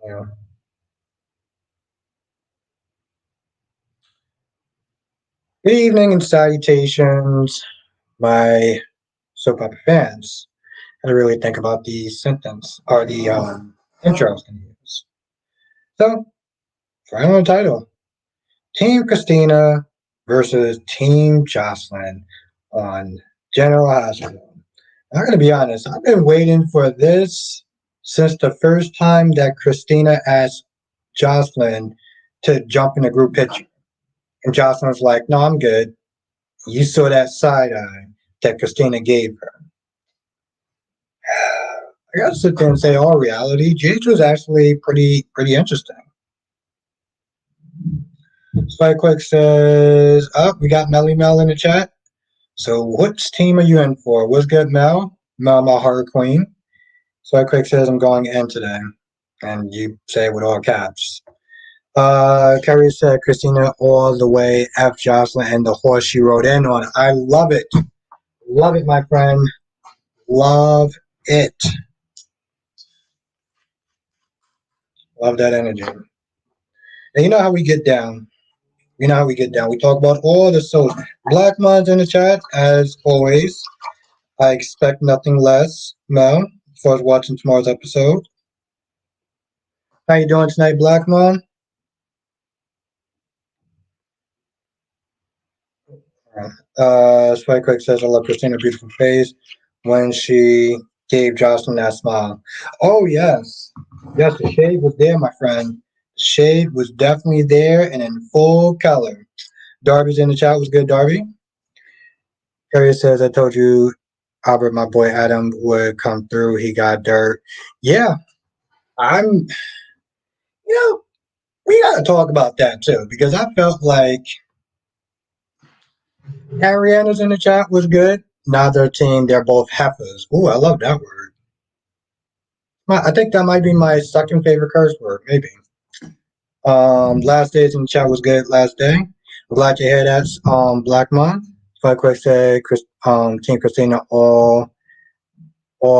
Yeah. Good evening and salutations, my soap opera fans. I had to really think about the sentence or the intro I was going to use. So, final title: Team Kristina versus Team Josslyn on General Hospital. I'm going to be honest. I've been waiting for this since the first time that Kristina asked Josslyn to jump in a group picture, and Josslyn was like, "No, I'm good." You saw that side eye that Christina gave her. I gotta sit there and say, all reality, Gage was actually pretty interesting. Spike Quick says, "Up, we got Melly Mel in the chat. So, which team are you in for? What's good, Mel? Mel, my horror queen." Spike Quick says, "I'm going in today," and you say it with all caps. Kerry said, "Christina all the way. F Jocelyn and the horse she rode in on." I love it. Love it, my friend. Love it. Love that energy. And you know how we get down. You know how we get down. We talk about all the souls. Black minds in the chat, as always. I expect nothing less. Mel, as far as watching tomorrow's episode. How you doing tonight, Black Mom? Spike Quick says, "I love Christina's beautiful face when she gave Jocelyn that smile." Oh, yes. Yes, the shade was there, my friend. The shade was definitely there and in full color. Darby's in the chat. Was good, Darby? Harry says, "I told you Albert, my boy Adam, would come through. He got dirt." Yeah, I'm, you know, we got to talk about that too, because I felt like Ariana's in the chat was good. Neither team, they're both heifers. Ooh, I love that word. I think that might be my second favorite curse word, maybe. Last days in the chat was good last day. I'm glad you hear that, Black Mom. Like I said, Team Christina all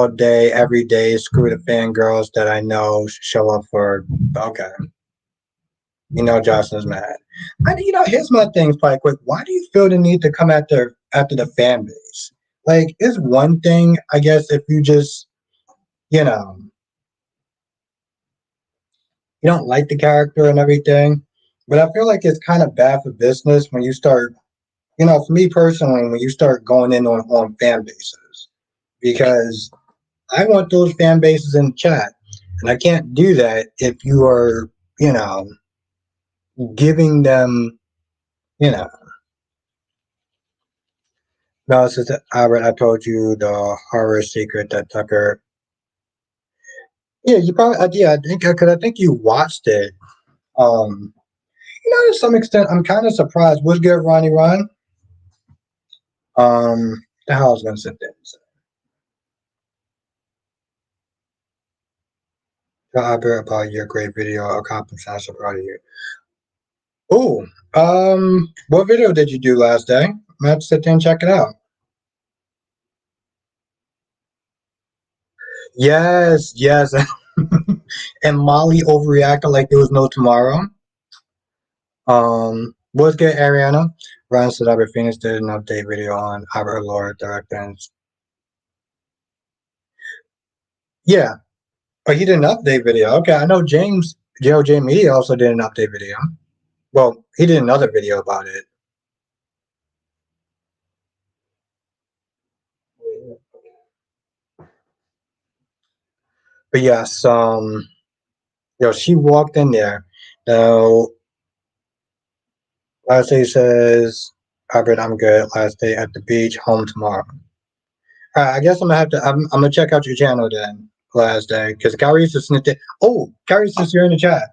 day, every day. Screw the fangirls that I know show up for. Okay, you know Jocelyn's mad. Here's my thing, Spike Quick. Why do you feel the need to come after the fan base? Like, it's one thing, I guess, if you just, you know, you don't like the character and everything. But I feel like it's kind of bad for business when you start, for me personally, when you start going in on fan bases, because I want those fan bases in the chat. And I can't do that if you are, you know, giving them, you know. No, it's just Albert, I told you the horror secret that Tucker. Yeah, you probably, yeah, I think, because I think you watched it. Um, to some extent, I'm kind of surprised. What's good, Ronnie Ron? The hell I was going to sit there and say. Tell Albert about your great video. I'll compliment. I'm so proud of you. Oh, what video did you do last day? I'm gonna have to sit there and check it out. Yes, yes. And Molly overreacted like there was no tomorrow. What's good, Ariana? Ryan said Albert Phoenix did an update video on Albert Lord directors. Yeah, but he did an update video. Okay, I know James JOJ Media also did an update video. Well, he did another video about it. But yes, she walked in there. Now, last day says, Albert, I'm good. Last day at the beach, home tomorrow. All right, I guess I'm gonna have to. I'm gonna check out your channel then. Last day, because Kyrie just snipped it. Oh, Kyrie, since you're in the chat,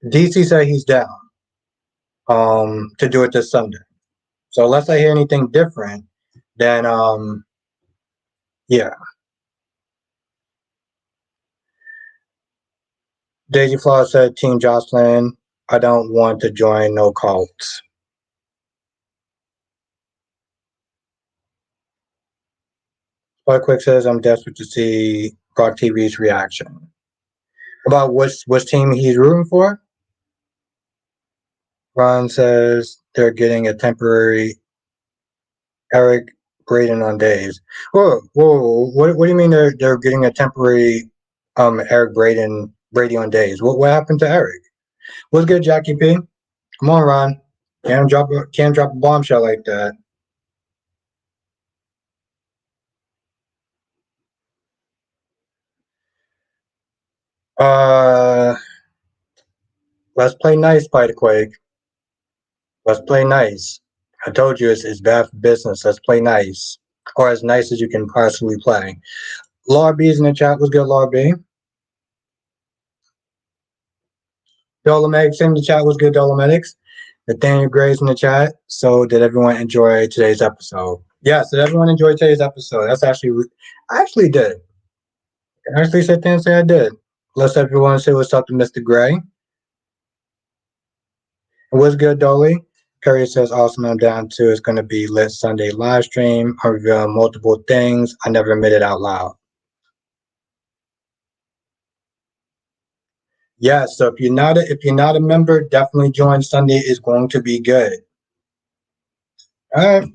DC said he's down. To do it this Sunday. So unless I hear anything different, then yeah. Daisy Flaw said, Team Jocelyn, I don't want to join no cults. But Quick says, I'm desperate to see Brock TV's reaction. About which team he's rooting for. Ron says they're getting a temporary Eric Braden on days. Whoa! What do you mean they're getting a temporary Eric Brady on days? What happened to Eric? What's good, Jackie P? Come on, Ron. Can't drop a bombshell like that. Uh, let's play nice, Spiderquake. Let's play nice. I told you it's bad for business. Let's play nice, or as nice as you can possibly play. Laura B's in the chat. What's good, Laura B? Dolomedics in the chat. What's good, Dolomedics? Nathaniel Gray's in the chat. So, did everyone enjoy today's episode? Yes, did everyone enjoy today's episode? I actually did. I actually sit there and say I did. Let's everyone say what's up to Mr. Gray. And what's good, Dolly? Curry says, awesome, I'm down too. It's going to be lit Sunday live stream. I'm revealing multiple things. I never admit it out loud. Yes, so if you're not a member, definitely join. Sunday is going to be good. All right.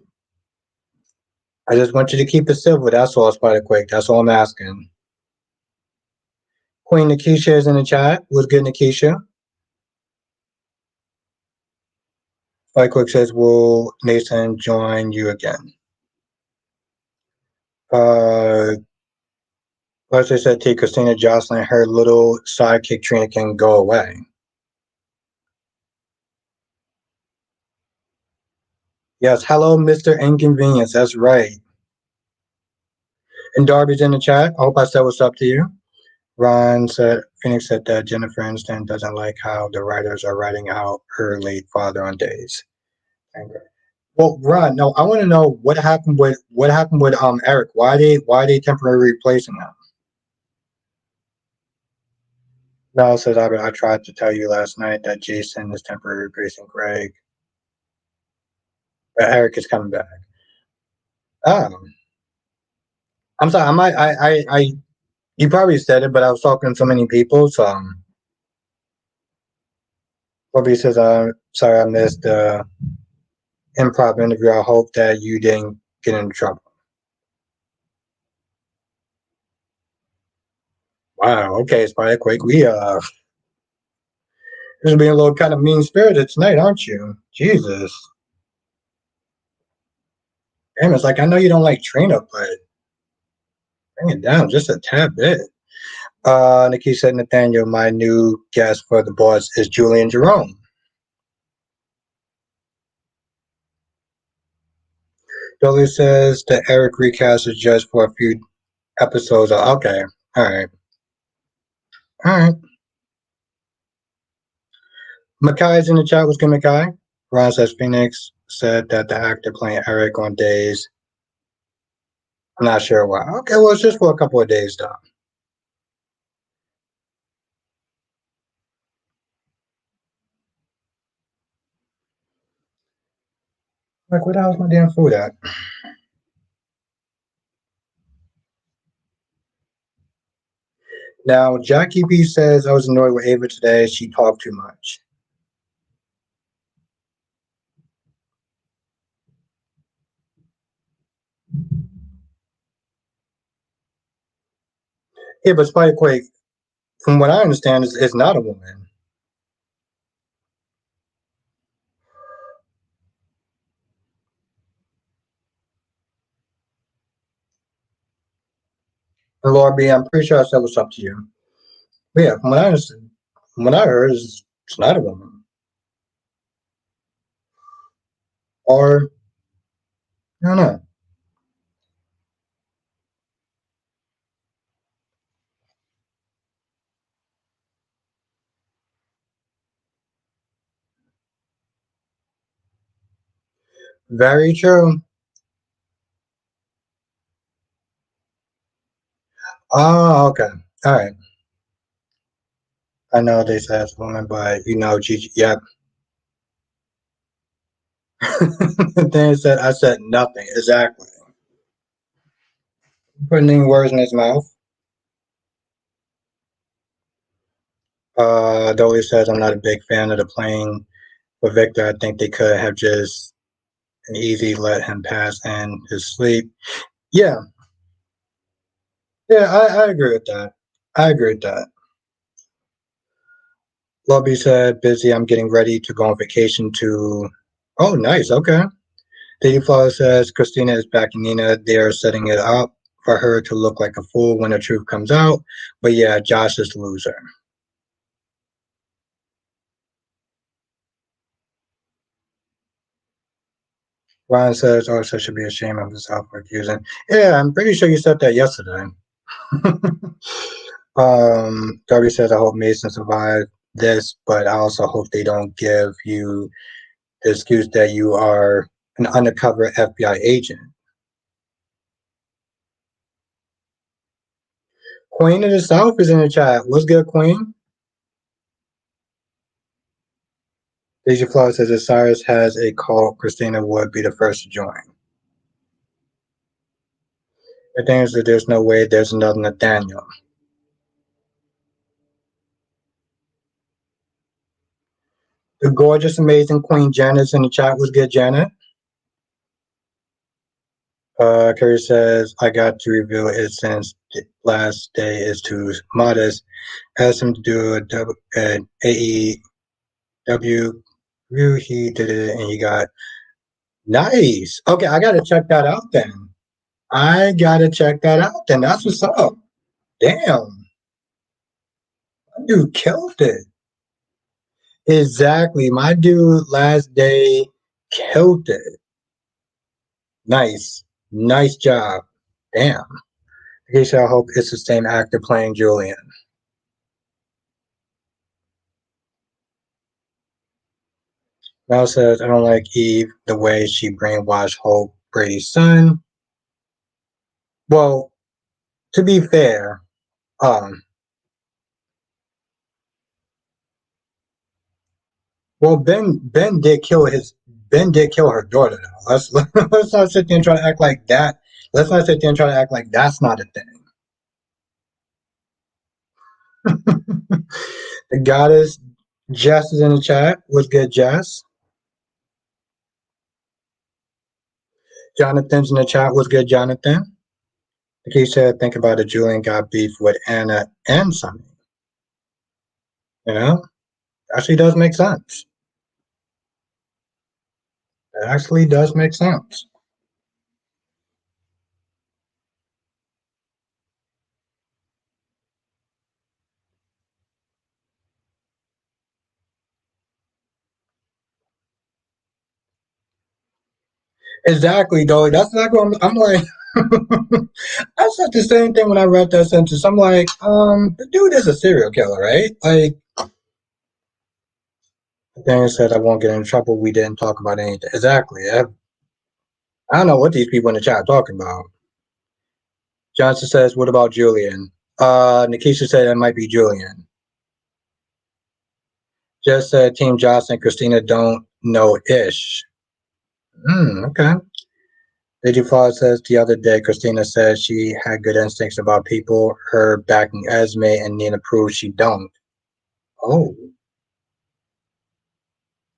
I just want you to keep it civil. That's all, Spider Quick. That's all I'm asking. Queen Nikisha is in the chat. What's good, Nikisha? Spider Quick says, will Nathan join you again? Like I said to Kristina, Josslyn, her little sidekick Trina can go away. Yes, hello, Mr. Inconvenience. That's right. And Darby's in the chat. I hope I said what's up to you. Ron said, Phoenix said that Jennifer Aniston doesn't like how the writers are writing out her late father on days. Well, Ron, no, I want to know what happened with Eric. Why they temporarily replacing him? Val says I tried to tell you last night that Jason is temporarily replacing Greg, but Eric is coming back. Um, I'm sorry. You probably said it, but I was talking to so many people. So, Bobby says, sorry I missed the improv interview. I hope that you didn't get into trouble. Wow. Okay, Spider Quake. You're being a little kind of mean spirited tonight, aren't you? Jesus. Damn, it's like I know you don't like Trina, but bring it down just a tad bit. Nikki said, Nathaniel, my new guest for the boss is Julian Jerome. Dolly says the Eric recast is just for a few episodes. Okay. All right. All right. Makai's in the chat. What's good, Makai? Ron says Phoenix said that the actor playing Eric on days. I'm not sure why. Okay, well, it's just for a couple of days, though. Like, where the hell's my damn food at? Now, Jackie B says I was annoyed with Ava today. She talked too much. Yeah, but Spikequake, from what I understand, is not a woman. And Laura B, I'm pretty sure I said what's up to you. But yeah, from what I understand, from what I heard, it's not a woman. Or, I don't know. Very true. Oh, okay. All right. I know they said it's a woman, but Gigi, yep. Then said I said nothing. Exactly. Putting any words in his mouth. Though he says I'm not a big fan of the playing with Victor, I think they could have just an easy let him pass in his sleep. Yeah, yeah, I agree with that. I agree with that. Lobby said, busy, I'm getting ready to go on vacation to. Oh, nice, okay. Lady Flower says, Kristina is backing Nina. They're setting it up for her to look like a fool when the truth comes out. But yeah, Josh is the loser. Ryan says, oh, so should be ashamed of himself for accusing. Yeah, I'm pretty sure you said that yesterday. Darby says, I hope Mason survived this, but I also hope they don't give you the excuse that you are an undercover FBI agent. Queen of the South is in the chat. What's good, Queen? Deja Flower says, if Cyrus has a cult, Kristina would be the first to join. The thing is that there's no way there's another Nathaniel. The gorgeous, amazing Queen Janet's in the chat. Was good, Janet? Curry says, I got to reveal it since the last day is too modest. Asked him to do an AEW review. He did it and he got nice. Okay, I got to check that out then. I got to check that out then. That's what's up. Damn. My dude killed it. Exactly. My dude last day killed it. Nice. Nice job. Damn. Okay, I hope it's the same actor playing Julian. Mel says, I don't like Eve, the way she brainwashed Hope, Brady's son. Well, to be fair, um, well, Ben did kill her daughter though. Let's not sit there and try to act like that. Let's not sit there and try to act like that's not a thing. The goddess Jess is in the chat. What's good, Jess? Jonathan's in the chat. What's good, Jonathan? Like he said, think about it. Julian got beef with Anna and Sonny. You know, actually does make sense. It actually does make sense. Exactly, though. That's exactly what I'm like. I said the same thing when I read that sentence. I'm like, the dude is a serial killer, right? Like, Daniel said, I won't get in trouble. We didn't talk about anything. Exactly. I don't know what these people in the chat are talking about. Johnson says, what about Julian? Nikisha said it might be Julian. Just said Team Josslyn and Kristina don't know ish. Okay. Lady Flaw says the other day, Kristina said she had good instincts about people. Her backing Esme and Nina proves she don't. Oh.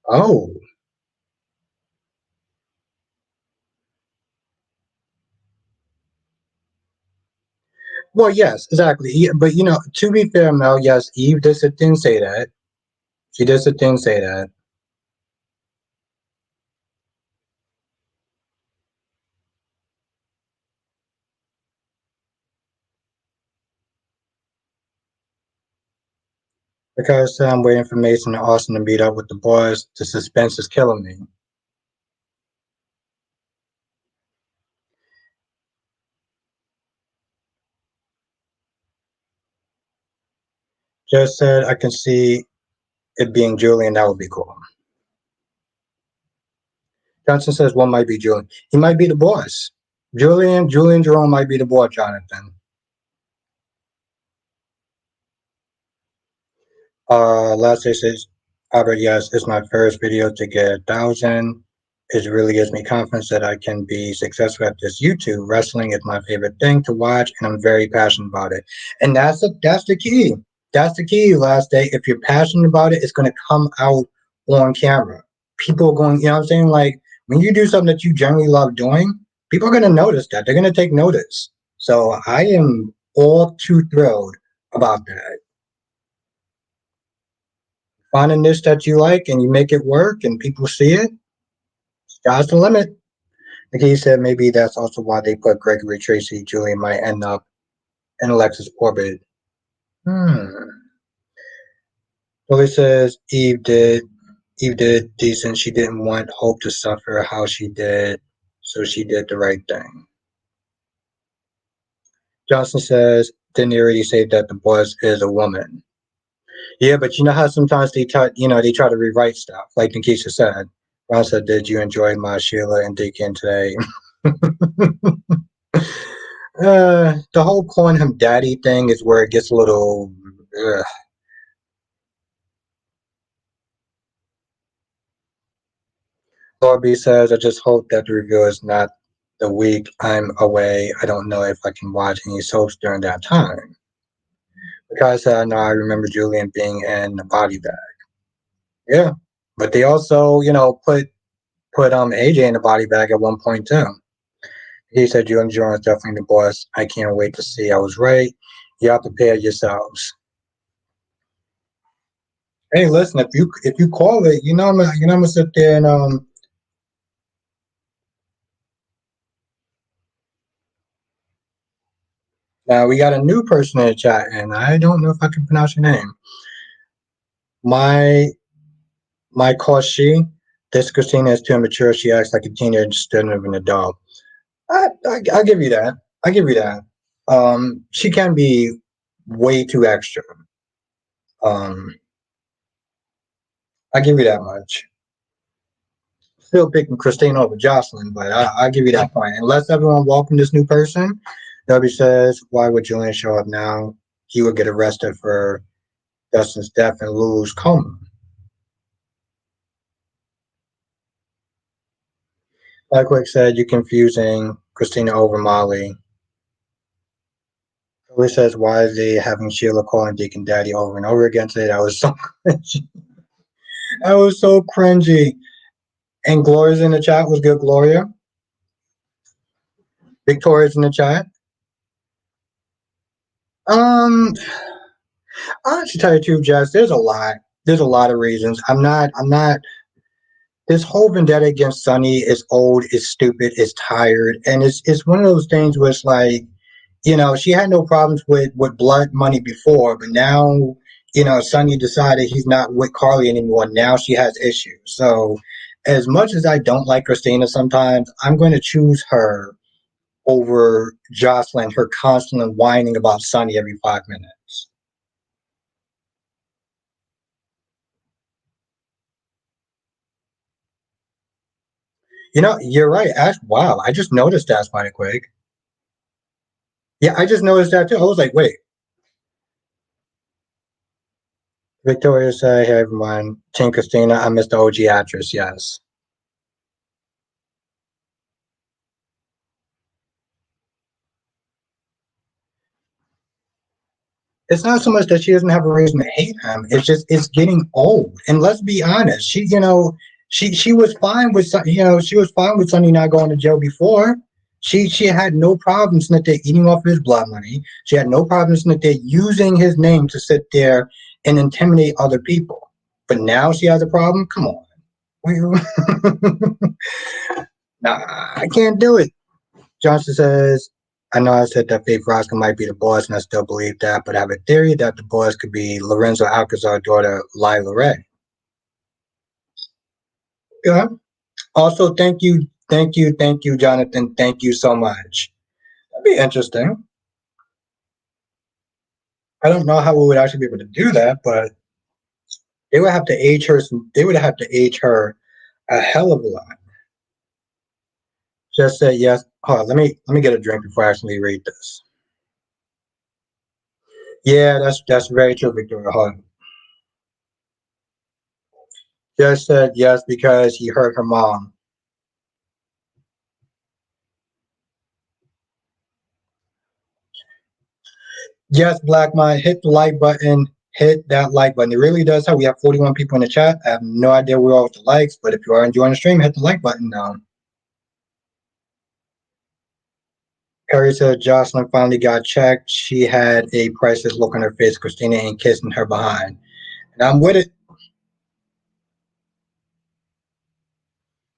Oh. Well, yes, exactly. Yeah, but to be fair, Mel, yes, Eve didn't say that. She didn't say that. Because I'm waiting for Mason and Austin to meet up with the boys. The suspense is killing me. Just said I can see it being Julian. That would be cool. Johnson says one might be Julian. He might be the boss. Julian Jerome might be the boss, Jonathan. Last day says, Albert, yes, it's my first video to get 1,000. It really gives me confidence that I can be successful at this YouTube. Wrestling is my favorite thing to watch, and I'm very passionate about it. And that's the key. That's the key, last day. If you're passionate about it, it's going to come out on camera. People are going, you know what I'm saying? Like when you do something that you generally love doing, people are going to notice that. They're going to take notice. So I am all too thrilled about that. Find a niche that you like and you make it work and people see it, sky's the limit. Like he said, maybe that's also why they put Gregory Tracy. Julian might end up in Alexis' orbit. Hmm. Well, he says Eve did decent. She didn't want Hope to suffer how she did, so she did the right thing. Johnson says, didn't he already say that the boss is a woman? Yeah, but you know how sometimes they try to rewrite stuff. Like Nikisha said, Ron said, did you enjoy my Sheila and Deacon today? The whole calling him daddy thing is where it gets a little. Lorby says, I just hope that the review is not the week I'm away. I don't know if I can watch any soaps during that time. Because I know I remember Julian being in a body bag. Yeah. But they also, put AJ in a body bag at one point too. He said Julian Jordan is definitely the boss. I can't wait to see I was right. Y'all prepare yourselves. Hey, listen, if you call it, I'm gonna sit there and now we got a new person in the chat, and I don't know if I can pronounce your name. My Koshi, this Kristina is too immature. She acts like a teenager instead of an adult. I give you that. I give you that. She can be way too extra. Um, I give you that much. Still picking Kristina over Josslyn, but I give you that point. Unless everyone welcome this new person, W says, why would Julian show up now? He would get arrested for Dustin's death and lose coma. Like Quick said, you're confusing Kristina over Molly. Louis says, why is he having Sheila calling Deacon Daddy over and over again today? That was so cringy. That was so cringy. And Gloria's in the chat. Was good, Gloria? Victoria's in the chat. Um, I should tell you the truth, Jess. There's a lot. There's a lot of reasons. I'm not. This whole vendetta against Sunny is old, is stupid, is tired, and it's one of those things where it's like, she had no problems with blood money before, but now, Sonny decided he's not with Carly anymore. Now she has issues. So, as much as I don't like Kristina sometimes, I'm going to choose her over Josslyn, her constantly whining about Sonny every 5 minutes. You're right. Ash, wow, I just noticed that, Spider Quake. Yeah, I just noticed that too. I was like, wait. Victoria say, hey everyone, Team Kristina, I miss the OG actress, yes. It's not so much that she doesn't have a reason to hate him. It's just it's getting old. And let's be honest, she was fine with she was fine with Sonny not going to jail before. She had no problems that they're eating off his blood money. She had no problems that they're using his name to sit there and intimidate other people. But now she has a problem. Come on, nah, I can't do it. Johnson says, I know I said that Faith Roscoe might be the boss, and I still believe that, but I have a theory that the boss could be Lorenzo Alcazar's daughter, Lila Ray. Yeah. Also, thank you, Jonathan. Thank you so much. That'd be interesting. I don't know how we would actually be able to do that, but they would have to age her. They would have to age her a hell of a lot. Just say yes. Hold on, let me get a drink before I actually read this. Yeah, that's very true, Victoria. Hold on. Just said yes because he hurt her mom. Yes, Black Mind, hit the like button. hit that like button. It really does help. We have 41 people in the chat. I have no idea where all with the likes, but if you are enjoying the stream, hit the like button now. Carrie said Josslyn finally got checked. She had a priceless look on her face. Kristina ain't kissing her behind. And I'm with it.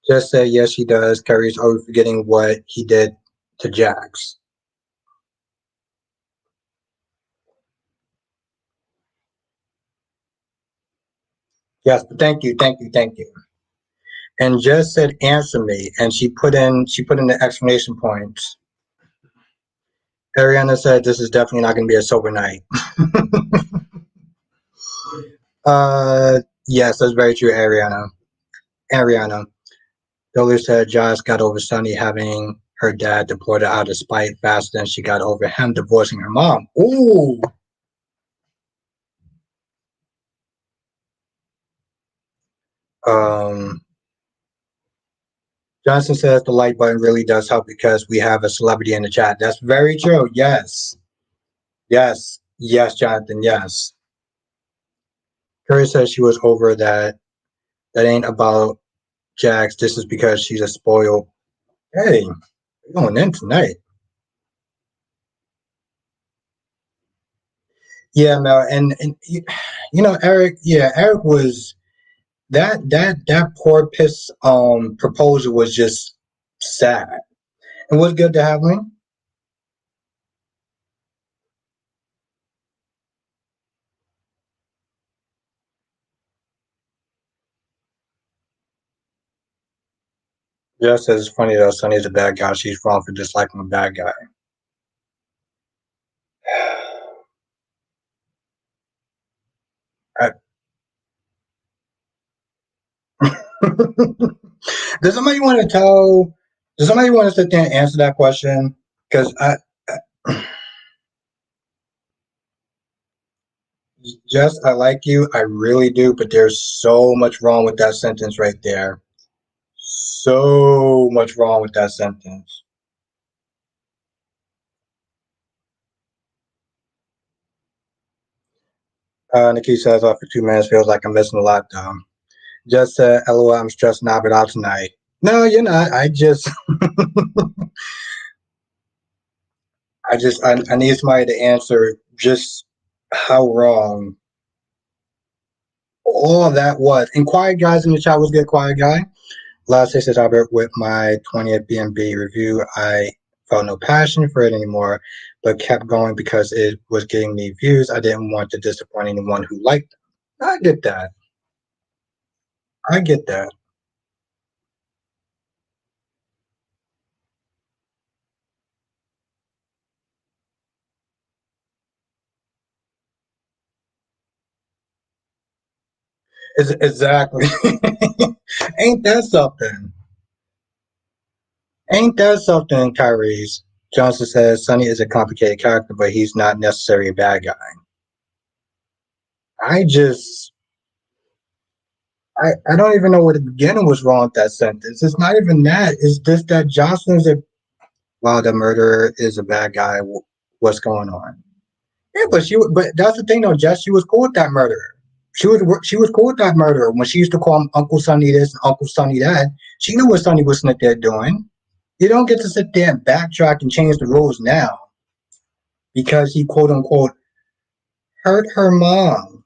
Just said yes, he does. Carrie's always forgetting what he did to Jax. Yes, but thank you. And Jess said answer me, and she put in the exclamation points. Ariana said this is definitely not going to be a sober night. Yes, that's very true, Ariana. Dolly said Josh got over Sunny having her dad deported out of spite faster than she got over him divorcing her mom. Ooh. Um, Johnson says the like button really does help because we have a celebrity in the chat. That's very true. Yes. Yes, Jonathan. Yes. Curry says she was over that. That ain't about Jax. This is because she's a spoiled. Hey, we're going in tonight. Yeah, Mel, and you know Eric. Yeah, Eric was that poor piss proposal was just sad. It was good to have him. Just as funny though, Sonny's a bad guy. She's wrong for disliking a bad guy. I, does somebody want to tell? Does somebody want to sit there and answer that question? Because Jess, I like you, I really do, but there's so much wrong with that sentence right there. So much wrong with that sentence. Nikki says, "Off for 2 minutes feels like I'm missing a lot, though." Just said, "LOL, I'm stressed now, but out tonight." No, you're not. I need somebody to answer just how wrong all of that was. And Quiet Guys in the chat was good, Quiet Guy. Last day says Albert with my 20th B&B review. I felt no passion for it anymore, but kept going because it was getting me views. I didn't want to disappoint anyone who liked it. I get that. I get that. Exactly. Ain't that something? Ain't that something, Kyrie's? Johnson says Sonny is a complicated character, but he's not necessarily a bad guy. I just I don't even know where the beginning was wrong with that sentence. It's not even that. It's just that Josslyn's a wow, the murderer is a bad guy. What's going on? Yeah, but that's the thing though, Jess. She was cool with that murderer. She was cool with that murderer when she used to call him Uncle Sonny this and Uncle Sonny that. She knew what Sonny was sitting there doing. You don't get to sit there and backtrack and change the rules now because he quote unquote hurt her mom.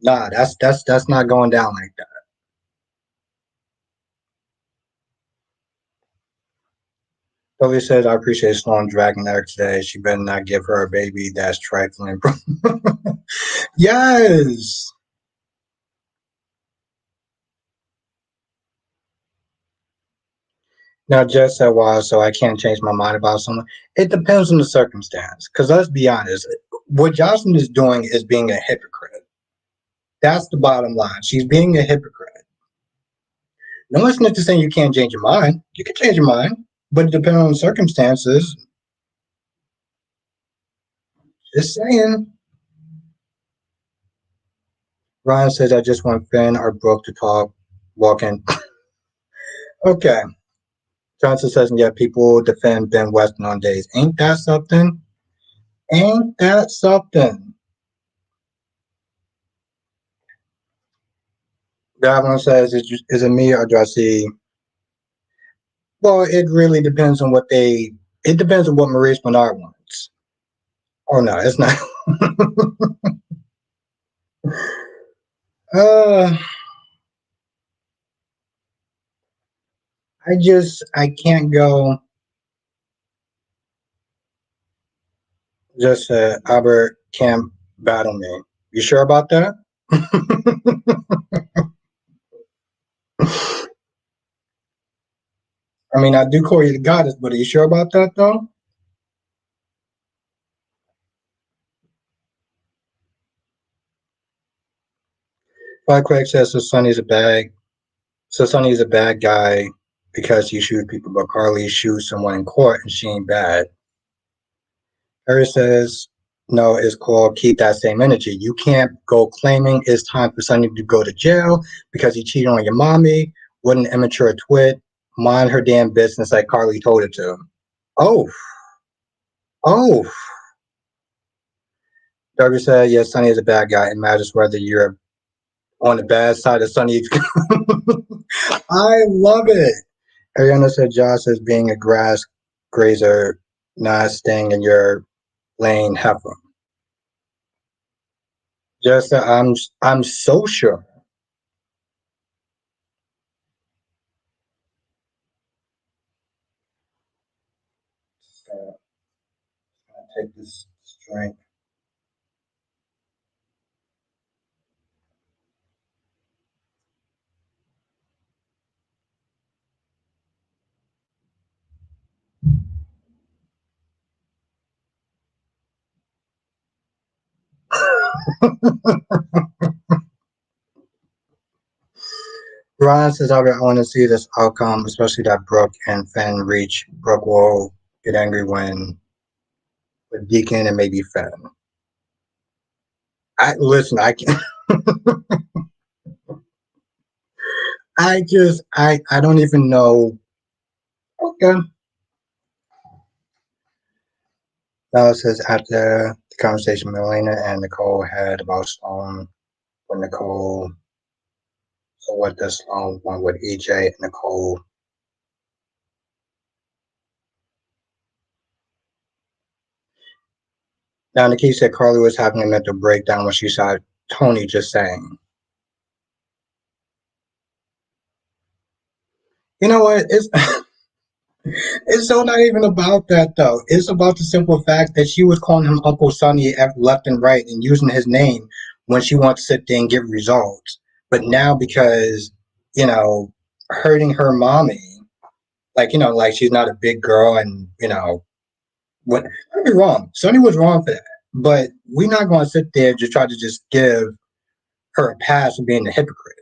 Nah, that's not going down like that. Sylvia says, I appreciate Sloan dragging her today. She better not give her a baby that's trifling. Yes. Now, Jess said, wow, so I can't change my mind about someone. It depends on the circumstance. Because let's be honest, what Josslyn is doing is being a hypocrite. That's the bottom line. She's being a hypocrite. No one's not to saying you can't change your mind. You can change your mind, but it depends on the circumstances. Just saying. Ryan says, I just want Finn or Brooke to talk, walking. Okay. Johnson says, and yet people defend Ben Weston on days. Ain't that something? Ain't that something? Davlin says, is it me or do I see? Well, it really depends on what they. It depends on what Maurice Bernard wants. Oh no, it's not. uh, I can't go. Just Albert can't battle me. You sure about that? I mean, I do call you the goddess, but are you sure about that though? Firequake says so Sonny's a bad Sonny's a bad guy because he shoots people, but Carly shoots someone in court and she ain't bad. Harry says no, it's called keep that same energy. You can't go claiming it's time for Sonny to go to jail because he cheated on your mommy. What an immature twit. Mind her damn business like Carly told her to. Oh, oh. Darby said, yes, Sonny is a bad guy. It matters whether you're on the bad side of Sonny's. I love it. Ariana said Josh is being a grass grazer, not staying in your lane heifer. Just that I'm so sure. Take this drink. Ron says, I want to see this outcome, especially that Brooke and Finn reach. Brooke will get angry when with Deacon and maybe Finn. I listen. I can. I don't even know. Okay. Now it says after the conversation Elena and Nicole had about Sloan, when Nicole, so what does Sloan want with EJ and Nicole? Now Nikki said Carly was having a mental breakdown when she saw Tony just saying, you know what? It's so not even about that though. It's about the simple fact that she was calling him Uncle Sonny left and right and using his name when she wants to sit there and give results. But now because, you know, hurting her mommy, like, like she's not a big girl and, what don't be wrong. Sonny was wrong for that. But we're not gonna sit there and just try to just give her a pass for being a hypocrite.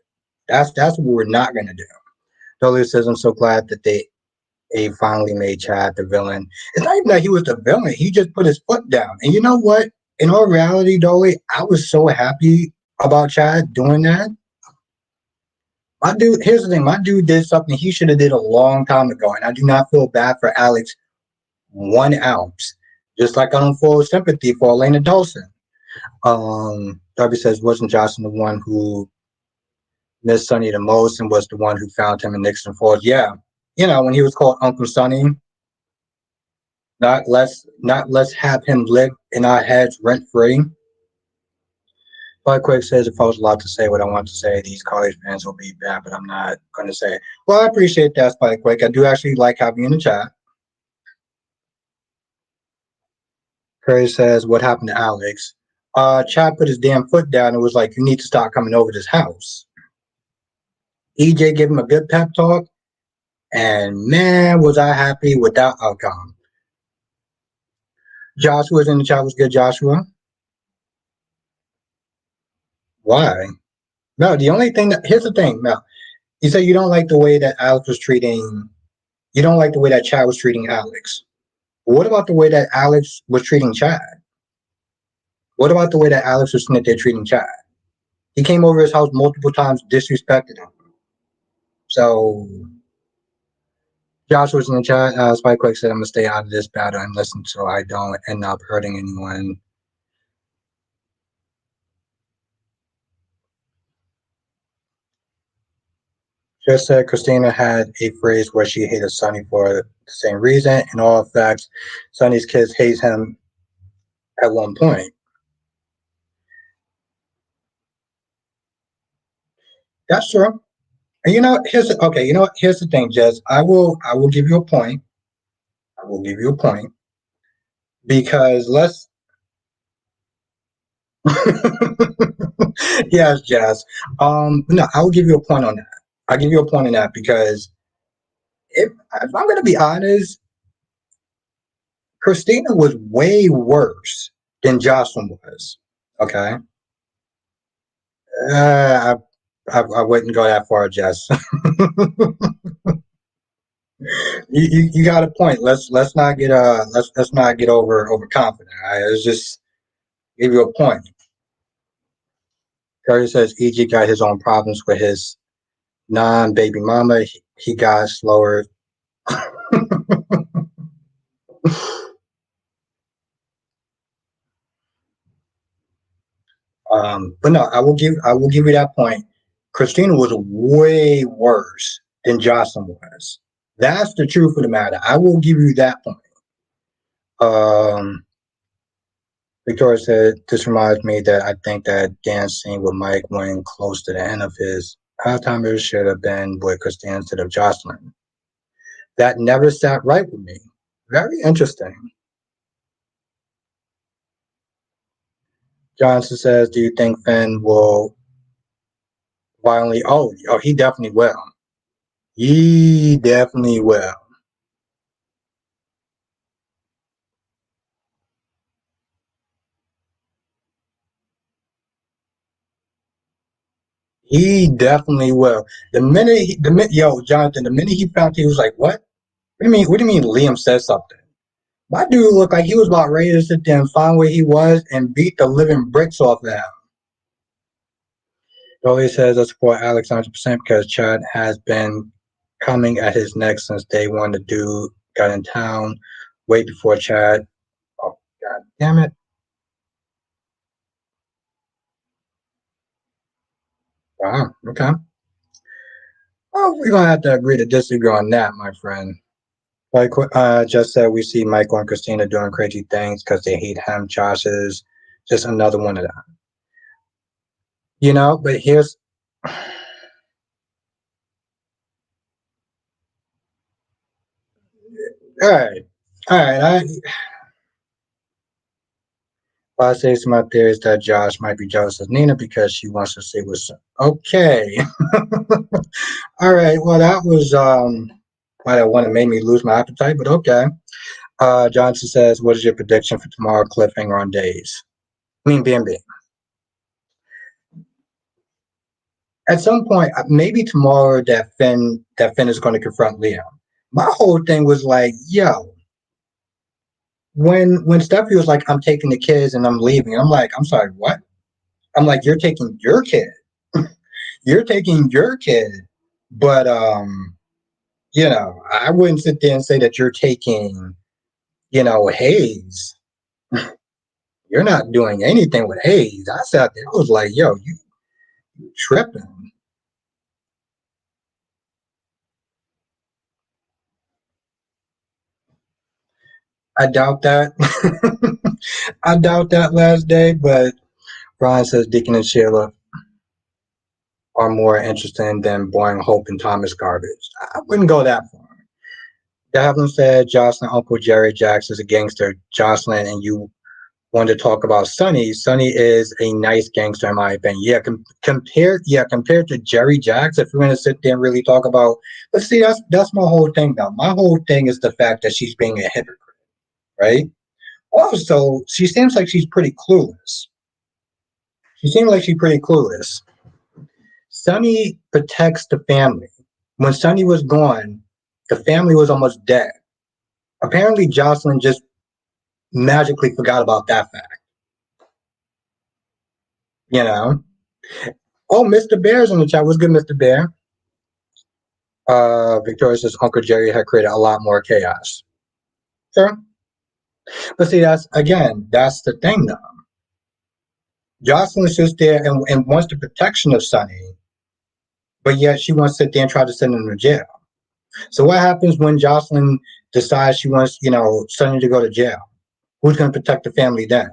That's what we're not gonna do. Dolly says I'm so glad that they finally made Chad the villain. It's not even that he was the villain. He just put his foot down. And you know what? In all reality, Dolly, I was so happy about Chad doing that. My dude, here's the thing. My dude did something he should have did a long time ago. And I do not feel bad for Alex 1 ounce. Just like I don't feel sympathy for Elena Dawson. Darby says, wasn't Josslyn the one who missed Sonny the most and was the one who found him in Nixon Falls? Yeah. When he was called Uncle Sonny, not let's have him live in our heads rent free. But Quick says if I was allowed to say what I want to say, these college fans will be bad, but I'm not gonna say. Well, I appreciate that, Spike Quick. I do actually like having you in the chat. Curry says, what happened to Alex? Chad put his damn foot down and was like, you need to start coming over this house. EJ gave him a good pep talk, and man, was I happy with that outcome. Joshua's in the chat. Was good, Joshua. Why? No, the only thing that here's the thing. No, you say you don't like the way that Alex was treating. You don't like the way that Chad was treating Alex. What about the way that Alex was treating Chad? What about the way that Alex was sitting there treating Chad? He came over his house multiple times, disrespected him. So Josh was in the chat. Spike Quick said, "I'm gonna stay out of this battle and listen so I don't end up hurting anyone." Just said Christina had a phrase where she hated Sonny for the same reason. In all facts, Sonny's kids hate him at one point. That's true. And here's you know what? Here's the thing, Jess. I will give you a point. I will give you a point because let's yes, Jess. No, I will give you a point on that. I'll give you a point on that because if I'm gonna be honest, Christina was way worse than Josslyn was. Okay. Uh, I wouldn't go that far, Jess. You got a point. Let's not get overconfident. All right? Let's just give you a point. Curry says EG got his own problems with his non-baby mama. He got slower. But no, I will give you that point. Christina was way worse than Jocelyn was. That's the truth of the matter. I will give you that point. Um, Victoria said, "This reminds me that I think that dance scene with Mike when close to the end of his halftime should have been with Christina instead of Jocelyn. That never sat right with me. Very interesting." Johnson says, "Do you think Finn will violently?" Oh, he definitely will. He definitely will. He definitely will. Yo, Jonathan, the minute he found, he was like, "What? What do you mean? What do you mean?" Liam said something. My dude looked like he was about ready to sit there and find where he was and beat the living bricks off of him. Dolly says I support Alex 100% because Chad has been coming at his neck since day one. The dude got in town way before Chad. Oh, God damn it. Wow. Okay. Well, we're going to have to agree to disagree on that, my friend. Like just said, we see Michael and Christina doing crazy things because they hate him. Josh is just another one of them. But here's all right. All right. I say some my theory is that Josh might be jealous of Nina because she wants to see what's okay. All right. Well, that was might have one that made me lose my appetite, but okay. Johnson says, "What is your prediction for tomorrow? Cliffhanger on days." I mean, B&B. At some point, maybe tomorrow that Finn is going to confront Leo. My whole thing was like, yo, when Stephanie was like, "I'm taking the kids and I'm leaving," I'm like, "I'm sorry, what?" I'm like, "You're taking your kid, you're taking your kid," but I wouldn't sit there and say that you're taking, Hayes. You're not doing anything with Hayes. I sat there, I was like, "Yo, you tripping?" I doubt that. I doubt that last day, but Brian says Deacon and Sheila are more interesting than boring Hope and Thomas garbage. I wouldn't go that far. Devlin said Jocelyn, Uncle Jerry Jacks is a gangster. Jocelyn and you want to talk about Sonny. Sonny is a nice gangster in my opinion. Yeah, compared to Jerry Jacks, if we're gonna sit there and really talk about, but see, that's my whole thing though. My whole thing is the fact that she's being a hypocrite, right? Also, she seems like she's pretty clueless. She seems like she's pretty clueless. Sonny protects the family. When Sonny was gone, the family was almost dead. Apparently, Jocelyn just magically forgot about that fact. You know. Oh, Mr. Bear's in the chat. What's good, Mr. Bear? Victoria says Uncle Jerry had created a lot more chaos. Sure. But see, that's the thing though. Jocelyn sits there and wants the protection of Sonny, but yet she wants to sit there and try to send him to jail. So what happens when Josslyn decides she wants, Sonny to go to jail? Who's going to protect the family then?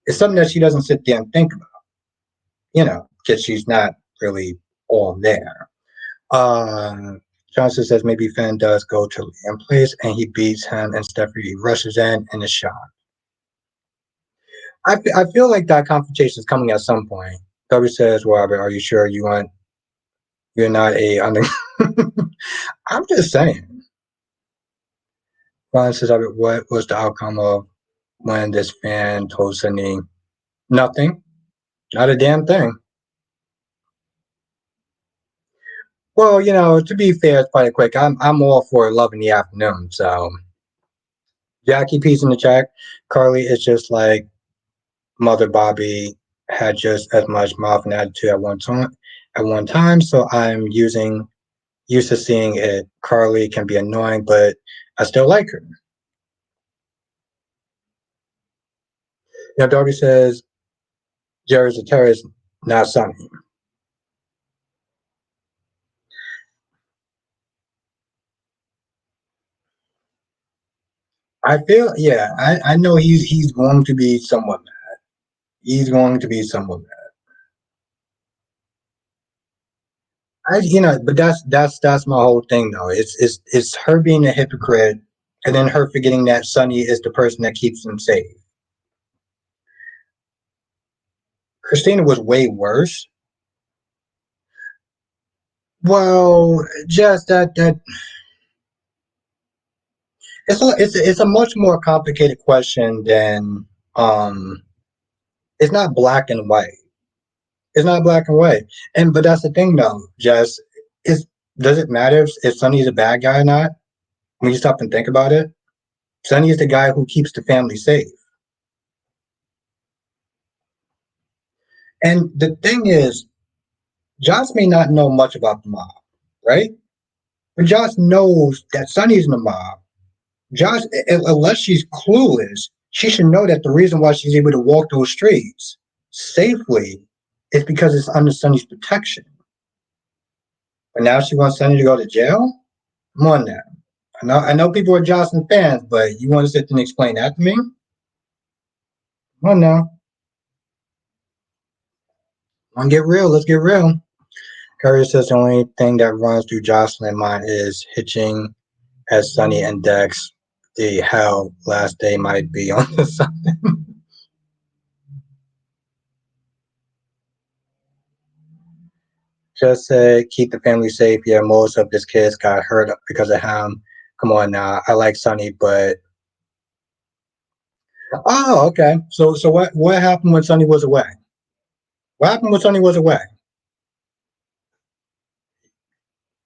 It's something that she doesn't sit there and think about, because she's not really all there. Uh, Johnson says maybe Finn does go to Liam's place and he beats him and Stephanie rushes in and is shot. I feel like that confrontation is coming at some point. Darby says, well, Robert, are you sure you're not a under I'm just saying. Ron says, Robert, what was the outcome of when this fan told Sydney nothing? Not a damn thing. Well, to be fair, it's probably quick. I'm all for love in the afternoon. So Jackie P's in the chat. Carly is just like Mother Bobby had just as much mouth and attitude at one time. So I'm used to seeing it. Carly can be annoying, but I still like her. Darby says Jerry's a terrorist, not Sonny. I feel, yeah, I know he's going to be somewhat mad. He's going to be somewhat mad. But that's my whole thing though. It's her being a hypocrite, and then her forgetting that Sonny is the person that keeps them safe. Kristina was way worse. Well, just that it's a much more complicated question than um. It's not black and white. It's not black and white. But that's the thing though, Jess. Is does it matter if Sonny's a bad guy or not? When you stop and think about it, Sonny is the guy who keeps the family safe. And the thing is, Josh may not know much about the mob, right? But Josh knows that Sonny's in the mob. Josh, unless she's clueless, she should know that the reason why she's able to walk those streets safely is because it's under Sonny's protection. But now she wants Sonny to go to jail? Come on now. I know people are Josslyn fans, but you want to sit there and explain that to me? Come on now. Want to get real? Let's get real. Curry says the only thing that runs through Josslyn's mind is hitching as Sonny and Dex. The hell last day might be on the something. Just say keep the family safe. Yeah, most of his kids got hurt because of him. Come on now. I like Sonny, but oh, okay. So what happened when Sonny was away? What happened when Sonny was away?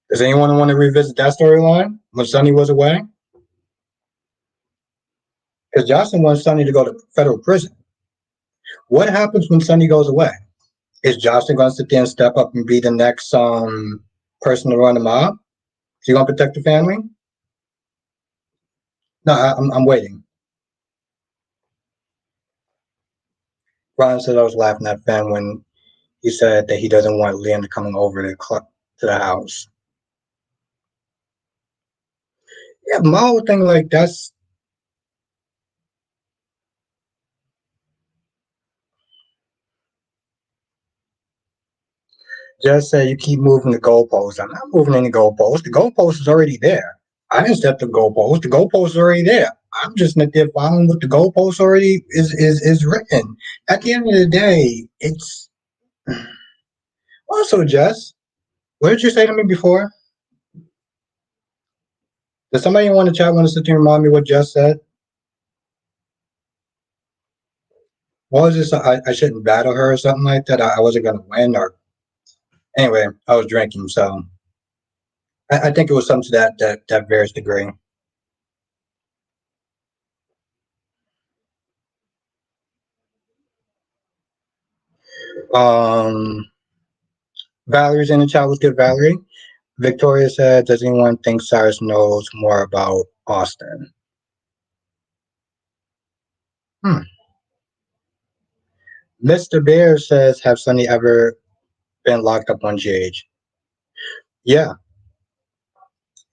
Does anyone want to revisit that storyline when Sonny was away? Because Johnson wants Sonny to go to federal prison. What happens when Sonny goes away? Is Johnson going to sit there and step up and be the next person to run the mob? Is he going to protect the family? No, I'm waiting. Ron said I was laughing at Finn when he said that he doesn't want Liam to come over to the house. Yeah, my whole thing like that's just say you keep moving the goalposts. I'm not moving any goalposts. The goalpost is already there. I didn't set the goalpost. The goalpost is already there. I'm just not there following what the goalpost already is written. At the end of the day, it's also Jess. What did you say to me before? Does somebody want to chat want to sit there and remind me what Jess said? What was this? I shouldn't battle her or something like that. I wasn't gonna win or anyway. I was drinking, so I think it was something to that various degree. Um, Valerie's in the chat. Was good, Valerie. Victoria said, "Does anyone think Cyrus knows more about Austin?" Hmm. Mr. Bear says, "Have Sunny ever been locked up on GH?" Yeah,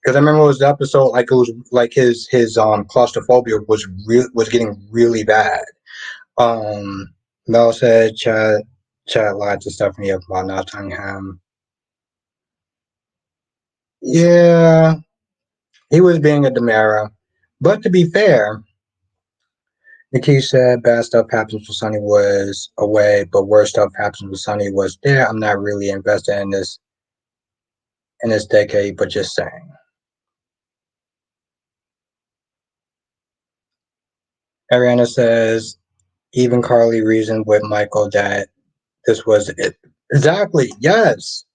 because I remember it was the episode like it was like his claustrophobia was getting really bad. Um, Mel said Chad lied to Stephanie about not telling him. Yeah, he was being a Demara. But to be fair, Nikki said bad stuff happens when Sonny was away, but worse stuff happens when Sonny was there. I'm not really invested in this decade, but just saying. Ariana says even Carly reasoned with Michael that this was it. Exactly. Yes.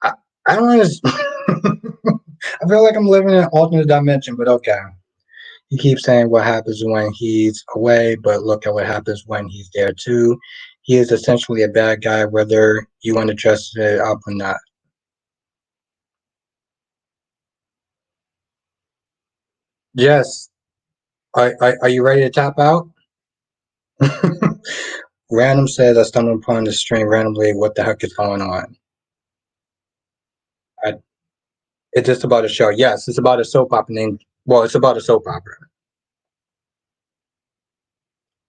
I, I don't understand. I feel like I'm living in an alternate dimension, but okay. He keeps saying what happens when he's away, but look at what happens when he's there too. He is essentially a bad guy, whether you want to dress it up or not. Yes. Are you ready to tap out? Random says I stumbled upon the stream randomly. What the heck is going on? I, it's just about a show. Yes, it's about a soap opera named. Well, it's about a soap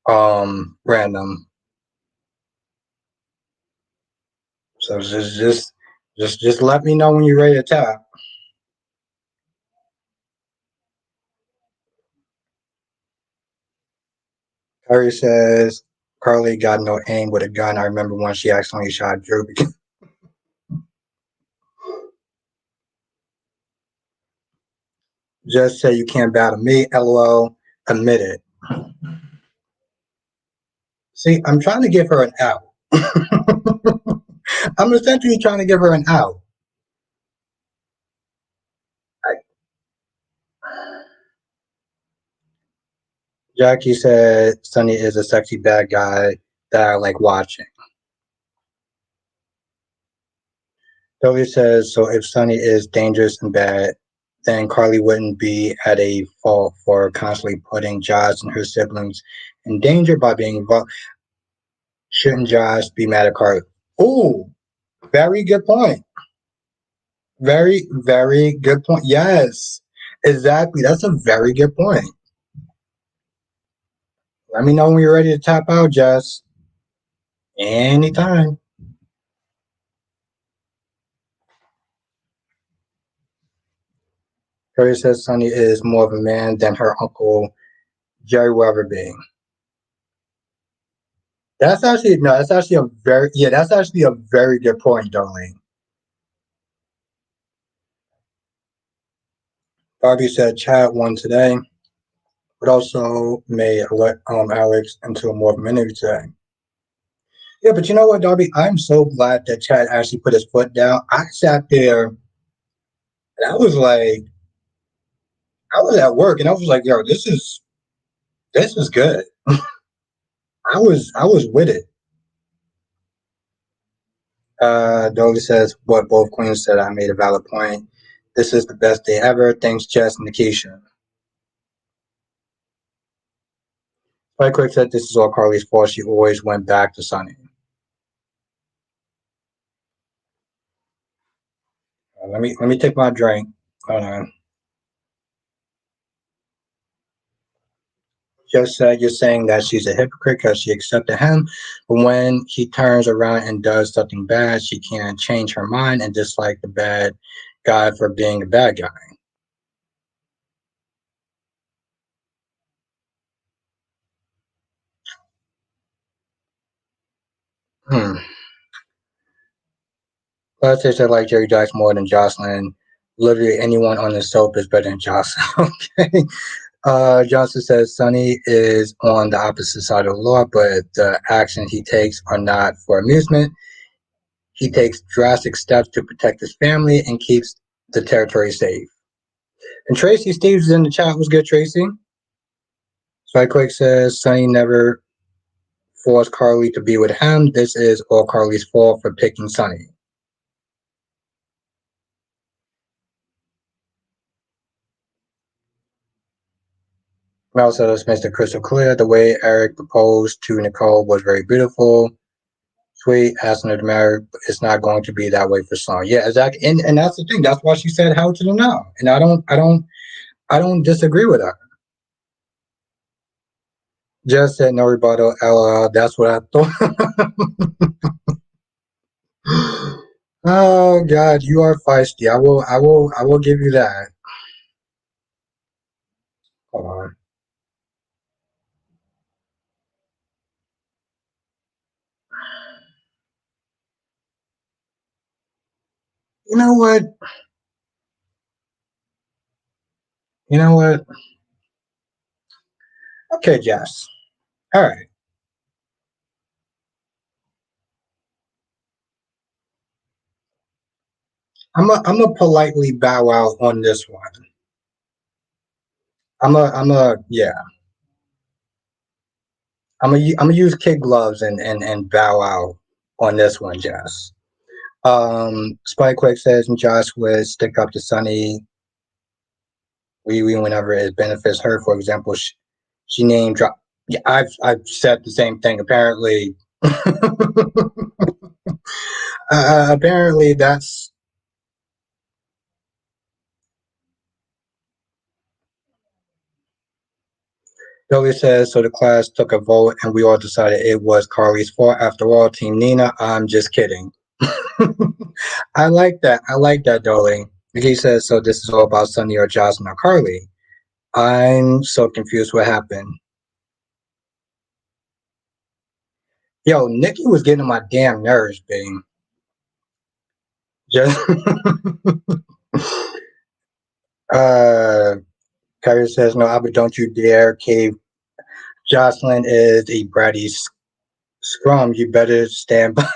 opera. Random. So just let me know when you're ready to tap. Harry says Carly got no aim with a gun. I remember when she accidentally shot Drew. Just say you can't battle me. LOL. Admit it. See, I'm trying to give her an out. I'm essentially trying to give her an out. I, Jackie said Sonny is a sexy bad guy that I like watching. Toby says so if Sonny is dangerous and bad, then Carly wouldn't be at a fault for constantly putting Josh and her siblings in danger by being involved. Shouldn't Josh be mad at Carly? Oh, very good point. Very, very good point. Yes, exactly. That's a very good point. Let me know when you're ready to tap out, Jess. Anytime. Carly says Sonny is more of a man than her uncle Jerry will ever be. That's actually no. That's actually a very yeah. That's actually a very good point, darling. Barbie said Chad won today, but also made Alex into a more of a minute today. Yeah, but you know what, Darby? I'm so glad that Chad actually put his foot down. I sat there and I was like, I was at work and I was like, yo, this is good. I was with it. Dolly says what both queens said. I made a valid point. This is the best day ever. Thanks, Jess and Nikisha. Spike Quick said this is all Carly's fault. She always went back to Sunny. Let me take my drink. Hold on. Just said you're saying that she's a hypocrite because she accepted him, but when he turns around and does something bad, she can't change her mind and dislike the bad guy for being a bad guy. Hmm. Let's say I like Jerry Jacks more than Josslyn. Literally anyone on the soap is better than Josslyn. Okay. Johnson says Sonny is on the opposite side of the law, but the actions he takes are not for amusement. He takes drastic steps to protect his family and keeps the territory safe. And Tracy Steves in the chat was good, Tracy. Spikequake says Sonny never forced Carly to be with him. This is all Carly's fault for picking Sonny. Mel says Mr. Crystal Clear. The way Eric proposed to Nicole was very beautiful. Sweet asking her to marry. It's not going to be that way for some. Yeah, exactly. And that's the thing. That's why she said how to the no. And I don't disagree with her. Just said no rebuttal. LOL. That's what I thought. Oh God, you are feisty. I will give you that. Hold on. You know what? You know what? Okay, Jess. All right. I'm a politely bow out on this one. Yeah. I'm gonna use kid gloves and bow out on this one, Jess. Spikequick says Josh would stick up to Sunny whenever it benefits her. For example, she named drop. Yeah, I've said the same thing. Apparently, apparently that's Billy says. So the class took a vote, and we all decided it was Carly's fault. After all, Team Nina. I'm just kidding. I like that. I like that, Dolly. He says, so this is all about Sunny or Jasmine or Carly. I'm so confused what happened. Yo, Nikki was getting on my damn nerves, Bing. Just uh Kyrie says, no, Albert, don't you dare cave. Josslyn is a bratty scrum. You better stand by.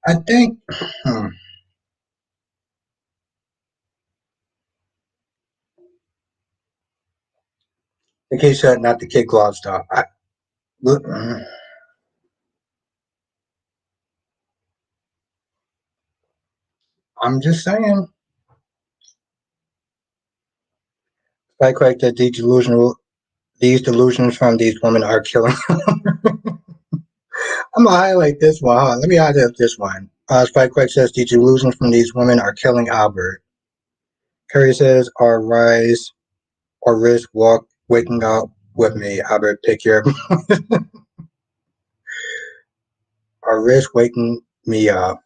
I think the case said not the kid glove stuff. I'm just saying. Like that these delusions from these women are killing. I'm gonna highlight this one. Huh? Let me highlight this one. Spike Quake says the delusions from these women are killing Albert. Curry says our rise or risk waking up with me. Albert, pick your or risk waking me up.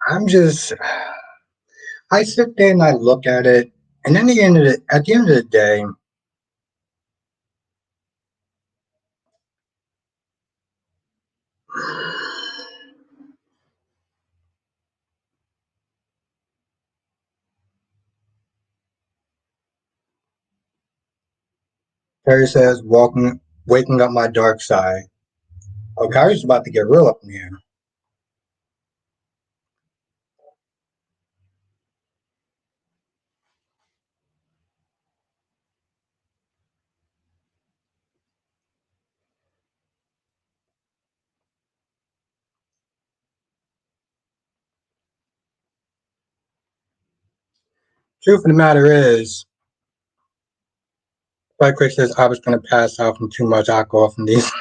I'm just I sit there and I look at it, and then at the end of the day, Curry says waking up my dark side. Oh, Kyrie's about to get real up in here. Truth of the matter is, Spike Quick says I was going to pass out from too much alcohol from these.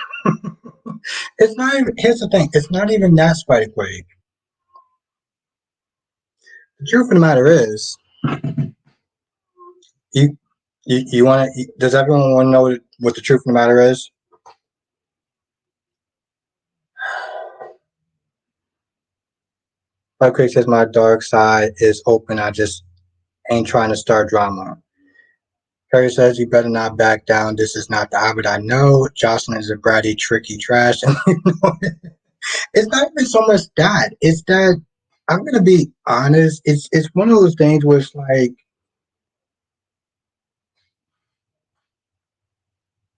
It's not even. Here's the thing. It's not even that Spike Quick. The truth of the matter is, you you want to. Does everyone want to know what the truth of the matter is? Spike Quick says my dark side is open. I just ain't trying to start drama. Harry says you better not back down. This is not the Albert I know. Josslyn is a bratty, tricky trash. And it's not even so much that. It's that I'm gonna be honest. It's one of those things where it's like,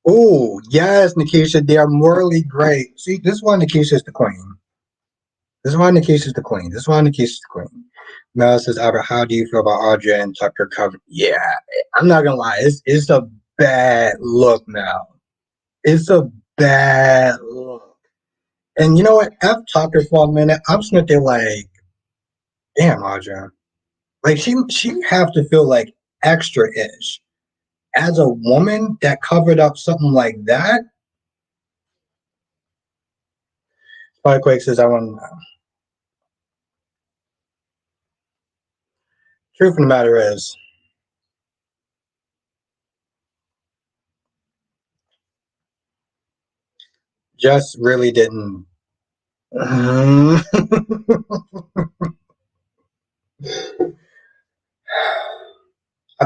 oh yes, Nikisha, they are morally great. See, this is why Nikisha's the queen. This is why Nikisha's the queen. This is why Nikisha's the queen. Mel says, Albert, how do you feel about Audrey and Tucker cover? Yeah, I'm not gonna lie. It's a bad look, Mel. It's a bad look. And you know what? F Tucker for a minute. I'm sitting there like, damn, Audrey. Like she have to feel like extra-ish. As a woman that covered up something like that, Spikequake says, I want to know. Truth of the matter is, Jess really didn't. I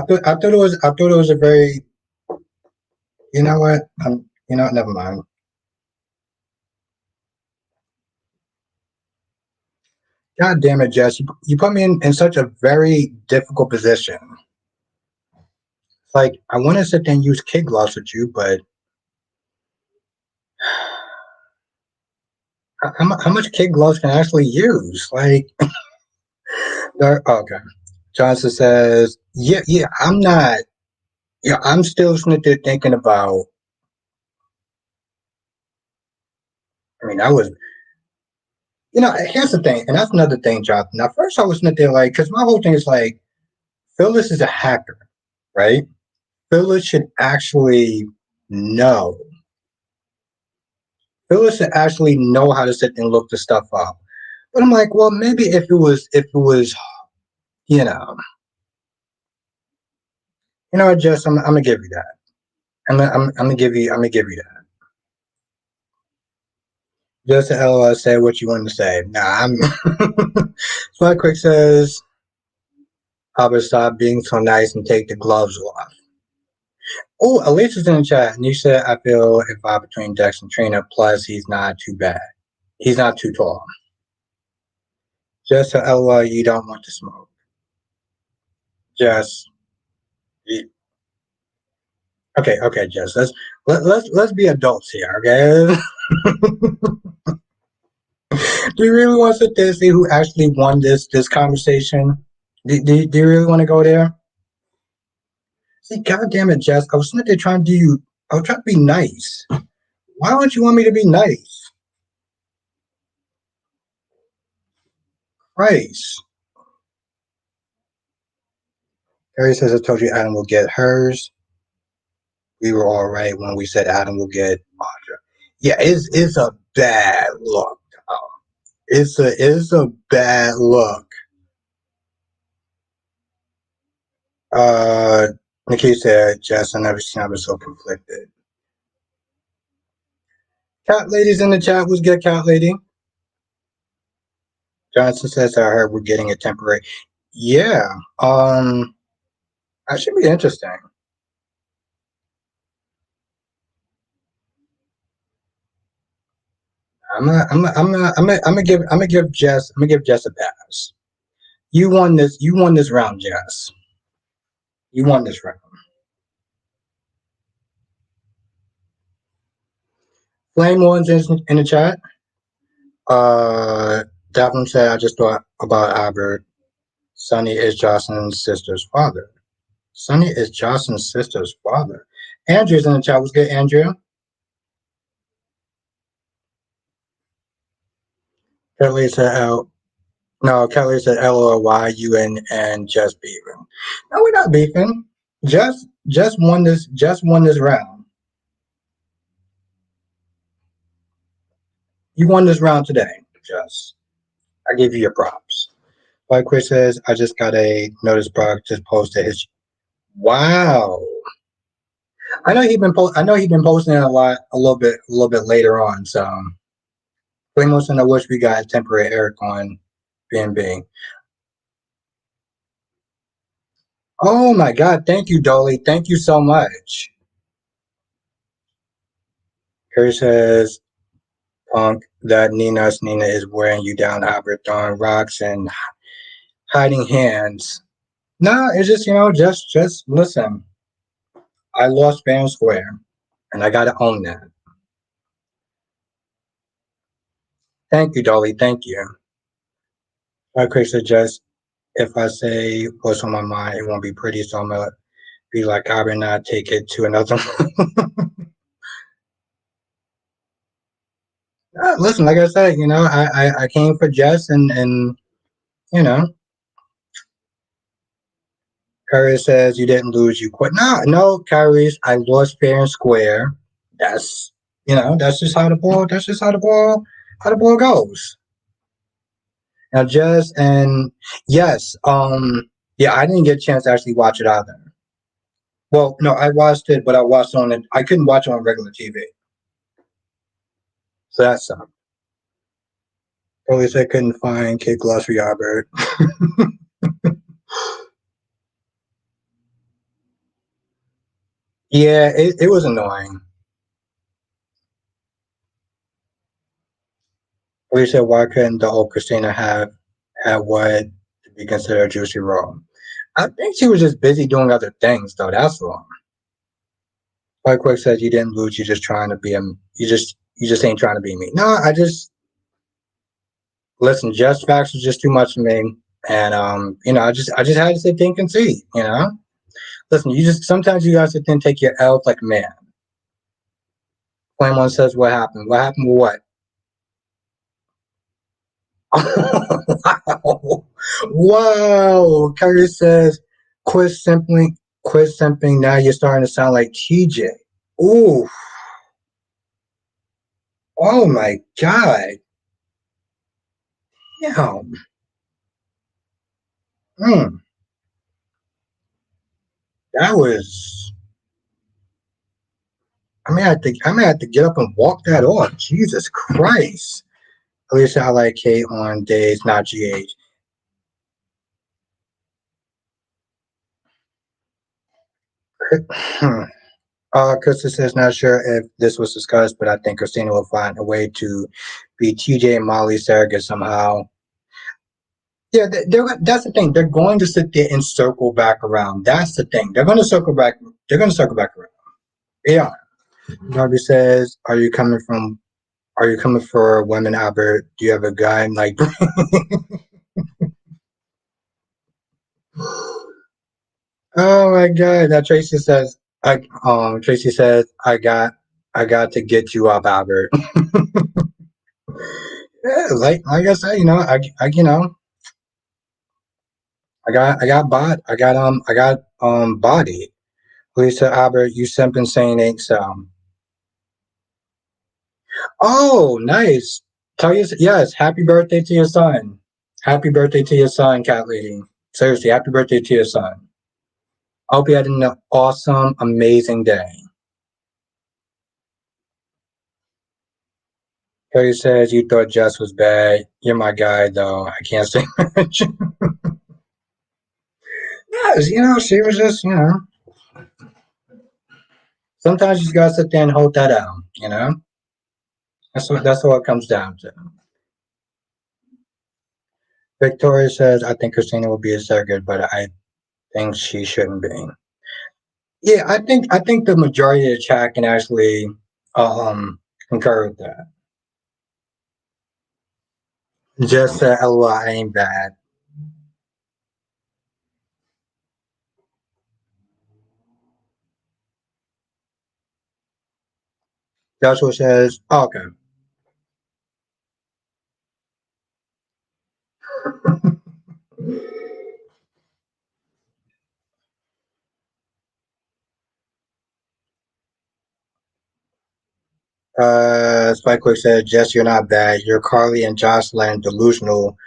thought it was a very. You know what? Never mind. God damn it, Jess! You put me in such a very difficult position. It's like I want to sit there and use kid gloves with you, but how much kid gloves can I actually use? Like, okay. Johnson says, yeah, I'm not. Yeah, I'm still sitting there thinking about. I mean, I was. Here's the thing, and that's another thing, Jonathan. Now, first, I was sitting there like, because my whole thing is like, Phyllis is a hacker, right? Phyllis should actually know. Phyllis should actually know how to sit and look the stuff up. But I'm like, well, maybe if it was, you know, just I'm gonna give you that. I'm gonna give you that. Just to say what you want to say. Nah, I'm. Smart Quick says, Albert, stop being so nice and take the gloves off. Oh, Alicia's in the chat, and you said, I feel a vibe between Dex and Trina, plus he's not too bad. He's not too tall. Just so you don't want to smoke. Just okay, Jess. Let's be adults here, okay? Do you really want to sit there and see who actually won this conversation? Do you really want to go there? See, God damn it, Jess. I was sitting there trying to do you. I was trying to be nice. Why don't you want me to be nice? Christ. Harry says, I told you Adam will get hers. We were all right when we said Adam will get Audra. Yeah, it's a bad look. It's a bad look. Uh, Nikki said, Jess, I never seen I was so conflicted. Cat Lady's in the chat. Who's good, Cat Lady? Johnson says, I heard we're getting a temporary. Yeah. That should be interesting. I'm gonna give Jess a pass. You won this. You won this round, Jess. You won this round. Flame one's in the chat. Devlin said, I just thought about Albert. Sonny is Josslyn's sister's father. Sonny is Josslyn's sister's father. Andrew's in the chat. What's good, Andrew? Kelly said, no, Kelly said, LOL, why you and Jess beefing? No, we're not beefing. Just won this round. You won this round today, Jess. I give you your props. Like Chris says, I just got a notice Brock just posted his. Wow. I know he's been posting it a little bit later on. So, Flamos and I wish we got temporary Eric on BNB. Oh my God! Thank you, Dolly. Thank you so much. Kerry says, "Punk, that Nina is wearing you down, Albert, throwing rocks and hiding hands." No, it's just just listen. I lost fair and square, and I gotta own that. Thank you, Dolly. Thank you. Like Chris suggests, if I say what's on my mind, it won't be pretty, so I'm gonna be like, I will not take it to another. Listen, like I said, I came for Jess, and Curry Kyrie says you didn't lose, you quit. No, no, Kyrie, I lost fair and square. That's that's just how the ball. That's just how the ball goes. Now, just and yes, yeah, I didn't get a chance to actually watch it either. Well, no, I watched it, but I watched on it. I couldn't watch it on regular TV, so that's some. At least I couldn't find Kid Glossary Albert. Yeah, it was annoying. At least said, why couldn't the old Christina have what to be considered a juicy role? I think she was just busy doing other things, though. That's all. Like Quick says, you didn't lose. You're just trying to be a. You just ain't trying to be me. No, I just listen. Just facts was just too much for me, and I just had to sit there and concede. Listen, you just sometimes you gotta sit there and take your L's like a man. Plain one says, "What happened? What happened with what?" Wow. Wow. Curry says, quit simping. Now you're starting to sound like TJ. Ooh. Oh my God. Yeah. Mm, that was, I may have to get up and walk that off. Jesus Christ. At least I like Kate on days, not GH. Krista says, not sure if this was discussed, but I think Christina will find a way to be TJ and Molly surrogate somehow. Yeah, that's the thing. They're going to sit there and circle back around. That's the thing. They're going to circle back. They're going to circle back around. Yeah. Darby says, "Are you coming from? Are you coming for women, Albert? Do you have a gun?" Like, oh my God. Now Tracy says, I got to get you up, Albert. Yeah, like I said, I got body. Lisa Albert, you simping saying ain't so. Oh, nice. Tell you yes, happy birthday to your son. Happy birthday to your son, cat lady. Seriously, happy birthday to your son. I hope you had an awesome, amazing day. Cody says you thought Jess was bad. You're my guy, though. I can't say much. Yes, she was just, sometimes you just gotta sit there and hold that out. That's what it comes down to. Victoria says, I think Christina will be a surrogate, but I think she shouldn't be. Yeah, I think the majority of the chat can actually concur with that. Just LOL, I ain't bad. Joshua says, oh, okay. Spikewick said, Jess, you're not bad. You're Carly and Josslyn delusional.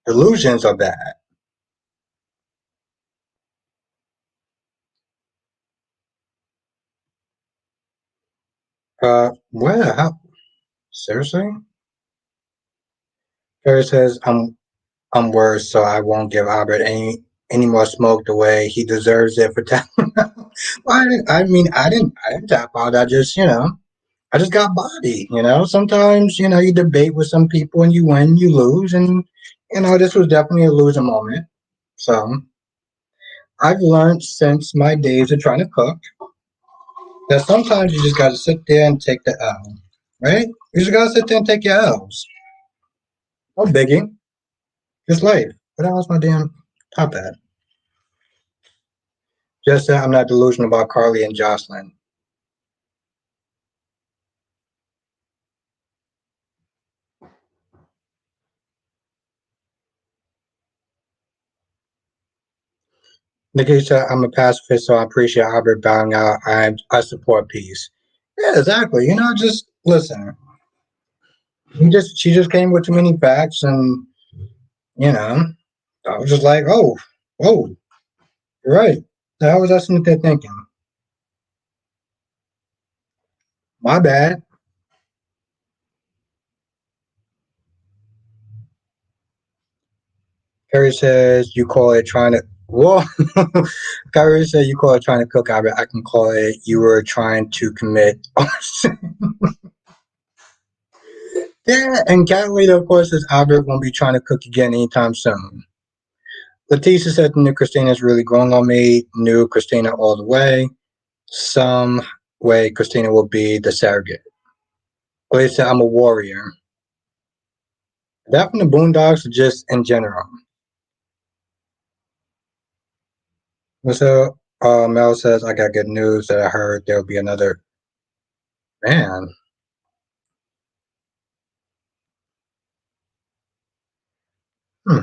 Delusions are bad. Where? How? Seriously? Harry says, I'm worse, so I won't give Albert any more smoke the way he deserves it for tapping out. Well, I didn't tap out. I just got body. Sometimes, you debate with some people and you win, you lose. And, this was definitely a losing moment. So I've learned since my days of trying to cook that sometimes you just got to sit there and take the L, right? You just got to sit there and take your L's. No biggie. Just life. What else my damn top at? Just that I'm not delusional about Carly and Jocelyn. Nikki said, I'm a pacifist, so I appreciate Albert bowing out. I support peace. Yeah, exactly. Just listen. She just came with too many facts, and you know, I was just like, oh, whoa, you're right. The hell was I sitting there thinking? My bad. Carrie says you call it trying to. Whoa. Kyrie said you call it trying to cook. I can call it you were trying to commit arson. Yeah, and Catalina, of course, says Albert won't be trying to cook again anytime soon. Leticia said the new Christina is really growing on me. New Christina all the way. Some way Christina will be the surrogate. But said I'm a warrior. That from the Boondocks or just in general? So Mel says, I got good news that I heard there'll be another man. Hmm.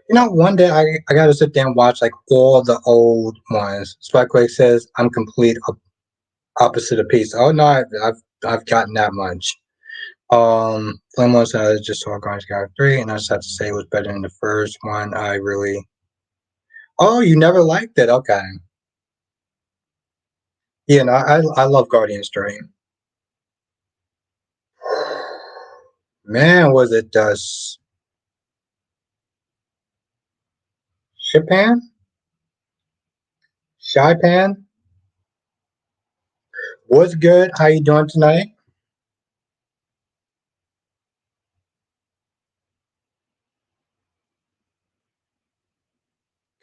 One day I got to sit there and watch like all the old ones. Spikequake says, I'm complete opposite of peace. Oh, no, I've gotten that much. Flame said, I just saw Guardians Galaxy 3, and I just have to say it was better than the first one. I really. Oh, you never liked it? Okay. Yeah, no, I love Guardians 3. Man, was it Shipan? Shypan? What's good? How you doing tonight?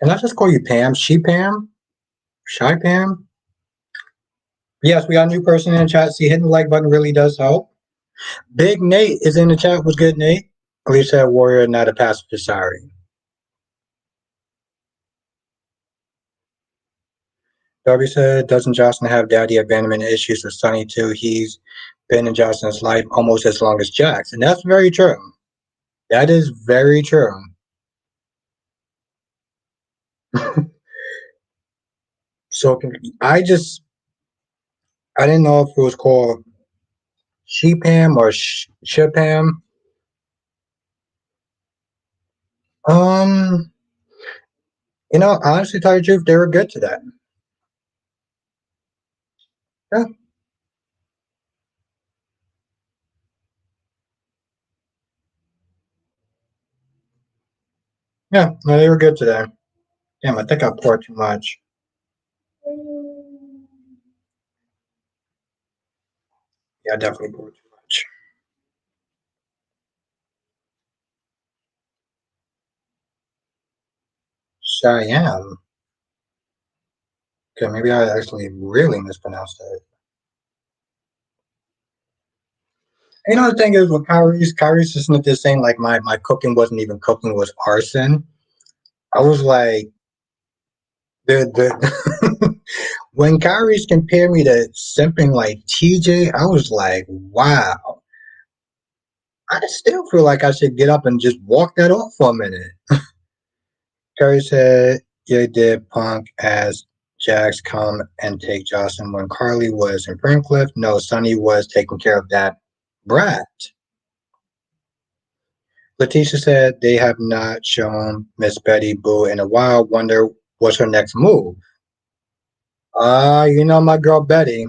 Can I just call you Pam? She Pam? Shy Pam? Yes, we got a new person in the chat. See, hitting the like button really does help. Big Nate is in the chat. What's good, Nate? At least said warrior, not a pacifist. Sorry. Darby said, doesn't Josslyn have daddy abandonment issues with Sonny too? He's been in Josslyn's life almost as long as Jax. And that's very true. That is very true. So I didn't know if it was called Sheepam or Shipam. Um, honestly, tell you the truth, they were good today. Yeah, yeah, no, they were good today. Damn, I think I poured too much. Yeah, I definitely poured too much. Cheyenne. Okay, maybe I actually really mispronounced it. The thing is with Kyrie's just not just saying like my cooking wasn't even cooking, it was arson. I was like the when Kyrie's compared me to simping like TJ, I was like, wow. I still feel like I should get up and just walk that off for a minute. Kyrie said, you did punk as Jax come and take Josslyn when Carly was in Brinkcliff. No, Sonny was taking care of that brat. Letitia said they have not shown Miss Betty Boo in a while. Wonder what's her next move. My girl Betty.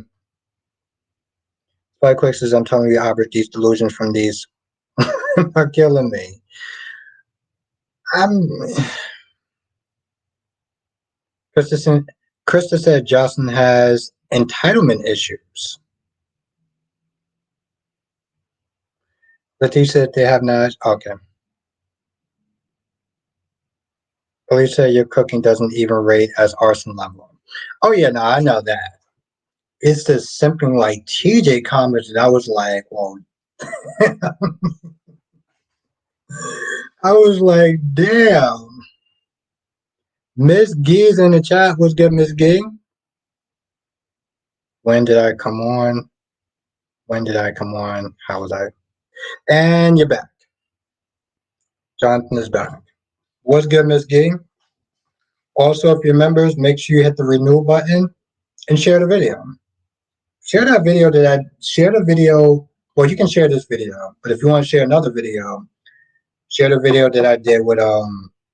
Spike Quick says, I'm telling you, Albert, these delusions from these are killing me. I'm Krista, Krista said Jocelyn has entitlement issues. Letitia said they have not. Okay. Police said your cooking doesn't even rate as arson level. Oh yeah, no, I know that. It's just something like TJ comments that I was like, well, I was like, damn. Miss G's in the chat. What's good, Miss G? When did I come on? When did I come on? How was I? And you're back. Jonathan is back. What's good, Miss G? Also, if you're members, make sure you hit the renew button and share the video. Share that video share the video. Well, you can share this video, but if you want to share another video, share the video that I did with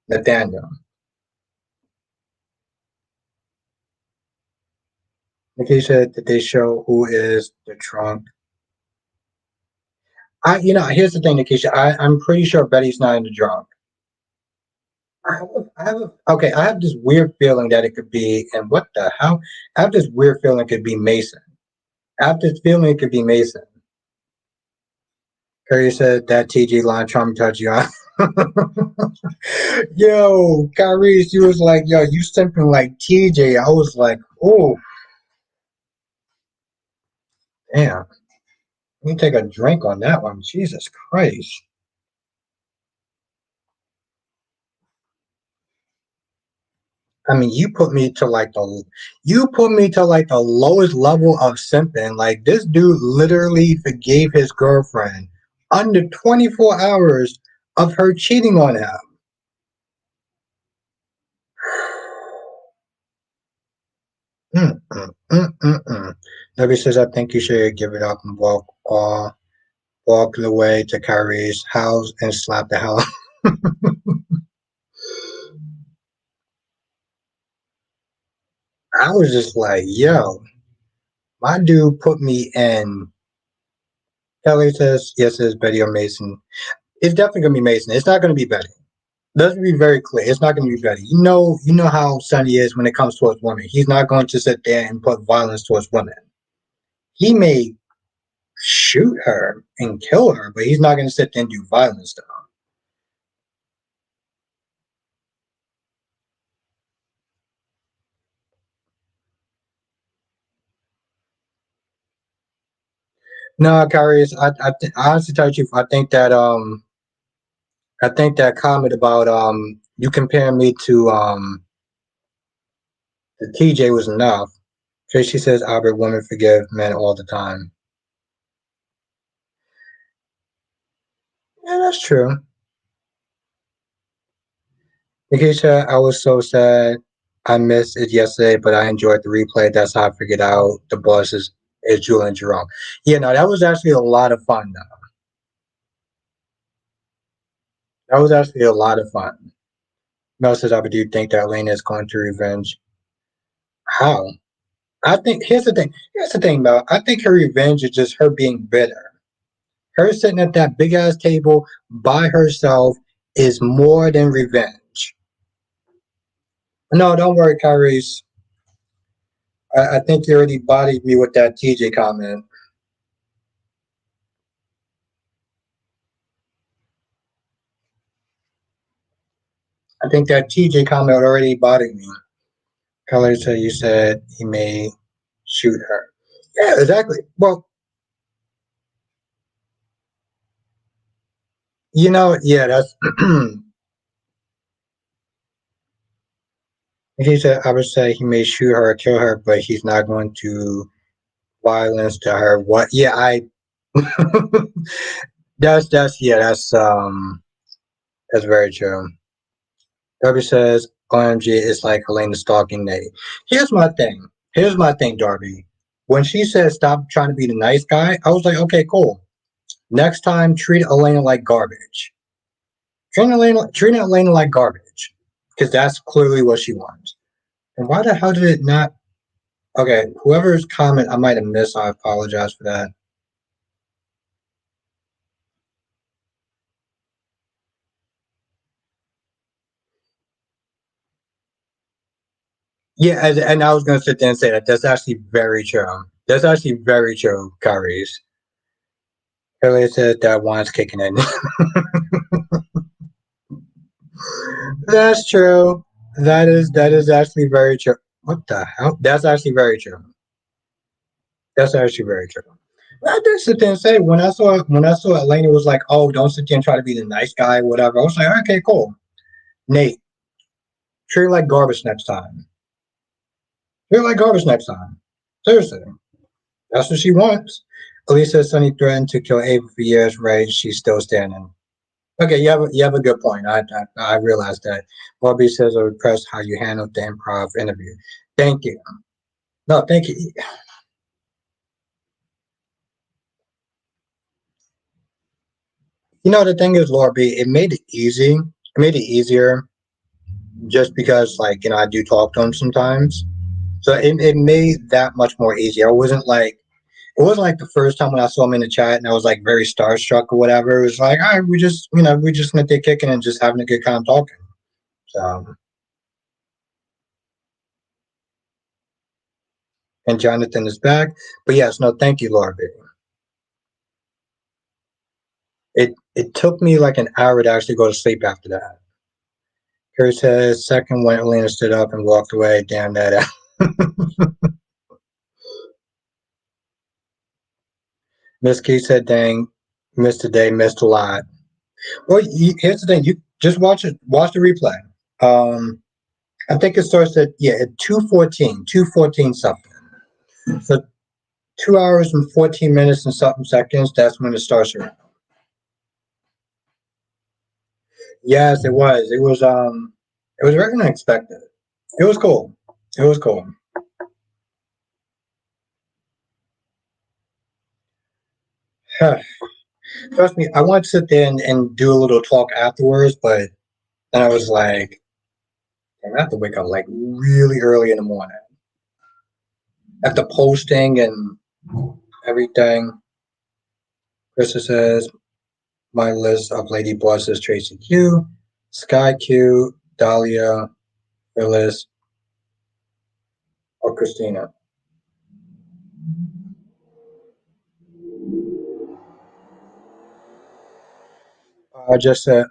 Nathaniel. Nikki said that they show who is the trunk. Here's the thing, Nikisha. I'm pretty sure Betty's not in the drunk. Okay, I have this weird feeling that it could be, and what the hell? I have this weird feeling it could be Mason. I have this feeling it could be Mason. Curry said that TG line traumatized you. Yo, Kyrie, she was like, yo, you simping like TJ. I was like, oh, damn. Let me take a drink on that one. Jesus Christ. I mean, you put me to like the lowest level of simping. Like this dude literally forgave his girlfriend under 24 hours of her cheating on him. Nobody says I think you should give it up and walk the way to Kyrie's house and slap the hell. I was just like, yo, my dude put me in. Kelly says, yes, it's Betty or Mason. It's definitely gonna be Mason. It's not gonna be Betty. Let's be very clear. It's not gonna be Betty. You know how Sonny is when it comes towards women. He's not going to sit there and put violence towards women. He may shoot her and kill her, but he's not gonna sit there and do violence to her. No, Kyrie, I honestly tell you, I think that comment about you comparing me to the TJ was enough. Tracy says Albert women forgive men all the time. Yeah, that's true. Nikisha, I was so sad. I missed it yesterday, but I enjoyed the replay. That's how I figured out the bosses is Jewel and Jerome. Yeah, no, that was actually a lot of fun though. That was actually a lot of fun. Mel says, Albert, do you think that Elena is going to revenge? How? I think here's the thing. Here's the thing, Mel. I think her revenge is just her being bitter. Her sitting at that big ass table by herself is more than revenge. No, don't worry, Kyrie's. I think you already bodied me with that TJ comment. I think that TJ comment already bodied me. Color said you said he may shoot her. Yeah, exactly. Well, yeah, that's he said I would say he may shoot her or kill her, but he's not going to violence to her. What yeah, I that's very true. Darby says OMG is like Helena stalking Nate. Here's my thing. Here's my thing, Darby. When she said stop trying to be the nice guy, I was like, okay, cool. Next time treat Elena like garbage. Treat Elena like garbage. Because that's clearly what she wants. And why the hell did it not okay, whoever's comment I might have missed, I apologize for that. Yeah, and I was gonna sit there and say that that's actually very true. That's actually very true, Kyrie's. Earlier said that one's kicking in. That's true. That is actually very true. What the hell? That's actually very true. That's actually very true. I did sit there and say when I saw Elena was like, oh, don't sit there and try to be the nice guy, whatever. I was like, okay, cool. Nate, treat her like garbage next time. Treat her like garbage next time. Seriously. That's what she wants. Elisa Sonny threatened to kill Ava for years, right? She's still standing. Okay, you have a good point. I realized that. Bobby says, "I'm impressed how you handled the improv interview." Thank you. No, thank you. You know, the thing is, Laura B, it made it easy. It made it easier just because, like, I do talk to him sometimes. So it made that much more easier. It wasn't like the first time when I saw him in the chat and I was like very starstruck or whatever. It was like, all right, we're just gonna take kicking and just having a good time talking. So, and Jonathan is back. But yes, no, thank you, Laura B. It took me like an hour to actually go to sleep after that. Kerry says, second when Elena stood up and walked away. Damn that. Miss Key said, dang, missed a day, missed a lot. Well, here's the thing. You just watch the replay. Um, I think it starts at, yeah, at 2:14, 2:14 something. So 2 hours and 14 minutes and something seconds, that's when it starts around. Yes, it was. It was very unexpected. It was cool. It was cool. Trust me, I wanted to sit there and do a little talk afterwards, but then I was like, I have to wake up like really early in the morning. After posting and everything, Krista says, my list of Lady Bosses: Tracy Q, Sky Q, Dahlia, Phyllis, or Kristina. I just said,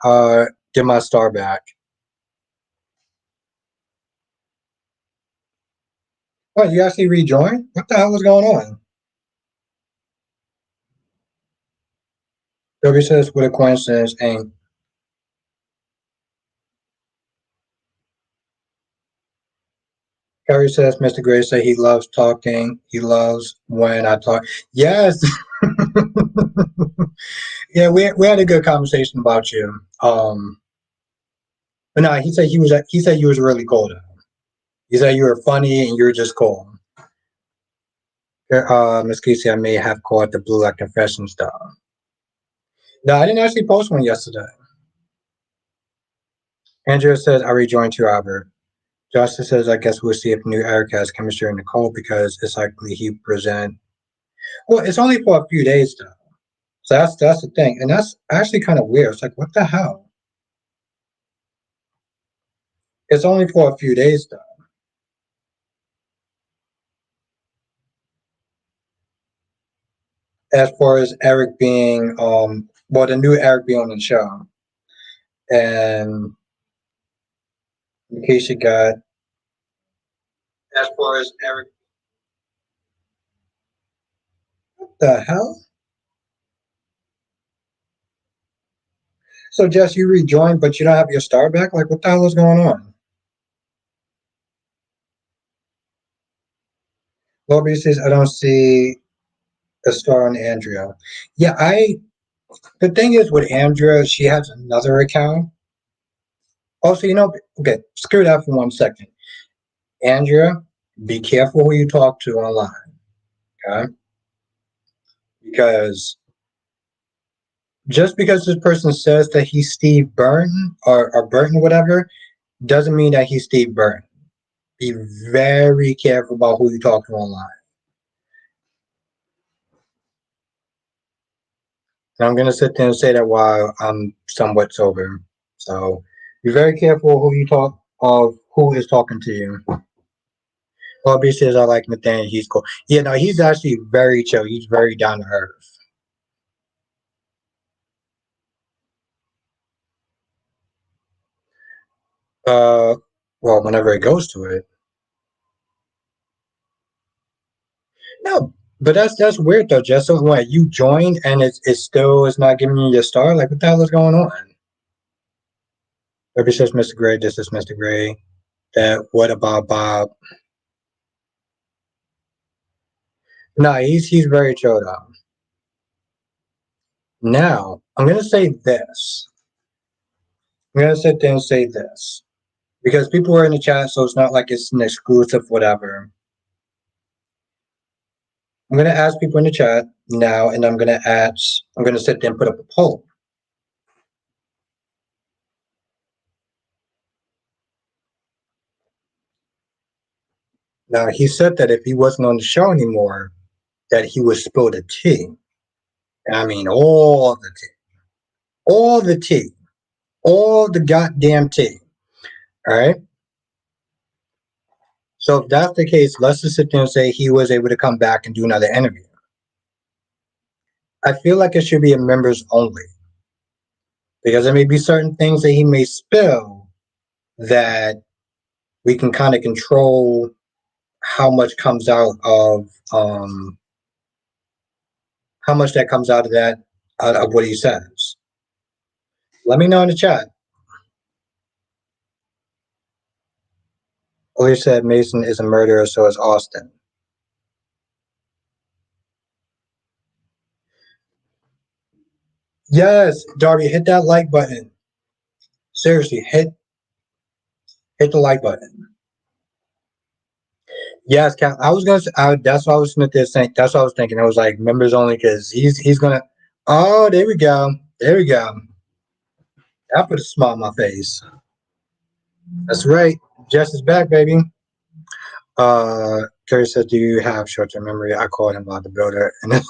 get my star back. Oh, you actually rejoined? What the hell was going on? Toby says, what a coincidence. And Carrie says, Mr. Gray said he loves talking. He loves when I talk. Yes. Yeah, we had a good conversation about you. But no, he said you was really cool. He said you were funny and you were just cool. Miss Casey, I may have caught the blue like confession stuff. No, I didn't actually post one yesterday. Andrea says I rejoined you, Albert. Justin says I guess we'll see if new Eric has chemistry in Nicole because it's likely he present. Well, it's only for a few days though. So that's the thing, and that's actually kind of weird. It's like what the hell? It's only for a few days though. As far as Eric being, well, the new Eric being on the show, and in case you got, as far as Eric, the hell? So Jess, you rejoined, but you don't have your star back. Like, what the hell is going on? Lobby says I don't see a star on Andrea. Yeah, I. The thing is with Andrea, she has another account. Also, okay, screw that for 1 second. Andrea, be careful who you talk to online, okay? Because just because this person says that he's Steve Burton or Burton, whatever, doesn't mean that he's Steve Burton. Be very careful about who you talk to online. And I'm going to sit there and say that while I'm somewhat sober. So be very careful who you talk of who is talking to you. Bobby says I like Nathaniel. He's cool. Yeah, no, he's actually very chill. He's very down to earth. Uh, well, whenever it goes to it. No, but that's weird though, Jess. So what, you joined and it still is not giving you your star? Like what the hell is going on? Bobby says Mr. Gray, this is Mr. Gray. That what about Bob? No, he's very chill though. Now, I'm gonna say this. I'm gonna sit there and say this because people are in the chat, so it's not like it's an exclusive whatever. I'm gonna ask people in the chat now, and I'm gonna sit there and put up a poll. Now he said that if he wasn't on the show anymore, that he would spill the tea. And I mean all the tea. All the tea. All the goddamn tea. Alright? So if that's the case, let's just sit there and say he was able to come back and do another interview. I feel like it should be a members only. Because there may be certain things that he may spill that we can kind of control how much comes out of how much that comes out of that out of what he says. Let me know in the chat. Or he said Mason is a murderer, so is Austin. Yes, Darby, hit that like button. Seriously, hit the like button. Yes, Cap. I was gonna. That's what I was saying. That's what I was thinking. I was like members only because he's gonna. Oh, there we go. There we go. I put a smile on my face. That's right. Jess is back, baby. Kerry says, "Do you have short-term memory?" I called him about the builder, and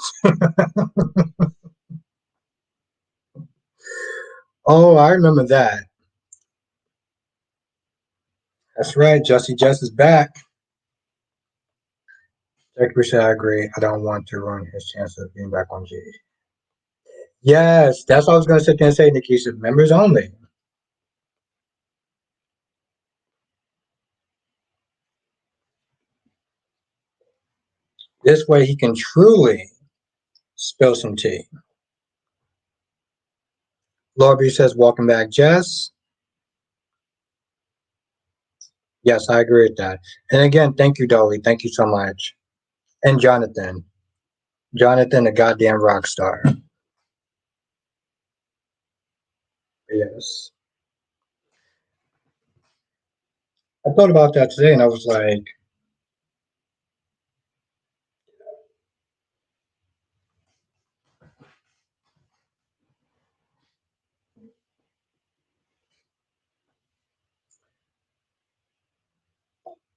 oh, I remember that. That's right. Jess is back. Jack said, "I agree. I don't want to ruin his chance of being back on G." Yes, that's what I was going to sit there and say, Nikisha. Members only. This way, he can truly spill some tea. Laura B says, "Welcome back, Jess." Yes, I agree with that. And again, thank you, Dolly. Thank you so much. And Jonathan. Jonathan, a goddamn rock star. Yes. I thought about that today and I was like,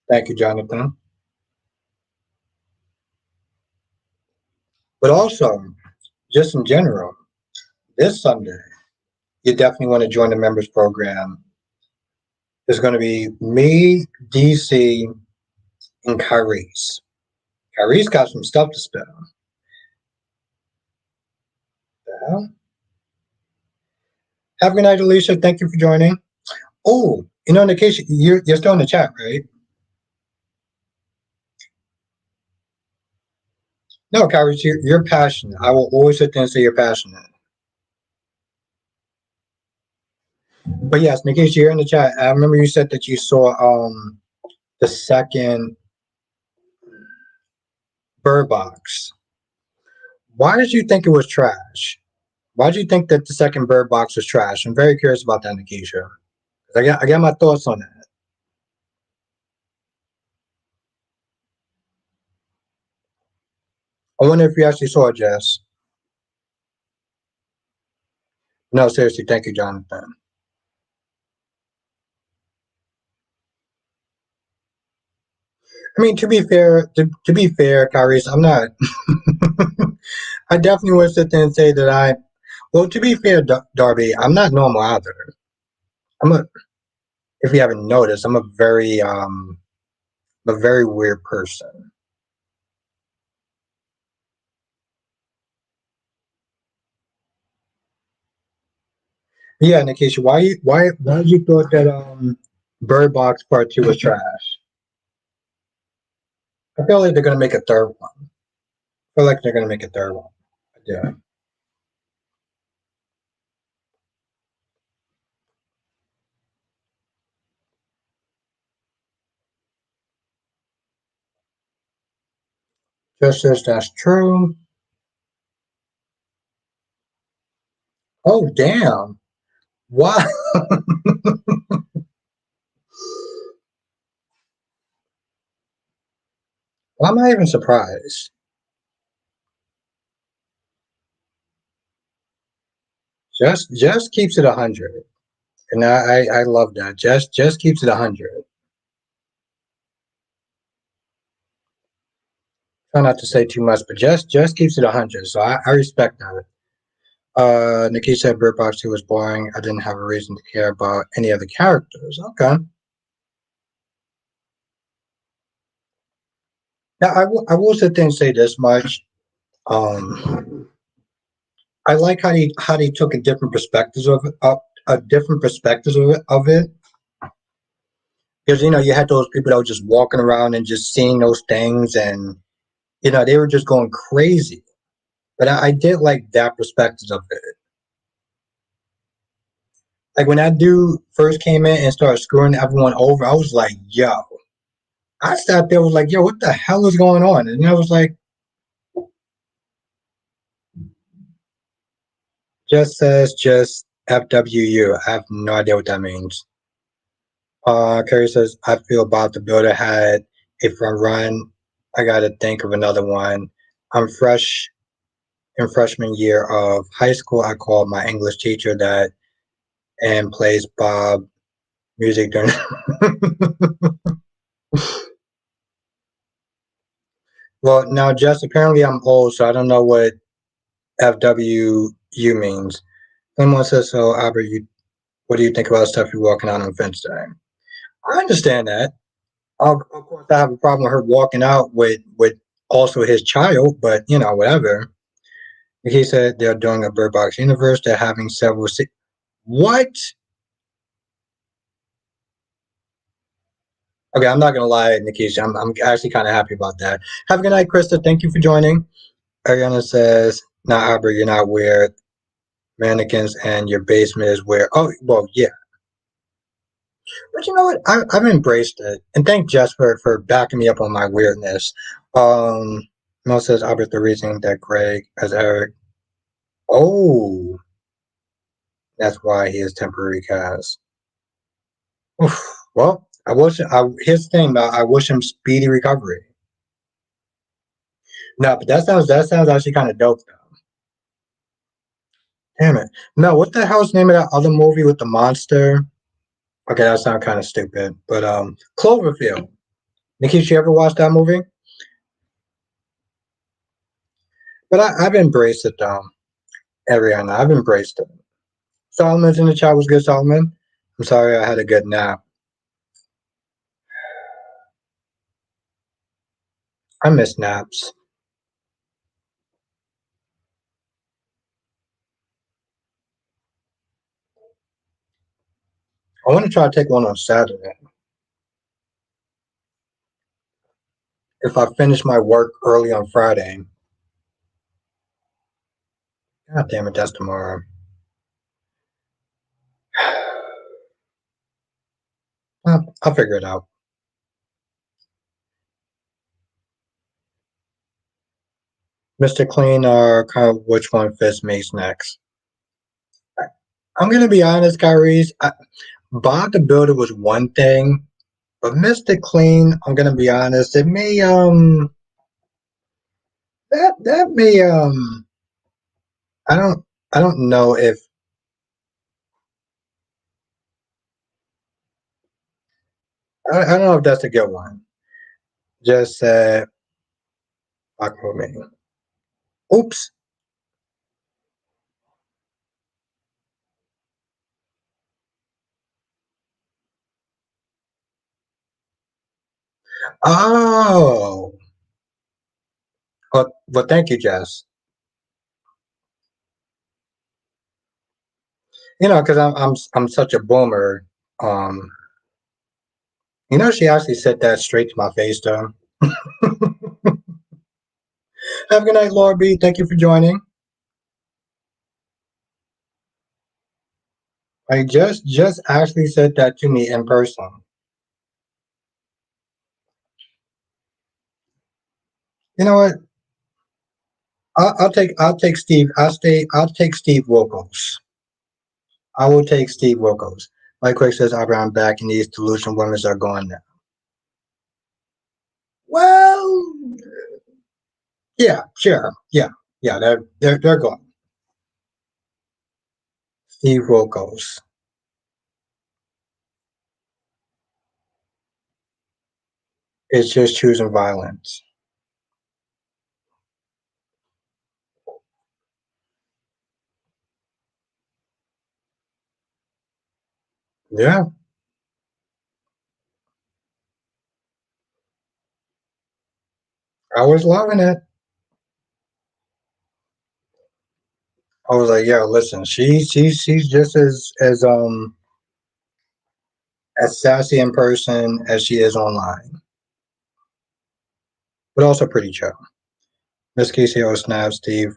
thank you, Jonathan. But also, just in general, this Sunday, you definitely want to join the members program. There's going to be me, DC, and Kyrese. Kyrese got some stuff to spill. Yeah. Have a good night, Alicia. Thank you for joining. Oh, Nikisha, you're still in the chat, right? No, Kyrese, you're passionate. I will always sit there and say you're passionate. But yes, Nikisha, you're in the chat. I remember you said that you saw the second Bird Box. Why did you think it was trash? Why did you think that the second Bird Box was trash? I'm very curious about that, Nikisha. I got my thoughts on that. I wonder if you actually saw it, Jess. No, seriously, thank you, Jonathan. I mean, to be fair, Kyrese, I'm not. I definitely would sit there and say that I. Well, to be fair, Darby, I'm not normal either. I'm a. If you haven't noticed, I'm a very weird person. Yeah, Nikisha, why did you thought that Bird Box Part Two was trash? I feel like they're gonna make a third one. I feel like they're gonna make a third one. Yeah. Just says that's true. Oh damn. Why? Why am I even surprised? Just keeps it 100, and I love that. Just keeps it 100. Try not to say too much, but just keeps it 100. So I respect that. Nikki said Bird Box 2 was boring. I didn't have a reason to care about any of the characters. Okay. Now I will sit there and say this much. Um, I like how they took a different perspectives of it, a different perspectives of it. Because you had those people that were just walking around and just seeing those things, and they were just going crazy. But I did like that perspective of it. Like when that dude first came in and started screwing everyone over, I was like, yo. I sat there was like, yo, what the hell is going on? And I was like, just says just FWU. I have no idea what that means. Kerry says, I feel about the builder had a front run. I got to think of another one. I'm fresh in freshman year of high school. I called my English teacher that and plays Bob music during. Well, now, Jess, apparently I'm old, so I don't know what FWU means. Someone says, so, Albert, what do you think about stuff you're walking out on the fence today? I understand that. Of course, I have a problem with her walking out with also his child, but whatever. He said they're doing a Bird Box universe. They're having several. What? Okay, I'm not gonna lie, Nikisha. I'm actually kind of happy about that. Have a good night, Krista. Thank you for joining. Ariana says, "Nah, Albert, you're not weird. Mannequins and your basement is where." Oh, well, yeah. But you know what? I've embraced it, and thank Jess for backing me up on my weirdness. Mel says Albert the reason that Greg as Eric. Oh, that's why he is temporary cast. Oof. Well, I wish. Here's the thing. I wish him speedy recovery. No, but that sounds actually kind of dope though. Damn it. No, what the hell's the name of that other movie with the monster? Okay, that sounds kind of stupid. But Cloverfield. Nikki, you ever watched that movie? But I've embraced it though. Ariana, I've embraced it. Solomon's in the chat was good, Solomon. I'm sorry I had a good nap. I miss naps. I want to try to take one on Saturday. If I finish my work early on Friday. God damn it, that's tomorrow. I'll figure it out. Mr. Clean or kind of which one fits me next? I'm gonna be honest, Kyrie. Bob the Builder was one thing, but Mr. Clean, I'm gonna be honest, it may that may I don't know if I don't know if that's a good one. Just Aquaman. Oops. Oh. Well, thank you, Jess. Because I'm such a boomer. Um, she actually said that straight to my face, though. Have a good night, Laura B. Thank you for joining. I just actually said that to me in person. You know what? I'll take Steve. I'll take Steve Wilkos. I will take Steve Wilkos. Mike Quick says, I'm back and these delusional women are gone now. Well, yeah, sure. Yeah, yeah, they're gone. Steve Wilkos. It's just choosing violence. Yeah, I was loving it. I was like, yeah, listen, she's just as sassy in person as she is online, but also pretty chill. Miss Casey O snap, Steve.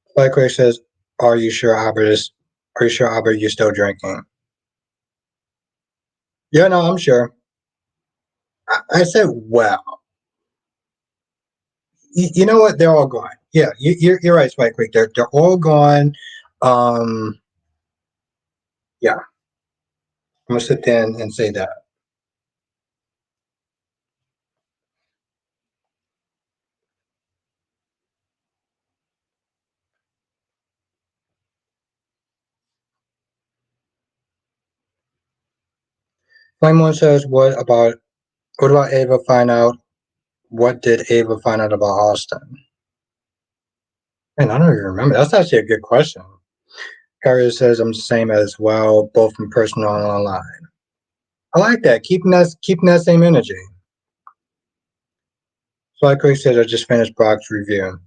Spike says, "Are you sure, Albert? Are you sure, Albert? You're still drinking?" Yeah, no, I'm sure. I said, well, you know what? They're all gone. Yeah, you're right, Spike Quick. They're all gone. Um, yeah, I'm gonna sit there and say that. Flame says, what about Ava find out? What did Ava find out about Austin? Man, I don't even remember. That's actually a good question. Harry says I'm the same as well, both in person and online. I like that. Keeping that same energy. So like Craig said, I just finished Brock's review.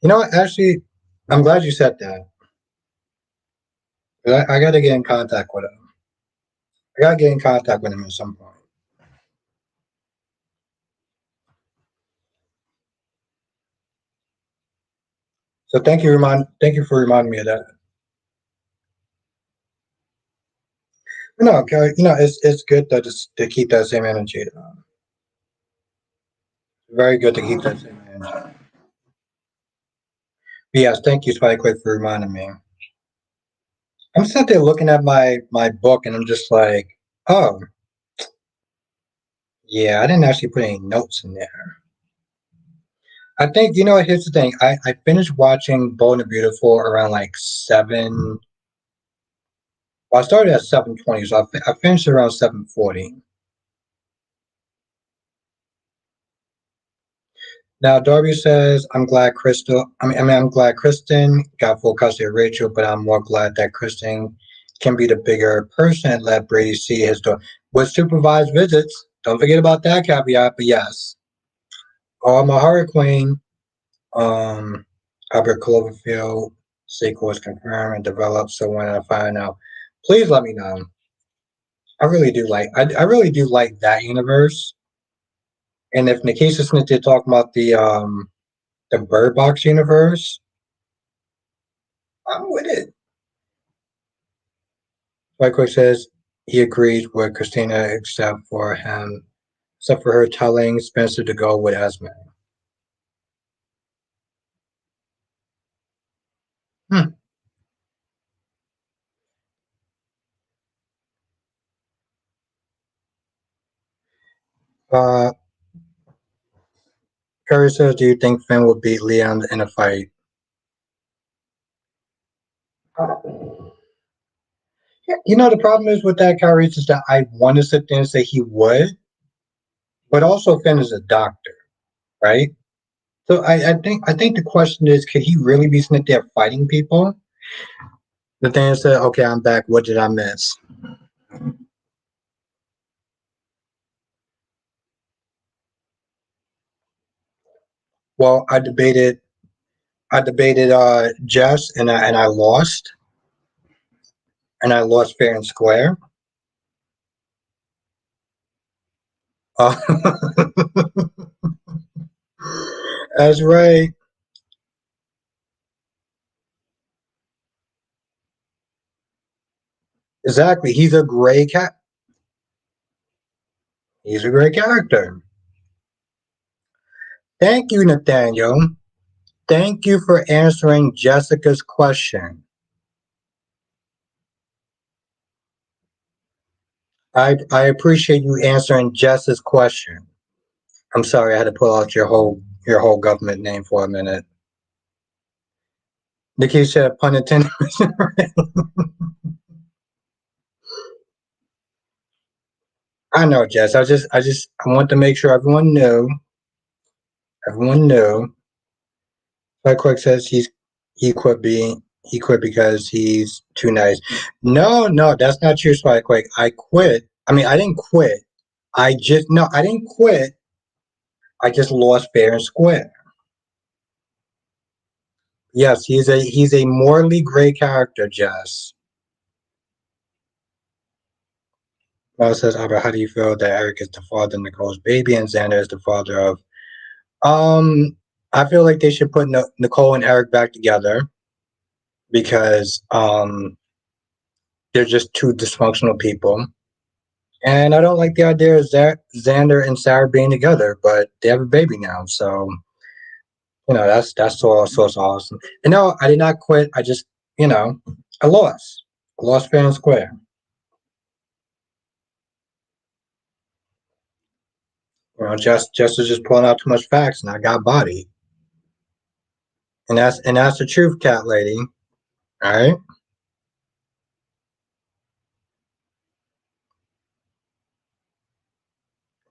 You know what? Actually, I'm glad you said that. I got to get in contact with him. I got to get in contact with him at some point. So thank you for reminding me of that. No, okay, it's good to keep that same energy. Very good to keep that same energy. But yes, thank you, Spike, Quick, for reminding me. I'm sitting there looking at my book, and I'm just like, oh, yeah, I didn't actually put any notes in there. I think here's the thing. I finished watching Bold and Beautiful around like seven. Well, I started at 7:20, so I finished around 7:40. Now Darby says, I'm glad Kristen got full custody of Rachel, but I'm more glad that Kristen can be the bigger person and let Brady see his daughter with supervised visits. Don't forget about that caveat. But yes, my Horror Queen, um, Albert Cloverfield sequel is confirmed and developed. So when I find out, please let me know. I really do like that universe. And if Nikisa Smith did talk about the Bird Box universe, I'm with it. Quick says he agrees with Kristina except for her telling Spencer to go with Esme. Hmm. Uh, Curry says, do you think Finn will beat Leon in a fight? Yeah, the problem is with that, Kyrie, is that I want to sit there and say he would, but also Finn is a doctor, right? So I think the question is, could he really be sitting there fighting people? The thing is that, okay, I'm back. What did I miss? Well, I debated Jess and I lost, and I lost fair and square. Uh, that's right. Exactly. He's a great character. Thank you, Nathaniel. Thank you for answering Jessica's question. I appreciate you answering Jess's question. I'm sorry I had to pull out your whole government name for a minute. Nikki said pun intended. I know, Jess. I want to make sure everyone knew. Everyone knew. Like Quick says he quit because he's too nice. No, no, that's not true, Spike Quick. I quit. I mean, I didn't quit. I didn't quit. I just lost fair and square. Yes, he's a morally gray character, Jess. Well, says Albert, how do you feel that Eric is the father of Nicole's baby and Xander is the father of um I feel like they should put Nicole and Eric back together because they're just two dysfunctional people. And I don't like the idea of Xander and Sarah being together, but they have a baby now, so that's so awesome. And no, I did not quit. I just you know I lost. I lost fair and square. Just was just pulling out too much facts, and I got bodied. And that's the truth, cat lady. All right.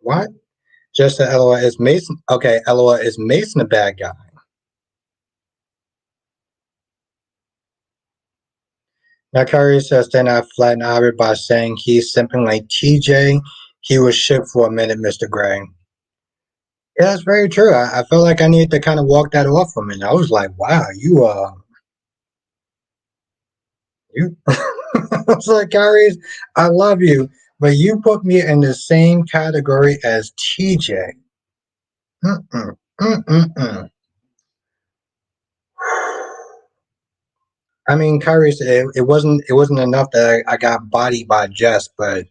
What? Just the LOL is Mason. Okay, LOL is Mason a bad guy? Now Curry says then I flatten Albert by saying he's simping like TJ. He was shook for a minute, Mr. Gray. Yeah, that's very true. I felt like I needed to kind of walk that off for a minute. I was like, wow, you. I was like, Curry, I love you, but you put me in the same category as TJ. Mm-mm, mm-mm-mm. I mean, Kyrie, it wasn't enough that I got bodied by Jess, but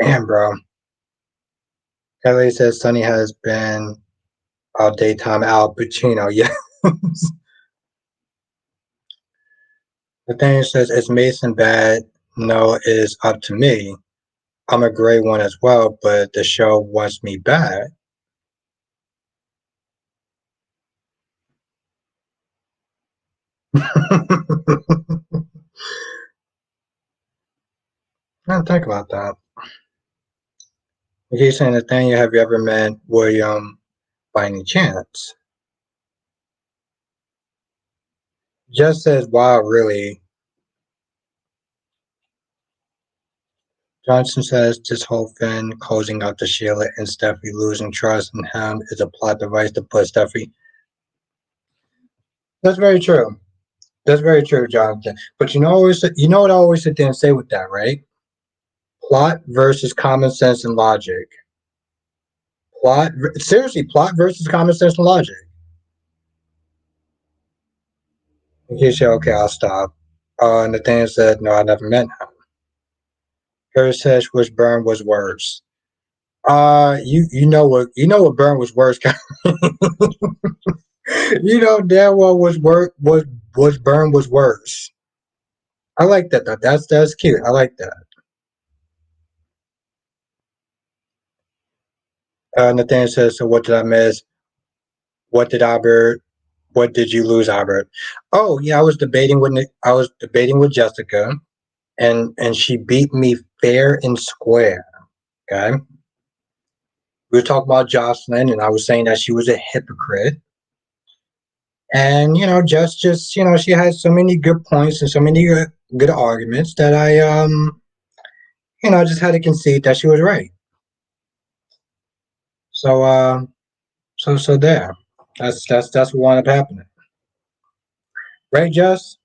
damn, bro. Kyrie says Sonny has been all daytime Al Pacino. Yeah. Nathaniel says it's Mason bad. No, it is up to me. I'm a gray one as well, but the show wants me bad. I don't think about that. He's saying Nathaniel, have you ever met William by any chance? Just says, wow, really? Johnson says this whole thing closing out to Sheila and Steffi losing trust in him is a plot device to put Steffi. That's very true. That's very true, Jonathan. But you know what I always sit there and say with that, right? Plot versus common sense and logic. Seriously, plot versus common sense and logic. He said, okay, I'll stop. Nathaniel said, no, I never met him. Harry says, which burn was worse? You know what burn was worse. You know damn well was burn was worse. I like that though. That's cute. I like that. Nathaniel says, so what did I miss? What did Albert? What did you lose, Albert? Oh yeah, I was debating with Jessica, and she beat me fair and square. Okay, we were talking about Josslyn, and I was saying that she was a hypocrite. And just she had so many good points and so many good arguments that I just had to concede that she was right. So so there. That's what wound up happening. Right, Jess?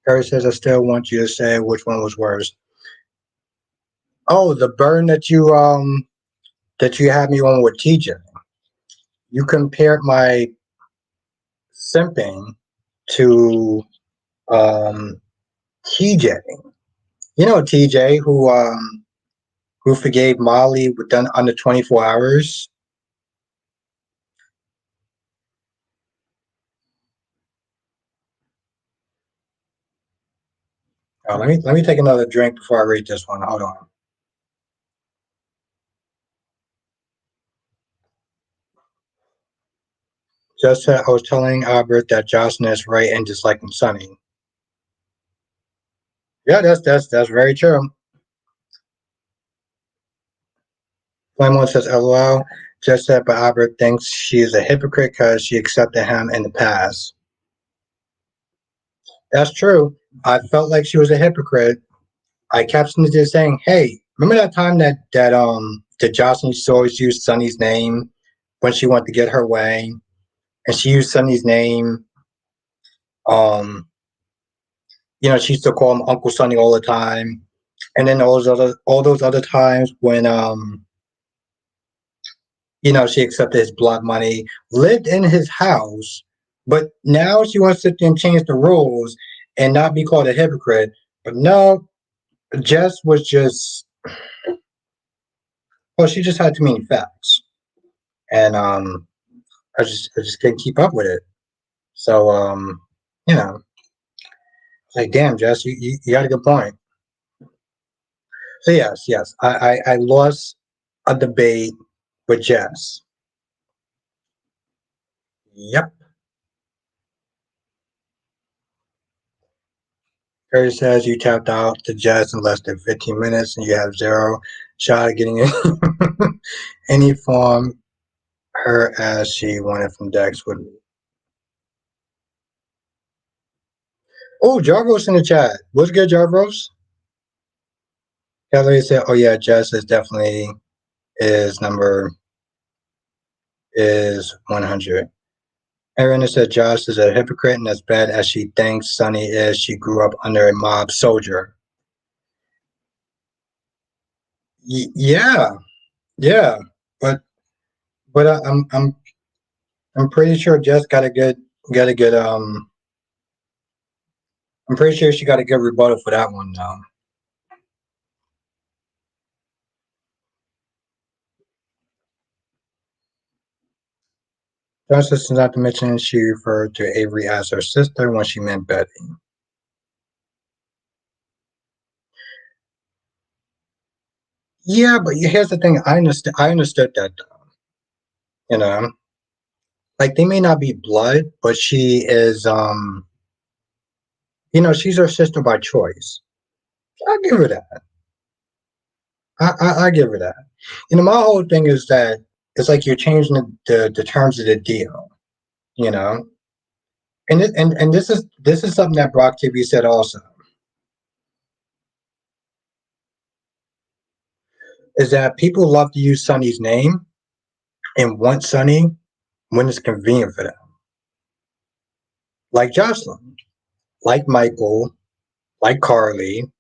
Harry says I still want you to say which one was worse. Oh, the burn that you had me on with TJ. You compared my simping to um TJ. TJ who forgave Molly within under 24 hours. Let me take another drink before I read this one. Hold on. Just I was telling Albert that Josslyn is right and disliking Sunny. Yeah, that's very true. Flamon says, "LOL." Just said, but Albert thinks she is a hypocrite because she accepted him in the past. That's true. I felt like she was a hypocrite. I kept just saying, "Hey, remember that time that Jocelyn used to always use Sunny's name when she wanted to get her way, and she used Sunny's name. Um, she used to call him Uncle Sunny all the time, and then all those other times when she accepted his blood money, lived in his house, but now she wants to sit there and change the rules and not be called a hypocrite. But no, Jess was just, well, she just had too many facts, and I just couldn't keep up with it. So you know, like, damn, Jess, you got a good point. So yes, I lost a debate with Jess. Yep. Curry says you tapped out to Jess in less than 15 minutes and you have zero shot at getting any form her as she wanted from Dex would. Oh, Jarvos in the chat. What's good, Jarvos? Kelly said, "Oh yeah, Jess is definitely is number is 100." Erin said, "Josh is a hypocrite, and as bad as she thinks Sunny is, she grew up under a mob soldier." Yeah, yeah, but I'm pretty sure Jess got a good. I'm pretty sure she got a good rebuttal for that one though. Justice not to mention she referred to Avery as her sister when she meant Betty. Yeah, but here's the thing. I understood that though. You know, like they may not be blood, but she is. She's her sister by choice. I give her that. I give her that. My whole thing is that it's like you're changing the terms of the deal. You know, and this is something that Brock TV said also is that people love to use Sonny's name and want Sonny when it's convenient for them, like Josslyn, like Michael, like Carly,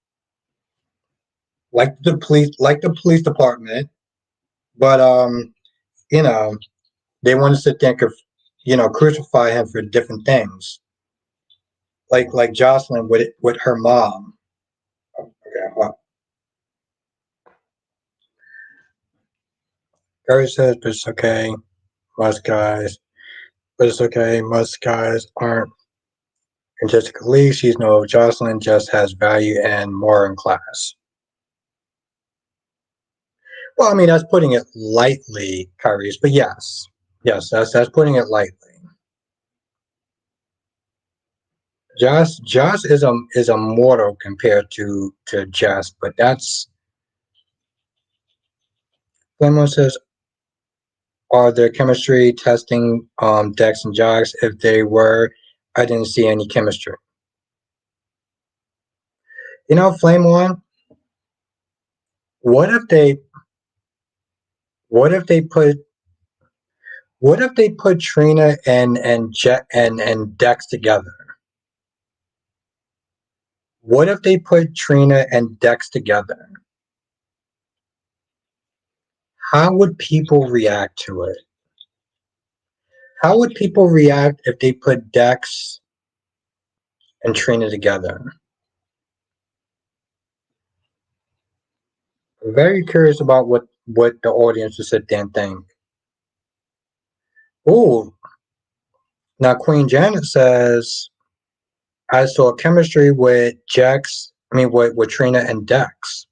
like the police department. But you know, they want to sit there and crucify him for different things, like Josslyn with her mom. Okay, well, Gary says, but it's okay, most guys. But it's okay, most guys aren't in Jessica Lee. She's no Josslyn, just has value and more in class. Well, I mean, that's putting it lightly, Kyrie's, but yes, that's putting it lightly. Josh is a mortal compared to Jess, but that's someone says, are their chemistry testing Dex and Jox? If they were, I didn't see any chemistry. Flame One. What if they what if they put what if they put Trina and Jet and Dex together? What if they put Trina and Dex together? How would people react to it? How would people react if they put Dex and Trina together? I'm very curious about what the audience would sit there and think. Oh, now Queen Janet says, I saw chemistry with Jax I mean, with Trina and Dex.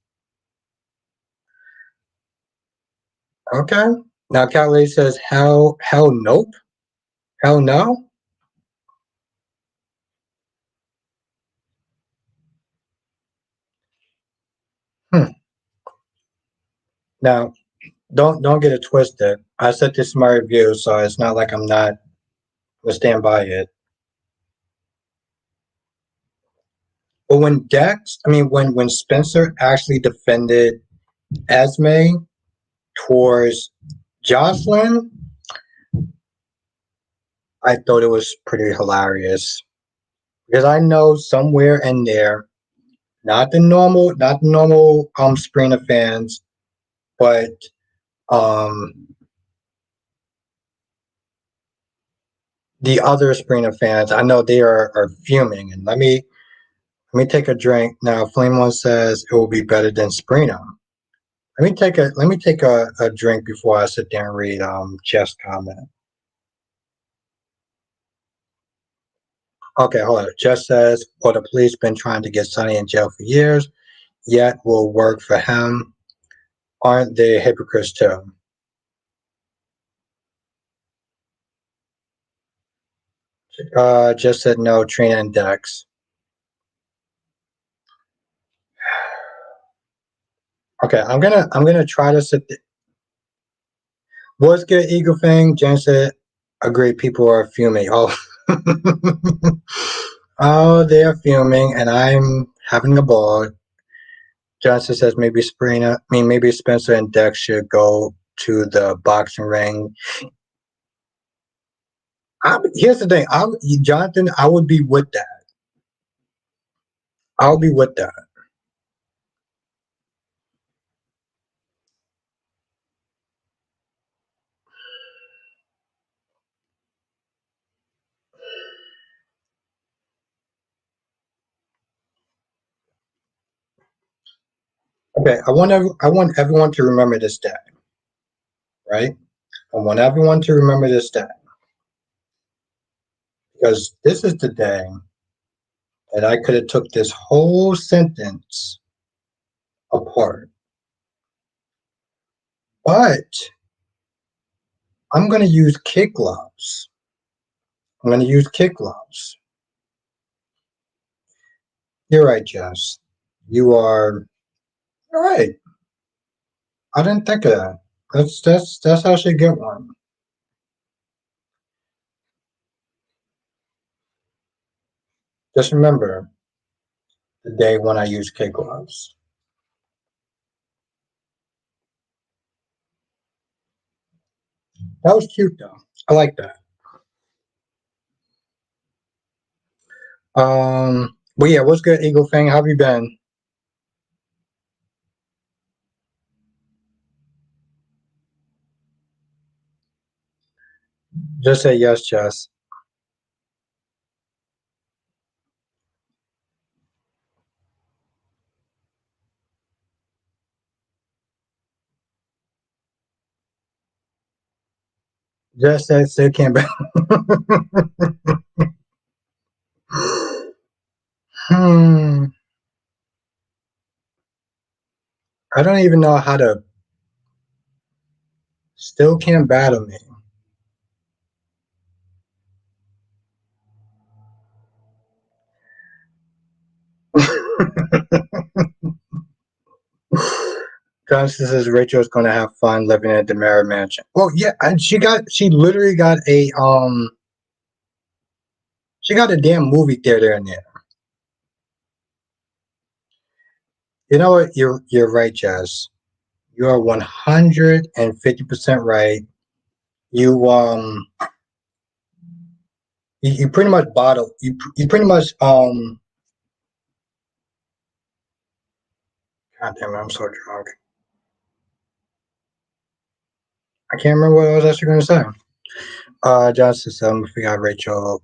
Okay. Now, Callie says, hell, nope, hell no. Hmm. Now, don't get it twisted. I said this is my review, so it's not like I'm not gonna stand by it. But when Spencer actually defended Esme towards Josslyn, I thought it was pretty hilarious because I know somewhere in there, not the normal Springer fans, but um the other Springer fans, I know they are fuming. And let me take a drink now. Flame One says it will be better than Springer. Let me take a drink before I sit there and read Jeff's comment. Okay, hold on. Jeff says, well, the police been trying to get Sonny in jail for years, yet will work for him. Aren't they hypocrites too? Just said no, Trina and Dex. Okay, I'm gonna try to sit. What's good, Eagle Fang? Jen said, agree. People are fuming. Oh, oh, they are fuming, and I'm having a ball. Johnson says maybe Spencer and Dex should go to the boxing ring. Here's the thing, Jonathan, I would be with that. I'll be with that. Okay, I want everyone to remember this day, right? I want everyone to remember this day because this is the day that I could have took this whole sentence apart. But I'm going to use kid gloves. I'm going to use kid gloves. You're right, Jess. You are all right. I didn't think of that. That's how I should get one. Just remember the day when I use kid gloves. That was cute though. I like that. But yeah, what's good, Eagle Fang? How have you been? Just say yes, Jess. Jess said still came back. hmm. I don't even know how to still can't battle me. Constance says Rachel's gonna have fun living at the Merritt Mansion. Well, yeah, and she literally got she got a damn movie theater in there. You know what? You're right, Jess. You are 150% right. You you pretty much bottle you pretty much God damn it, I'm so drunk. I can't remember what I was actually gonna say. Justice, we forgot Rachel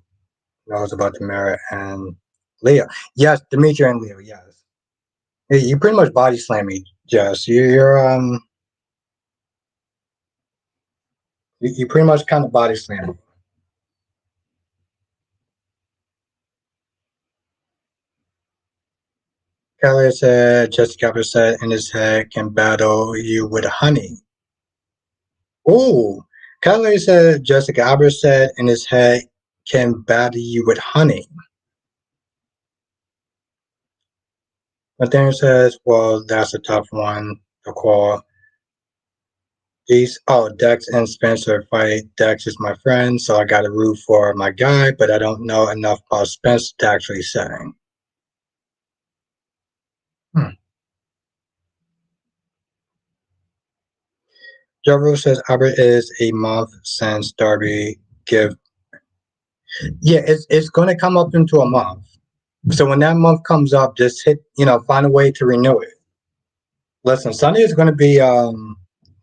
knows about the Mara and Leo. Yes, Demetria and Leo, yes. You pretty much body slam me, Jess. You pretty much kind of body slam me. Kelly said Jessica Alba said in his head can battle you with honey. Ooh. Kelly said Jessica Alba said in his head can battle you with honey. Nathaniel says, well, that's a tough one to call. Dex and Spencer fight. Dex is my friend, so I got to root for my guy, but I don't know enough about Spencer to actually say. Hmm. Joe Rose says Albert is a month since Darby give. Yeah, it's going to come up into a month. So when that month comes up, just find a way to renew it. Listen, Sunday is going to be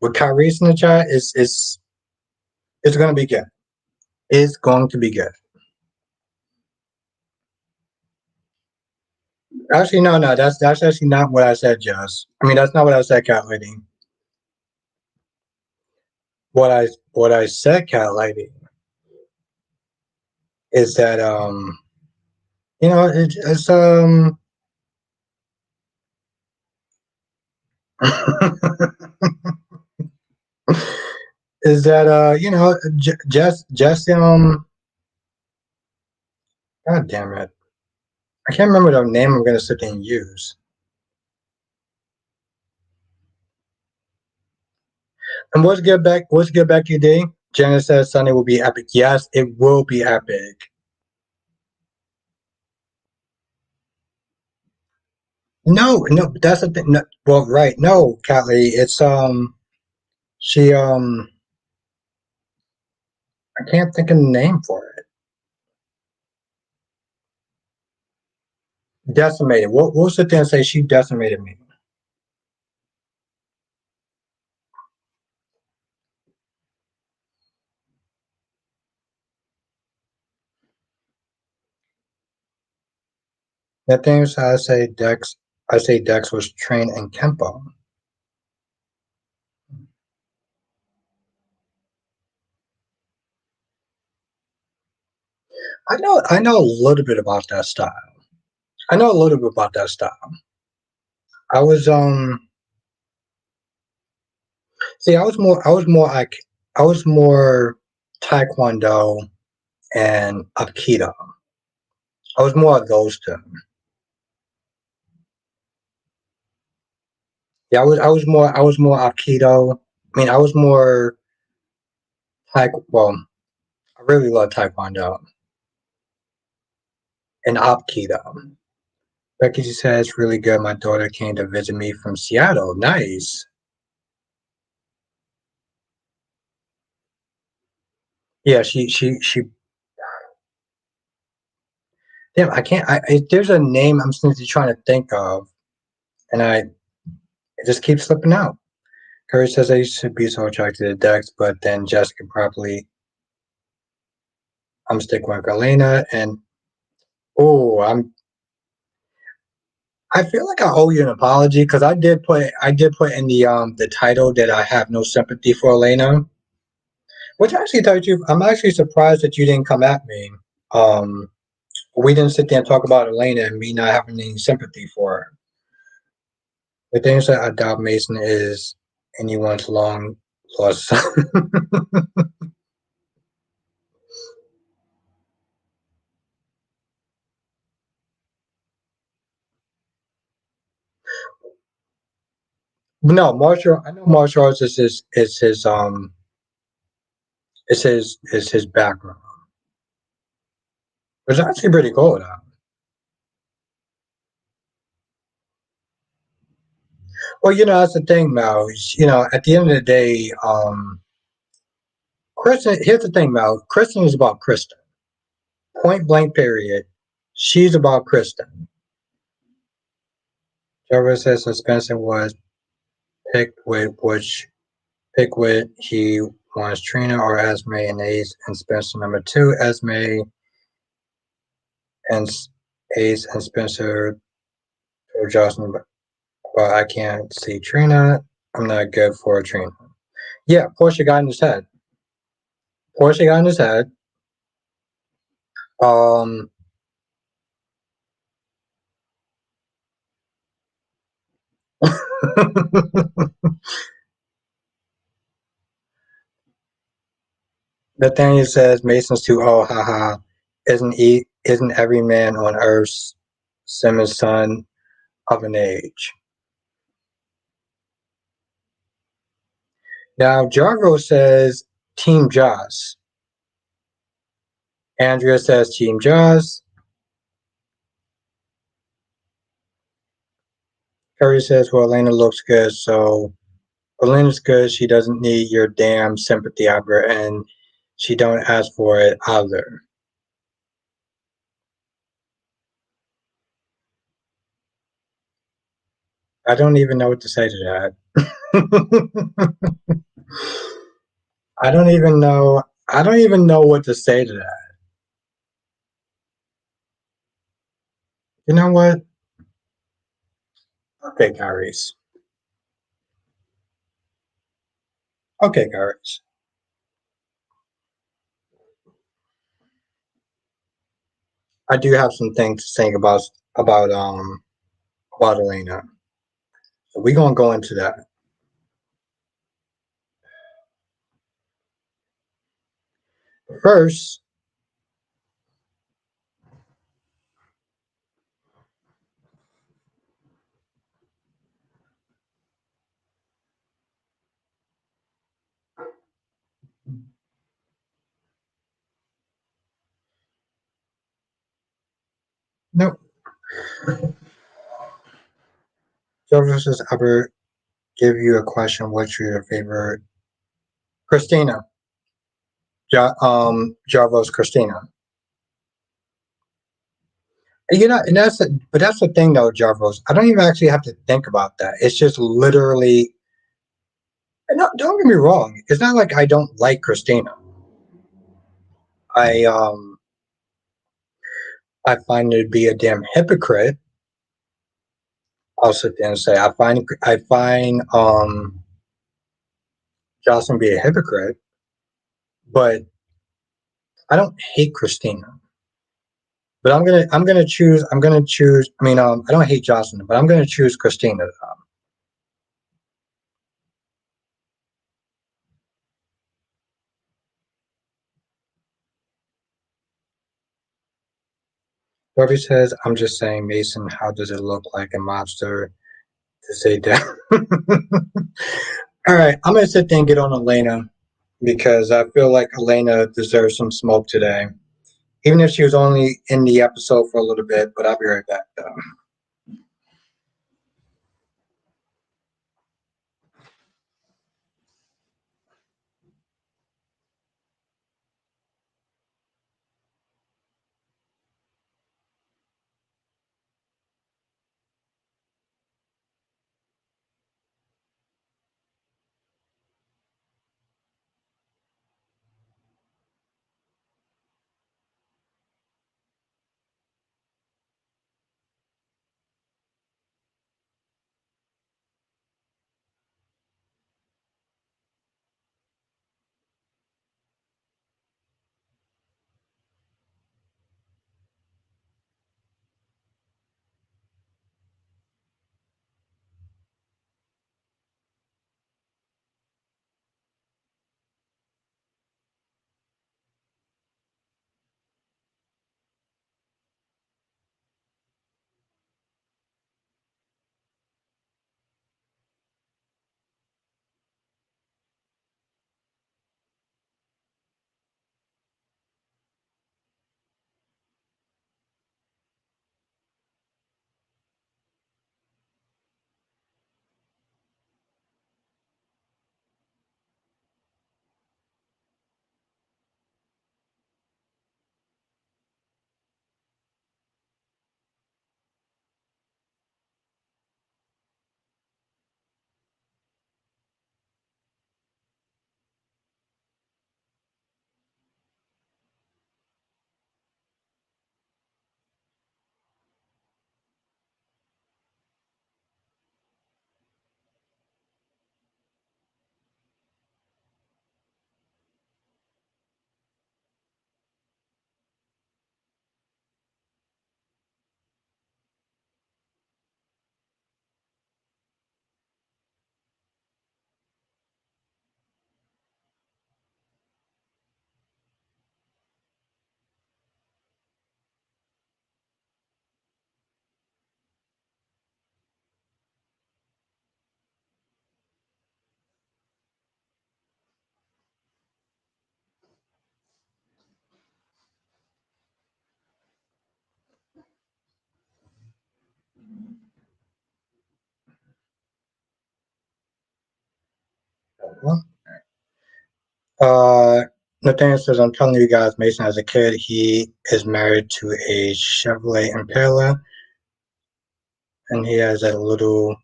with Kyrie in the chat. It's going to be good. It's going to be good. Actually, no, that's actually not what I said, Jess. I mean, that's not what I said, Cat Lady. What I said, Cat Lady, is that it's is that Jess God damn it, I can't remember the name I'm gonna sit there and use. And what's good back you day? Janice says Sunday will be epic. Yes, it will be epic. No, that's the thing. No, well, right, no, Callie, it's she I can't think of the name for it. Decimated. We'll sit there and say she decimated me. That thing is I say Dex was trained in Kempo. I know a little bit about that style. I know a little bit about that style. I was see I was more Taekwondo and Aikido. I was more of those two. Yeah, I was more Aikido. I mean I was more I really love Taekwondo and Aikido. Becky says really good. My daughter came to visit me from Seattle. Nice. Yeah, she damn, I can't. There's a name I'm simply trying to think of, and it just keeps slipping out. Curry says I used to be so attracted to Dex, but then Jessica properly. I'm sticking with Elena, and oh, I feel like I owe you an apology because I did put in the title that I have no sympathy for Elena, which actually tells you I'm actually surprised that you didn't come at me. Um, we didn't sit there and talk about Elena and me not having any sympathy for her. The thing is that I doubt Mason is anyone's long lost son. No, martial. I know martial arts is his background. It's actually pretty cool though. Well, that's the thing, Mel. At the end of the day, Kristen. Here's the thing, Mel. Kristen is about Kristen. Point blank. Period. She's about Kristen. Trevor says that Spencer was picked with which pick with he wants Trina or Esme and Ace and Spencer number two, Esme and Ace and Spencer or Josslyn, but I can't see Trina. I'm not good for Trina. Yeah, Portia got in his head. Portia got in his head. Um, Nathaniel says Mason's too old, haha. Isn't every man on earth Simmons' son of an age? Now Jargo says Team Joss. Andrea says Team Joss. Curry says, well, Elena looks good, so Elena's good. She doesn't need your damn sympathy, Albert, and she don't ask for it either. I don't even know what to say to that. I don't even know. I don't even know what to say to that. You know what? Okay, Kyrie's. Okay, Kyrie's. I do have some things to think about about Elena. So we're gonna go into that. First, no, Joseph says ever give you a question. What's your favorite? Kristina. Jarvo's Kristina. And but that's the thing though, Jarvos. I don't even actually have to think about that. It's just literally. No, don't get me wrong. It's not like I don't like Christina. I um I find her to be a damn hypocrite. I'll sit there and say I find Josslyn be a hypocrite, but I don't hate Christina. But I'm gonna choose. I mean, I don't hate Jocelyn, but I'm gonna choose Christina. Dorothy says, "I'm just saying, Mason. How does it look like a mobster to say that?" All right, I'm gonna sit there and get on Elena because I feel like Elena deserves some smoke today, even if she was only in the episode for a little bit. But I'll be right back. Though. Well, uh, Nathaniel says, I'm telling you guys, Mason has a kid. He is married to a Chevrolet Impala, and he has a little.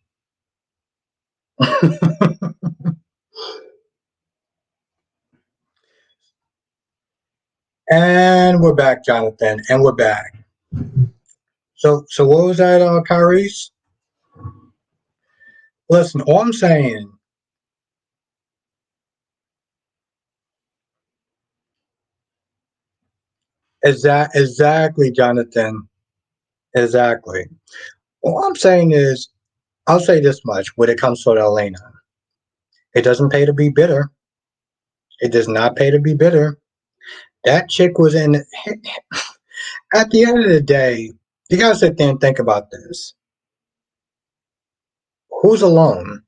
And we're back, Jonathan, and we're back. So what was that, Kyrie's? Listen, all I'm saying is that exactly, Jonathan, exactly. All I'm saying is, I'll say this much when it comes to Elena. It doesn't pay to be bitter. It does not pay to be bitter. That chick was in. At the end of the day, you gotta sit there and think about this. Who's alone?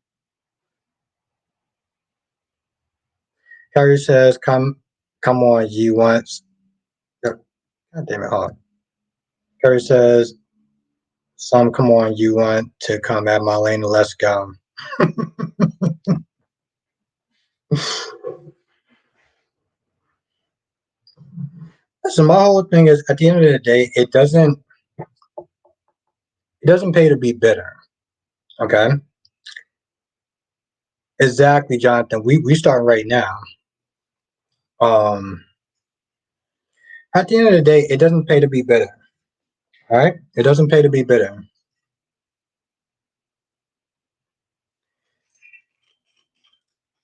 Carrie says, come on, you want. God damn it, hold on. Carrie says, come on, you want to come at my lane, let's go. Listen, my whole thing is, at the end of the day, it doesn't pay to be bitter. Okay? Exactly, Jonathan. We start right now. Um, at the end of the day, it doesn't pay to be bitter. All right? It doesn't pay to be bitter.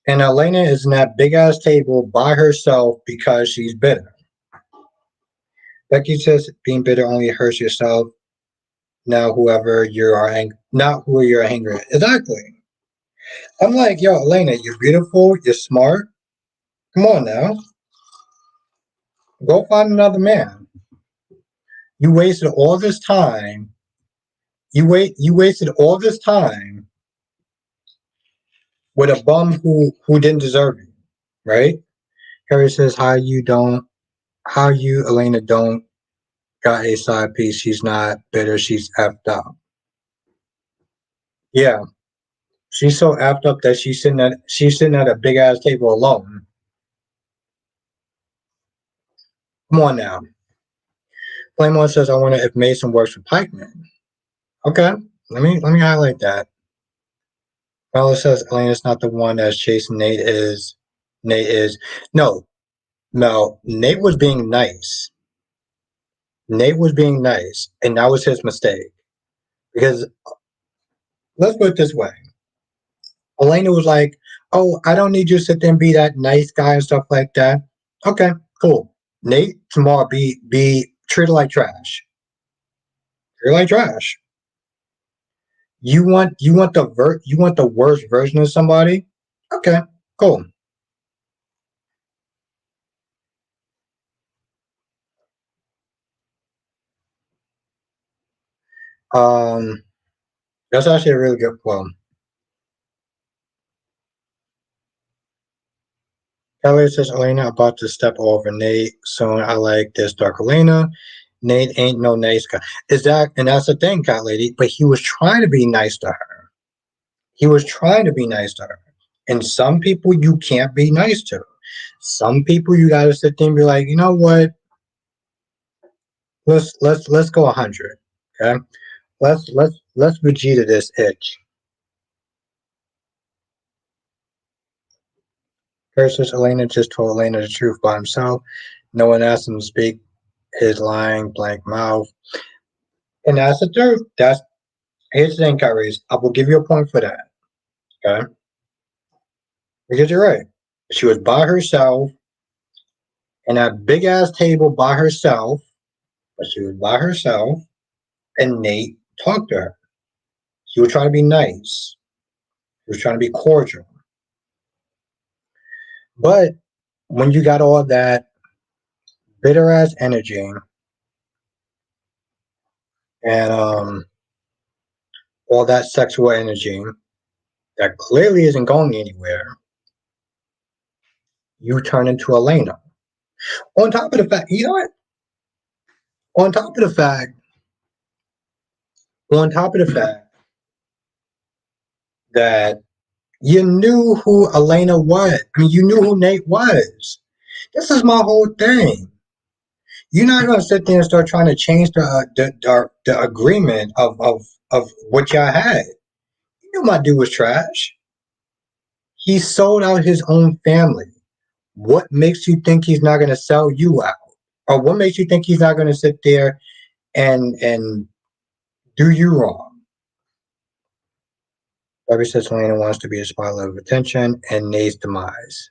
And Elena is in that big ass table by herself because she's bitter. Becky says being bitter only hurts yourself. Now, whoever you are, not who you're angry at. Exactly. I'm like, yo, Elena, you're beautiful. You're smart. Come on now, go find another man. You wasted all this time. You wasted all this time with a bum who didn't deserve you, right? Harry says, how you, Elena, don't got a side piece. She's not bitter. She's effed up. Yeah, she's so effed up that she's sitting at a big ass table alone. Come on now. Flamon says, I wonder if Mason works for Pikeman. Okay, let me highlight that. Bella says Elena's not the one that's chasing Nate is. Nate is. No, no. Nate was being nice. Nate was being nice, and that was his mistake. Because let's put it this way: Elena was like, "Oh, I don't need you to sit there and be that nice guy and stuff like that." Okay, cool. Nate tomorrow be treated like trash. Treated like trash. You want the worst version of somebody? Okay, cool. Um, that's actually a really good poem. Kelly says Elena about to step over Nate soon. I like this dark Elena. Nate ain't no nice guy. And that's the thing, cat lady. But he was trying to be nice to her. He was trying to be nice to her. And some people you can't be nice to. Some people you gotta sit there and be like, you know what? Let's go 100. Okay. Let's Vegeta this itch. Versus Elena just told Elena the truth by himself. No one asked him to speak his lying blank mouth. And that's the truth. Here's the thing, Kyrie. I will give you a point for that. Okay? Because you're right. She was by herself in that big ass table by herself, but she was by herself, and Nate talked to her. He was trying to be nice. He was trying to be cordial. But when you got all that bitter ass energy and all that sexual energy that clearly isn't going anywhere, you turn into Elena. On top of the fact, you know what? On top of the fact, on top of the fact that You knew who Elena was. I mean, you knew who Nate was. This is my whole thing. You're not gonna sit there and start trying to change the agreement of what y'all had. You knew my dude was trash. He sold out his own family. What makes you think he's not gonna sell you out? Or what makes you think he's not gonna sit there and do you wrong? Debbie says Elena wants to be a spotlight of attention and Nate's demise.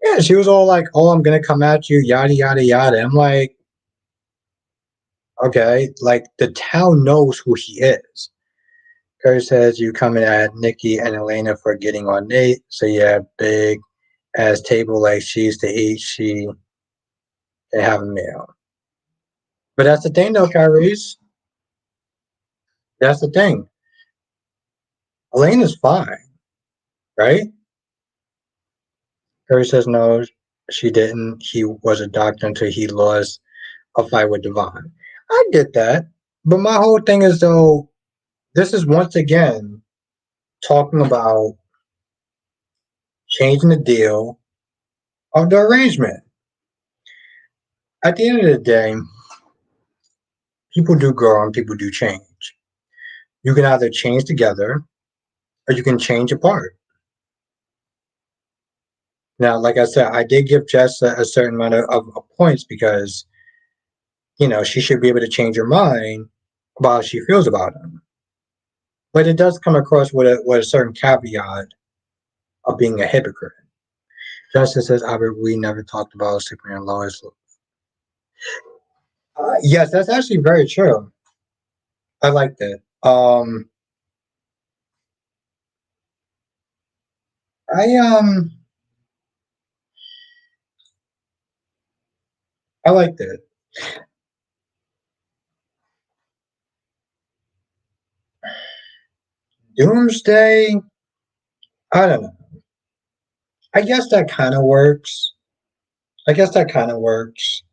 Yeah, she was all like, "Oh, I'm gonna come at you," yada yada yada. I'm like, okay, like the town knows who he is. Curry says you coming at Nikki and Elena for getting on Nate, so yeah, big as table like she used to eat, they have a meal. But that's the thing though, Kyrie's. That's the thing. Elena's fine, right? Curry says no, she didn't. He was a doctor until he lost a fight with Devon. I get that. But my whole thing is though, this is once again talking about changing the deal of the arrangement. At the end of the day, people do grow and people do change. You can either change together or you can change apart. Now, like I said, I did give Jess a certain amount of points because, she should be able to change her mind about how she feels about him. But it does come across with a certain caveat of being a hypocrite. Justin says, Albert, we never talked about Superman and Lois. Yes, that's actually very true. I like that. I I like that. Doomsday. I don't know. I guess that kind of works. I guess that kind of works.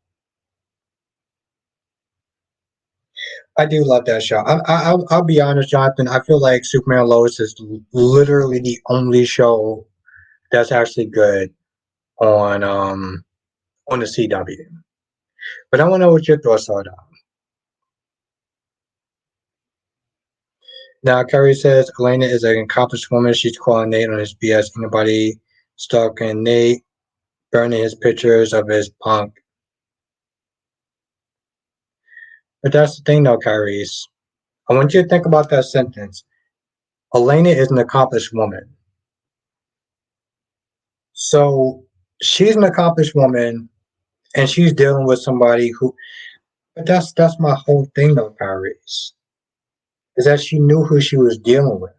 I do love that show. I'll be honest, Jonathan. I feel like Superman and Lois is literally the only show that's actually good on um on the CW. But I want to know what your thoughts are. Though. Now, Kerry says Elena is an accomplished woman. She's calling Nate on his BS. Anybody stalking Nate, burning his pictures of his punk. But that's the thing, though, Kyrie's. I want you to think about that sentence. Elena is an accomplished woman. So she's an accomplished woman and she's dealing with somebody who but that's my whole thing though, Paris. Is that she knew who she was dealing with.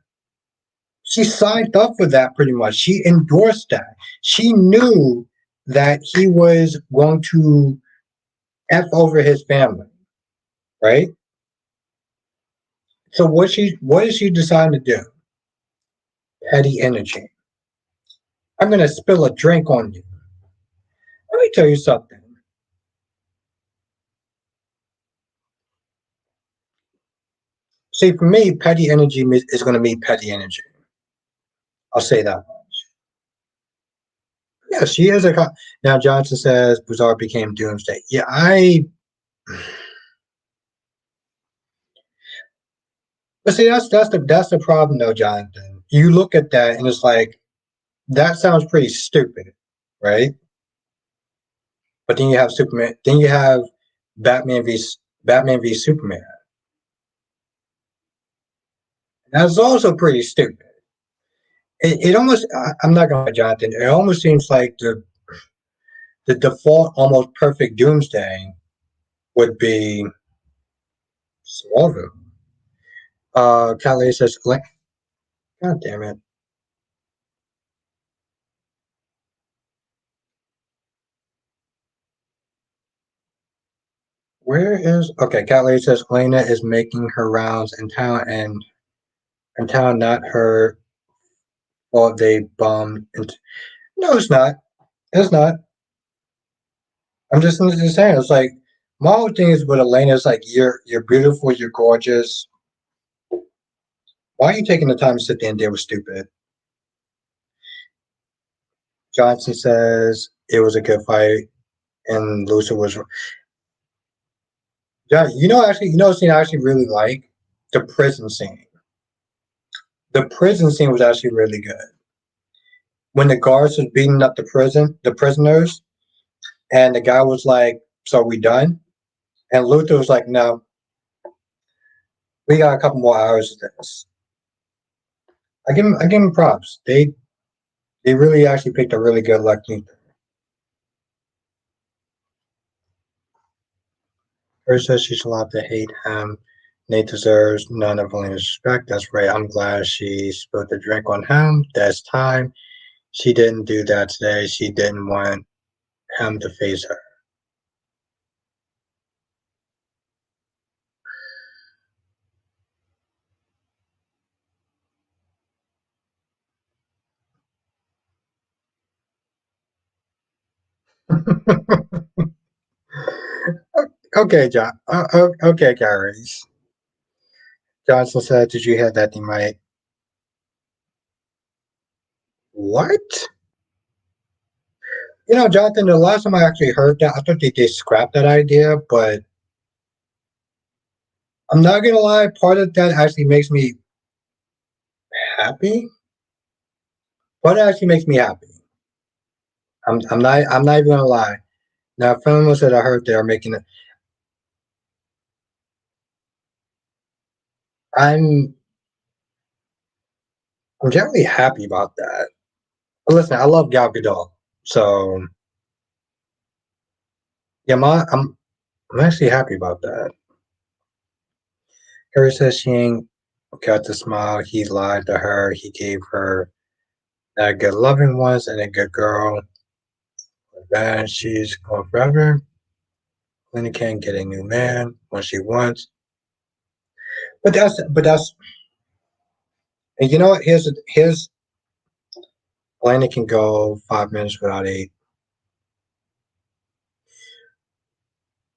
She signed up for that pretty much. She endorsed that. She knew that he was going to F over his family, right? So what did she decide to do? Petty energy. I'm gonna spill a drink on you. Let me tell you something. See, for me, petty energy is going to be petty energy. I'll say that. Yeah, she is a. Now Johnson says Bizarre became Doomsday. Yeah, But see, that's the problem though, Jonathan. You look at that and it's like that sounds pretty stupid, right? But then you have Superman. Then you have Batman v Batman v Superman. That's also pretty stupid. It almost. I'm not going to Jonathan. It almost seems like the default, almost perfect Doomsday would be Smallville. Calais says, God damn it. Where is okay? Calais says Elena is making her rounds in town and in town, not her fault they bombed. No, it's not. It's not. I'm just saying. It's like my whole thing is with Elena. It's like you're beautiful, you're gorgeous. Why are you taking the time to sit there and deal with stupid? Johnson says it was a good fight, and Lucy was. Yeah, the scene I actually really like the prison scene. The prison scene was actually really good. When the guards was beating up the prisoners, and the guy was like, "So are we done?" And Luther was like, "No, we got a couple more hours of this." I give him props. They really actually picked a really good Lex Luthor. Her says she's allowed to hate him. Nate deserves none of Elena's respect. That's right. I'm glad she spilled the drink on him. That's time. She didn't do that today. She didn't want him to face her. Okay, John. Okay, Gary. Johnson said, "Did you hear that? They might what?" Jonathan. The last time I actually heard that, I thought they did scrap that idea, but I'm not gonna lie. Part of that actually makes me happy. Part of that actually makes me happy. I'm not even gonna lie. Now, film said I heard they are making it. I'm I'm generally happy about that. But listen, I love Gal Gadot, so yeah, I'm actually happy about that. Harry says she ain't got the smile. He lied to her. He gave her a good loving ones and a good girl. Then she's gone forever. Lena can't get a new man when she wants. But that's and you know what? Here's Lena can go 5 minutes without eating.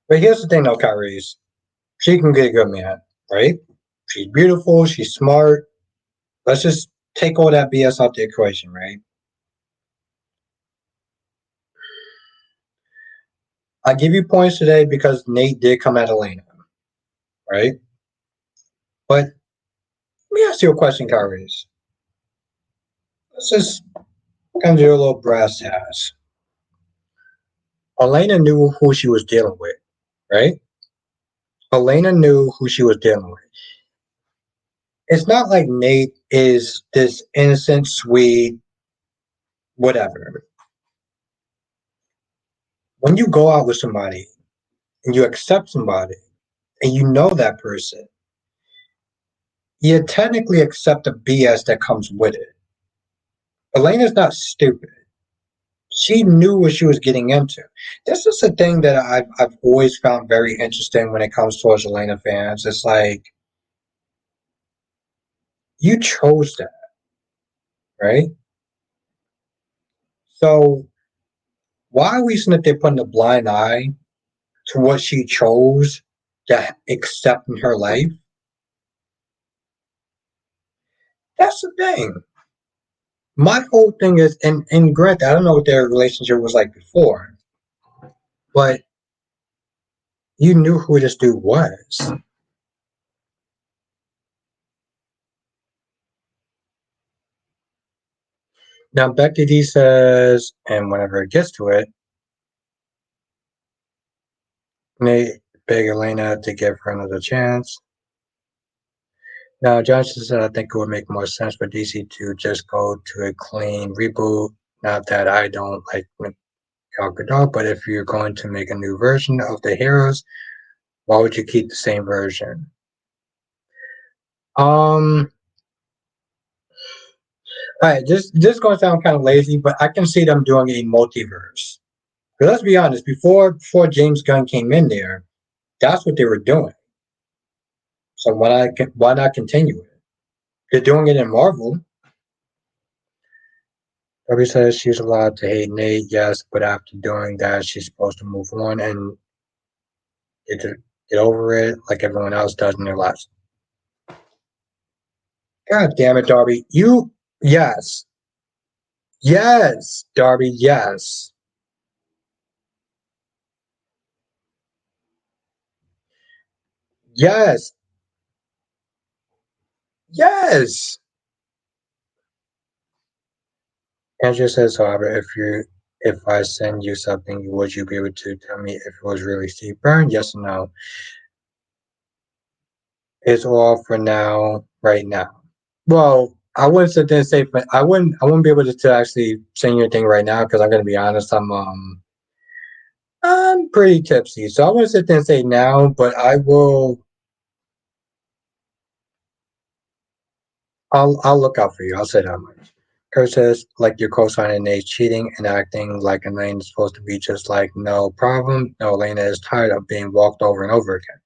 But here's the thing though, Kyrie's. She can get a good man, right? She's beautiful, she's smart. Let's just take all that BS out the equation, right? I give you points today because Nate did come at Elena, right? But let me ask you a question, Kyrie's. Let's just kind of do a little brass tacks. Elena knew who she was dealing with, right? Elena knew who she was dealing with. It's not like Nate is this innocent, sweet, whatever. When you go out with somebody and you accept somebody and you know that person, you technically accept the BS that comes with it. Elena's not stupid. She knew what she was getting into. This is a thing that I've always found very interesting when it comes towards Elena fans. It's like you chose that, right? So why are we sitting there putting a blind eye to what she chose to accept in her life? That's the thing. My whole thing is, and granted, I don't know what their relationship was like before, but you knew who this dude was. Now, Becky D says, and whenever it gets to it, Nate beg Elena to give her another chance. Now, Johnson said, I think it would make more sense for DC to just go to a clean reboot. Not that I don't like Gal Gadot, but if you're going to make a new version of the heroes, why would you keep the same version? Um, all right, this is going to sound kind of lazy, but I can see them doing a multiverse. But let's be honest, before James Gunn came in there, that's what they were doing. So why not continue it? They're doing it in Marvel. Debbie says she's allowed to hate Nate, yes, but after doing that, she's supposed to move on and get over it like everyone else does in their lives. God damn it, Darby. Yes. Yes, Darby, yes. Yes. Yes. Andrew says, however, if I send you something, would you be able to tell me if it was really steep burn? Yes or no? It's all for now, right now. Well, I wouldn't sit there and say, but I wouldn't be able to actually send you anything right now because I'm gonna be honest, I'm pretty tipsy, so I wouldn't sit there and say now, but I'll look out for you. I'll say that much. Kurt says, like your co-signer Nate's cheating and acting like Elena is supposed to be just like no problem. No, Elena is tired of being walked over and over again.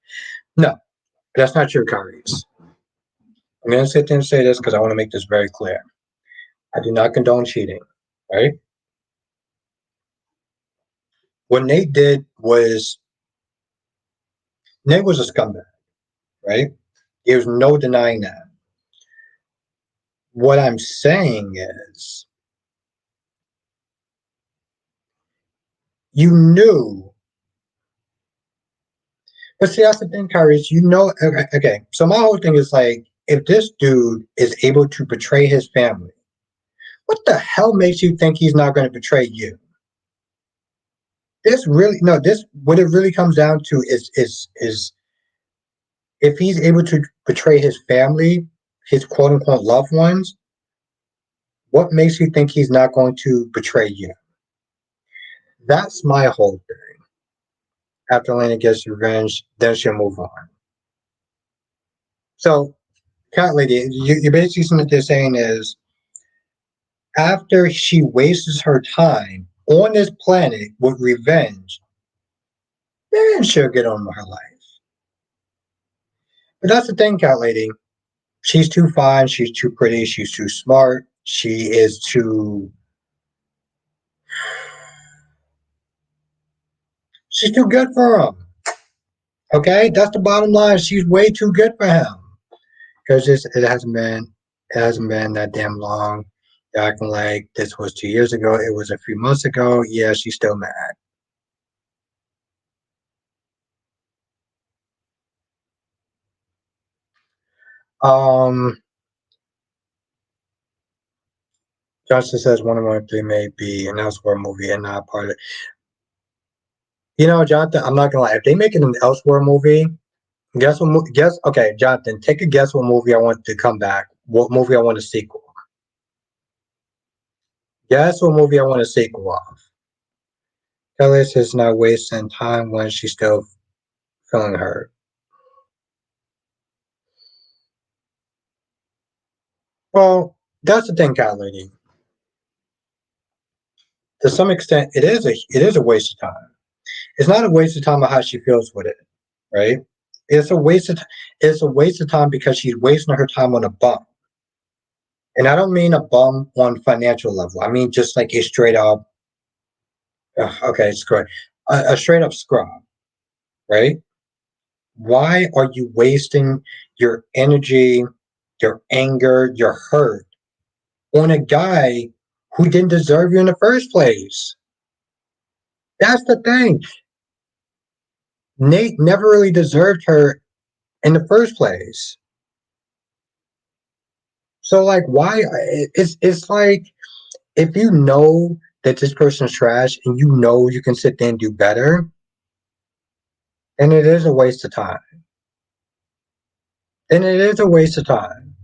No, that's not true, Kyrie's. I'm gonna sit there and say this because I want to make this very clear. I do not condone cheating, right? What Nate was a scumbag, right? There's no denying that. What I'm saying is, you knew, but see, that's the thing, Kyrie, is you know, okay, so my whole thing is like, if this dude is able to betray his family, what the hell makes you think he's not going to betray you? This really, no, this, what it really comes down to is if he's able to betray his family, his quote unquote loved ones, what makes you think he's not going to betray you? That's my whole thing. After Elena gets revenge, then she'll move on. So, Cat Lady, you basically what they're saying is after she wastes her time on this planet with revenge, then she'll get on with her life. But that's the thing, Cat Lady. She's too fine, she's too pretty, she's too smart, she is too she's too good for him. Okay? That's the bottom line. She's way too good for him. Because it hasn't been that damn long. You're acting like this was 2 years ago. It was a few months ago. Yeah, she's still mad. Um, Johnson says one of my three may be an elsewhere movie and not part of it. You know, Jonathan, I'm not gonna lie. If they make it an elsewhere movie, guess what? Guess okay, Jonathan, take a guess what movie I want to come back. What movie I want a sequel? Guess what movie I want a sequel of? Kelly is not wasting time when she's still feeling hurt. Well, that's the thing, Cat Lady. To some extent, it is a waste of time. It's not a waste of time of how she feels with it, right? It's a waste of it's a waste of time because she's wasting her time on a bum. And I don't mean a bum on financial level. I mean just like a straight up okay, screw it. A straight up scrub, right? Why are you wasting your energy, your anger, your hurt on a guy who didn't deserve you in the first place? That's the thing. Nate never really deserved her in the first place. So like why it's like if you know that this person's trash and you know you can sit there and do better, then it is a waste of time. Then it is a waste of time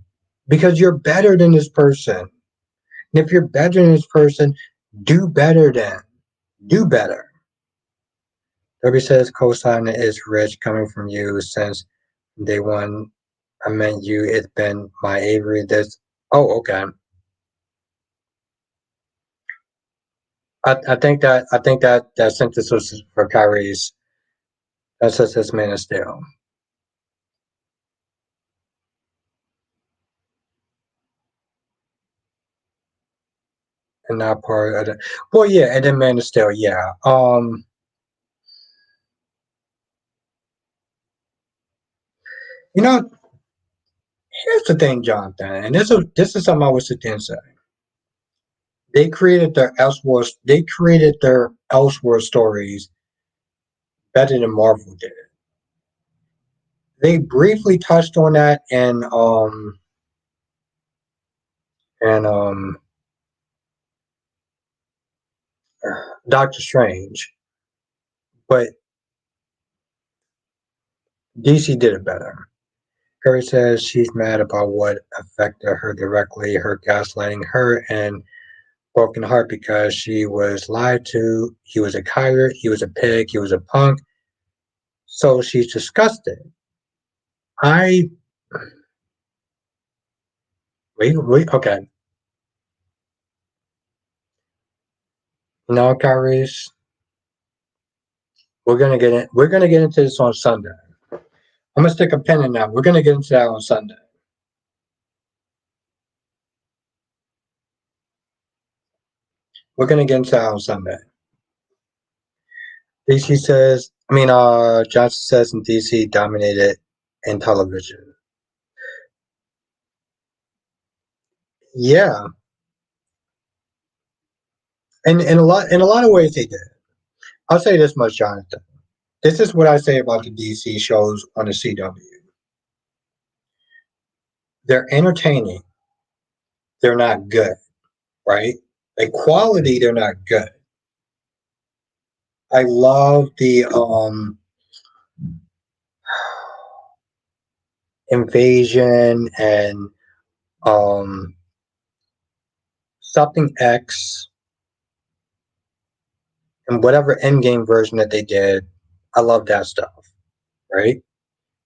because you're better than this person. And if you're better than this person, do better then. Do better. Derby says cosigner is rich coming from you since day one. I meant you. It's been my Avery. This. Oh, okay. I think that synthesis was for Kyrie's. That's just his man of steel. And not part of the well, yeah, and then Man of Steel, yeah. You know, here's the thing, Jonathan, and this is something I was sit there and say. They created their Elseworld stories better than Marvel did. They briefly touched on that in Doctor Strange, but DC did it better. Curry says she's mad about what affected her directly, her gaslighting her and broken heart because she was lied to. He was a coward, he was a pig, he was a punk. So she's disgusted. I okay. No, Kyrie's. We're gonna get into this on Sunday. I'm gonna stick a pin in that. We're gonna get into that on Sunday. We're gonna get into that on Sunday. DC says, Johnson says in DC dominated in television. Yeah, and in a lot of ways they did. I'll say this much, Jonathan. This is what I say about the DC shows on the CW. They're entertaining. They're not good, right? Like quality, they're not good. I love the invasion and um something X and whatever endgame version that they did. I love that stuff, right?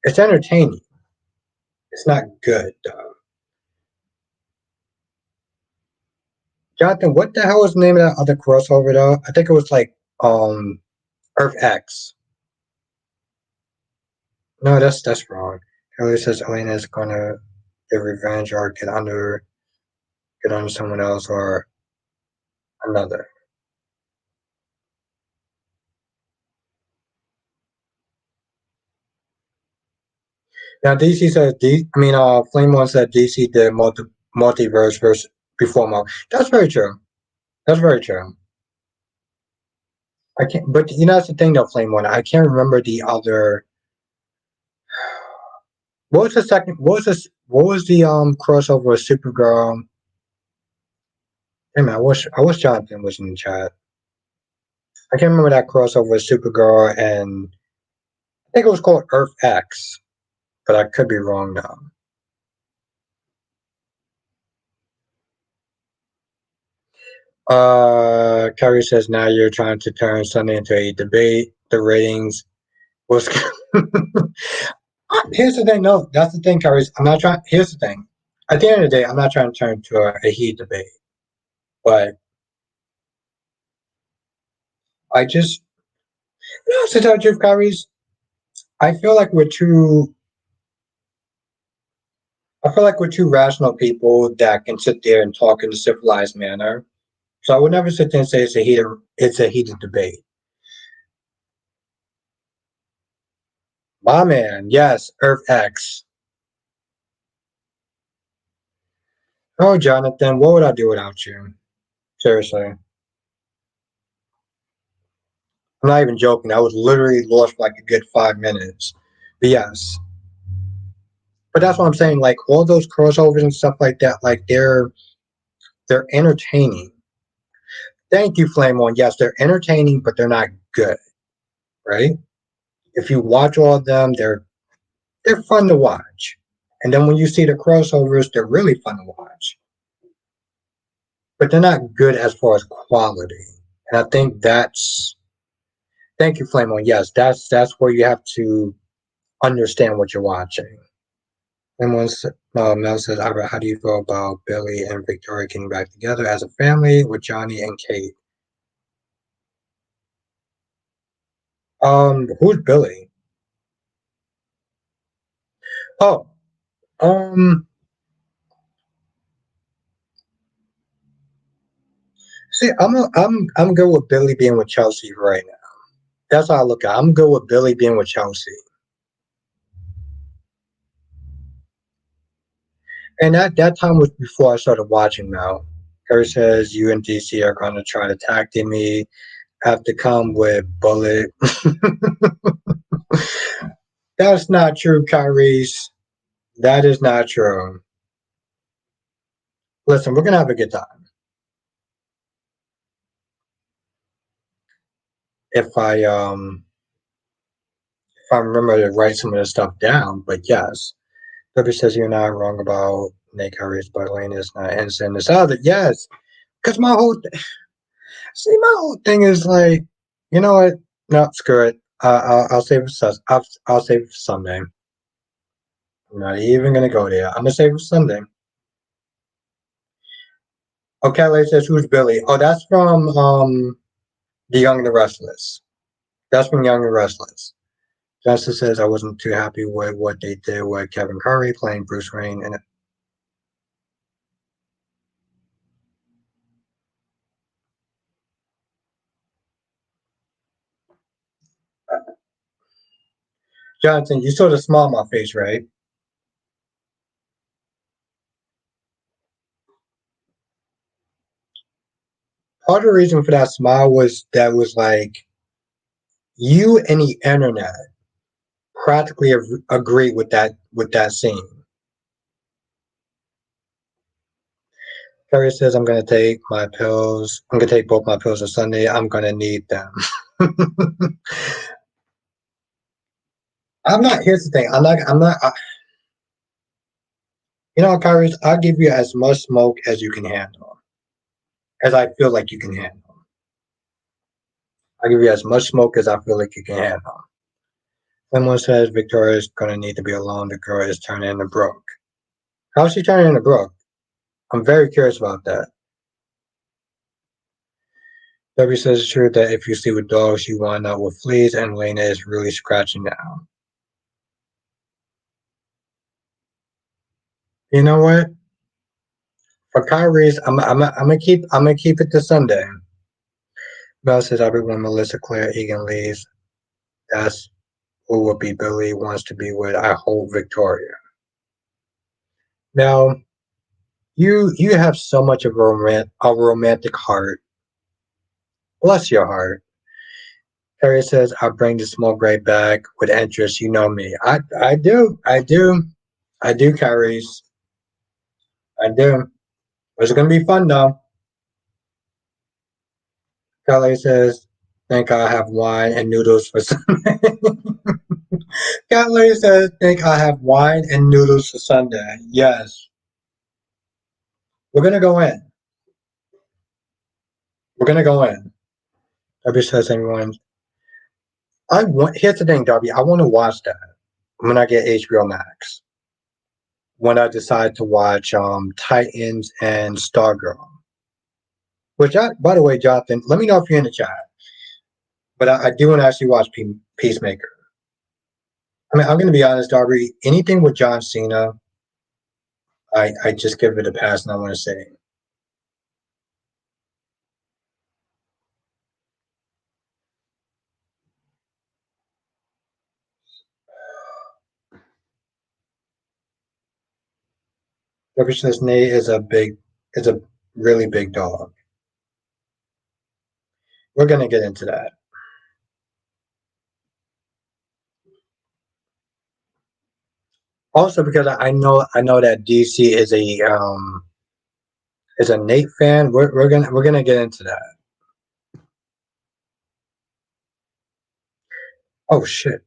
It's entertaining. It's not good though. Jonathan, what the hell was the name of that other crossover though? I think it was like Earth X. No, that's wrong. Ellie says Elena is gonna get revenge or get under someone else or another. Now DC says Flame One said DC did multiverse versus before Marvel. That's very true. That's very true. I can't, but that's the thing though, Flame One. I can't remember the other. What was the second? What was this? What was the crossover with Supergirl? Hey man, I wish Jonathan was in the chat. I can't remember that crossover with Supergirl and I think it was called Earth X, but I could be wrong now. Kerry says now you're trying to turn Sunday into a debate. The ratings was. Here's the thing. No, that's the thing, Kerry. I'm not trying. Here's the thing. At the end of the day, I'm not trying to turn to a heat debate, but I just, to tell the truth, Kyrie, I feel like we're too. I feel like we're two rational people that can sit there and talk in a civilized manner. So I would never sit there and say it's a heated debate. My man, yes, Earth X. Oh, Jonathan, what would I do without you? Seriously. I'm not even joking. I was literally lost for like a good 5 minutes. But yes. But that's what I'm saying. Like all those crossovers and stuff like that, like they're entertaining. Thank you, Flame One. Yes, they're entertaining, but they're not good, right? If you watch all of them, they're fun to watch. And then when you see the crossovers, they're really fun to watch. But they're not good as far as quality. And I think that's thank you, Flame On. Yes, that's where you have to understand what you're watching. And once Mel says, Albert, how do you feel about Billy and Victoria getting back together as a family with Johnny and Kate? Who's Billy? Oh, um, see, I'm good with Billy being with Chelsea right now. That's how I look at it. I'm good with Billy being with Chelsea. And that time was before I started watching now. Harry says you and DC are going to try to tag team me. Have to come with Bullet. That's not true, Kyrie's. That is not true. Listen, we're gonna have a good time. If I remember to write some of this stuff down, but yes. W says you're not wrong about Nick Harris, but Elena is not innocent. It's other yes. Because my whole thing is like, you know what? No, screw it. I'll save it. I'll save it for Sunday. I'm not even gonna go there. I'm gonna save it for Sunday. Okay, Lady says who's Billy? Oh, that's from The Young and the Restless. That's from Young and Restless. Justice says I wasn't too happy with what they did with Kevin Curry playing Bruce Wayne, and Jonathan, you saw the smile on my face, right? Part of the reason for that smile was that was like you and the internet practically agree with that scene. Carrie says, "I'm gonna take my pills. I'm gonna take both my pills on Sunday. I'm gonna need them." I'm not. Here's the thing. I'm not. I'm not. You know, Kyrie, I'll give you as much smoke as you can handle, as I feel like you can handle. I'll give you as much smoke as I feel like you can handle. Someone says Victoria's gonna need to be alone. The girl is turning into Brooke. How's she turning into Brooke? I'm very curious about that. Debbie says it's true that if you sleep with dogs, you wind up with fleas, and Lena is really scratching now. You know what? For Kyrie's, I'm gonna keep it to Sunday. Bell says I bet when Melissa Claire Egan leaves, that's who would be Billy wants to be with. I hope Victoria. Now you have so much of a romantic heart. Bless your heart. Harry says I'll bring the smoke right back with interest. You know me. I do, Kyrie's. I do. It's gonna be fun though. Kelly says, think I have wine and noodles for Sunday. Kelly says, think I have wine and noodles for Sunday. Yes. We're gonna go in. We're gonna go in. Darby says anyone. Here's the thing, Darby. I want to watch that when I get HBO Max. When I decide to watch Titans and Stargirl. Which by the way, Jonathan, let me know if you're in the chat. But I do want to actually watch Peacemaker. I mean, I'm gonna be honest, Darby. Anything with John Cena, I just give it a pass, and I want to say Darby says Nate is a really big dog. We're gonna get into that. Also, because I know that DC is a Nate fan. We're gonna get into that. Oh shit.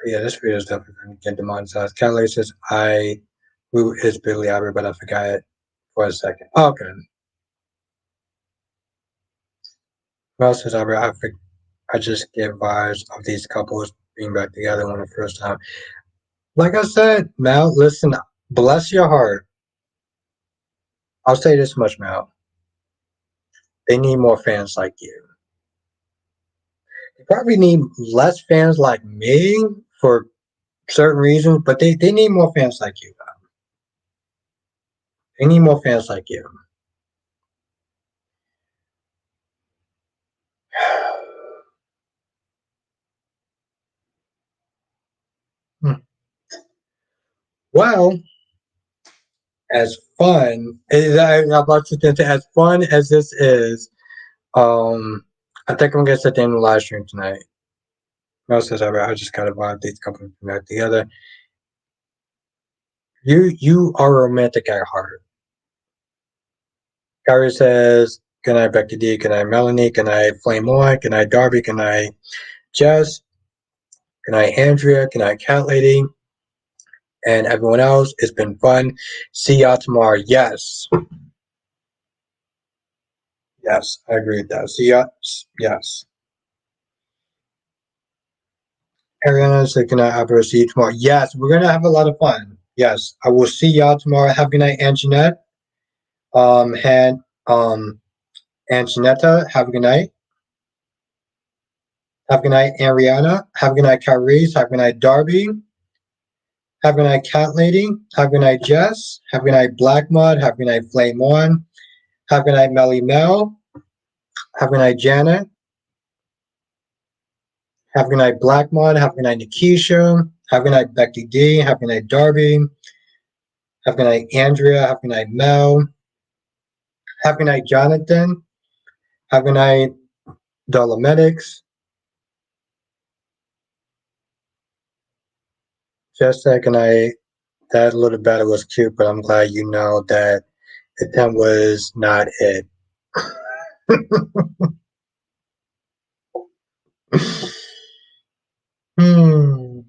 Yeah, this video is definitely gonna get demonetized. Kelly says who is Billy Albert, but I forgot it for a second. Oh, okay. Well, says Albert, I just get vibes of these couples being back together on the first time. Like I said, Mal, listen, bless your heart. I'll say this much, Mal. They need more fans like you. They probably need less fans like me for certain reasons, but they need more fans like you. They need more fans like you. Hmm. Well, as fun I'm about to say, as fun as this is, I think I'm gonna sit down in the live stream tonight. Most of I just kind of vibe these couple of things together. You are romantic at heart. Gary says, good night, Becky D, good night, Melanie, good night, Flame On, good night, Darby, good night, Jess, good night, Andrea, good night, Cat Lady, and everyone else. It's been fun. See y'all tomorrow. Yes. Yes, I agree with that. See y'all. Yes. Ariana said, good night, Opera. See you tomorrow. Yes, we're going to have a lot of fun. Yes, I will see y'all tomorrow. Have a good night, Anjanette. And Anjanetta, have a good night. Have a good night, Ariana. Have a good night, Kyrie. Have a good night, Darby. Have a good night, Cat Lady. Have a good night, Jess. Have a good night, Black Mud. Have a good night, Flame On. Have a good night, Melly Mel. Have a good night, Janet. Have a good night, Black Mud. Have a good night, Nikisha. Have a good night, Becky D. Have a good night, Darby. Have a good night, Andrea. Have a good night, Mel. Have a good night, Jonathan. Have a good night, Dolomedics. Just a good night. That little better was cute, but I'm glad you know that that was not it. Hmm.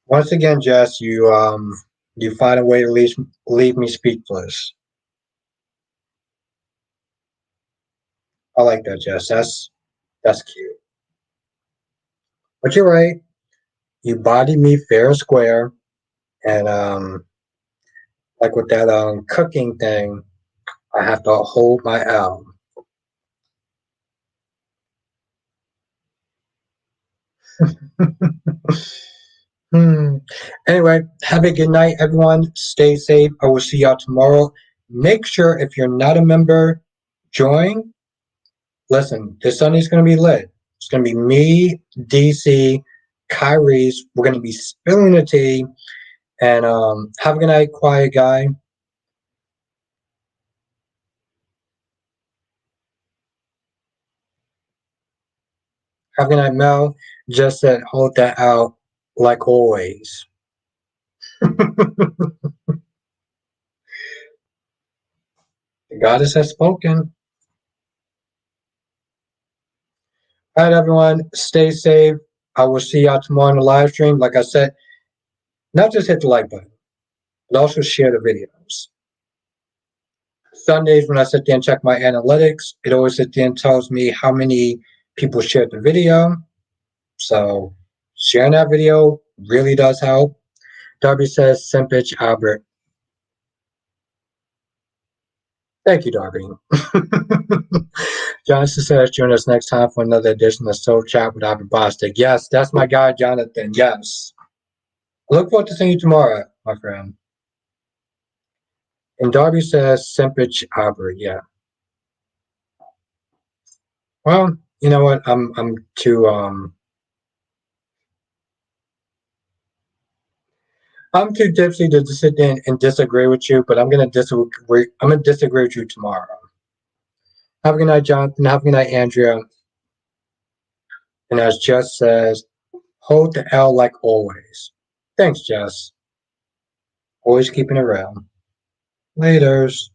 Once again, Jess, you find a way to leave me speechless. I like that, Jess. That's cute. But you're right. You body me fair and square, and like with that cooking thing, I have to hold my L. Hmm. Anyway, have a good night, everyone. Stay safe. I will see y'all tomorrow. Make sure if you're not a member, join. Listen, this Sunday's going to be lit. It's going to be me, DC, Kyrie's. We're going to be spilling the tea. And have a good night, quiet guy. Have a good night, Mel. Just said, hold that out like always. The goddess has spoken. All right, everyone. Stay safe. I will see y'all tomorrow in the live stream. Like I said, not just hit the like button, but also share the videos. Sundays, when I sit there and check my analytics, it always sits there and tells me how many people shared the video. So sharing that video really does help. Darby says, Simpich Albert. Thank you, Darby. Jonathan says, join us next time for another edition of Soul Chat with Albert Bostic. Yes, that's my guy, Jonathan. Yes. I look forward to seeing you tomorrow, my friend. And Darby says, Simpich Albert. Yeah. Well, you know what? I'm too tipsy to sit there and disagree with you, but I'm gonna disagree. I'm gonna disagree with you tomorrow. Have a good night, Jonathan. Have a good night, Andrea. And as Jess says, hold the L like always. Thanks, Jess. Always keeping it real. Laters.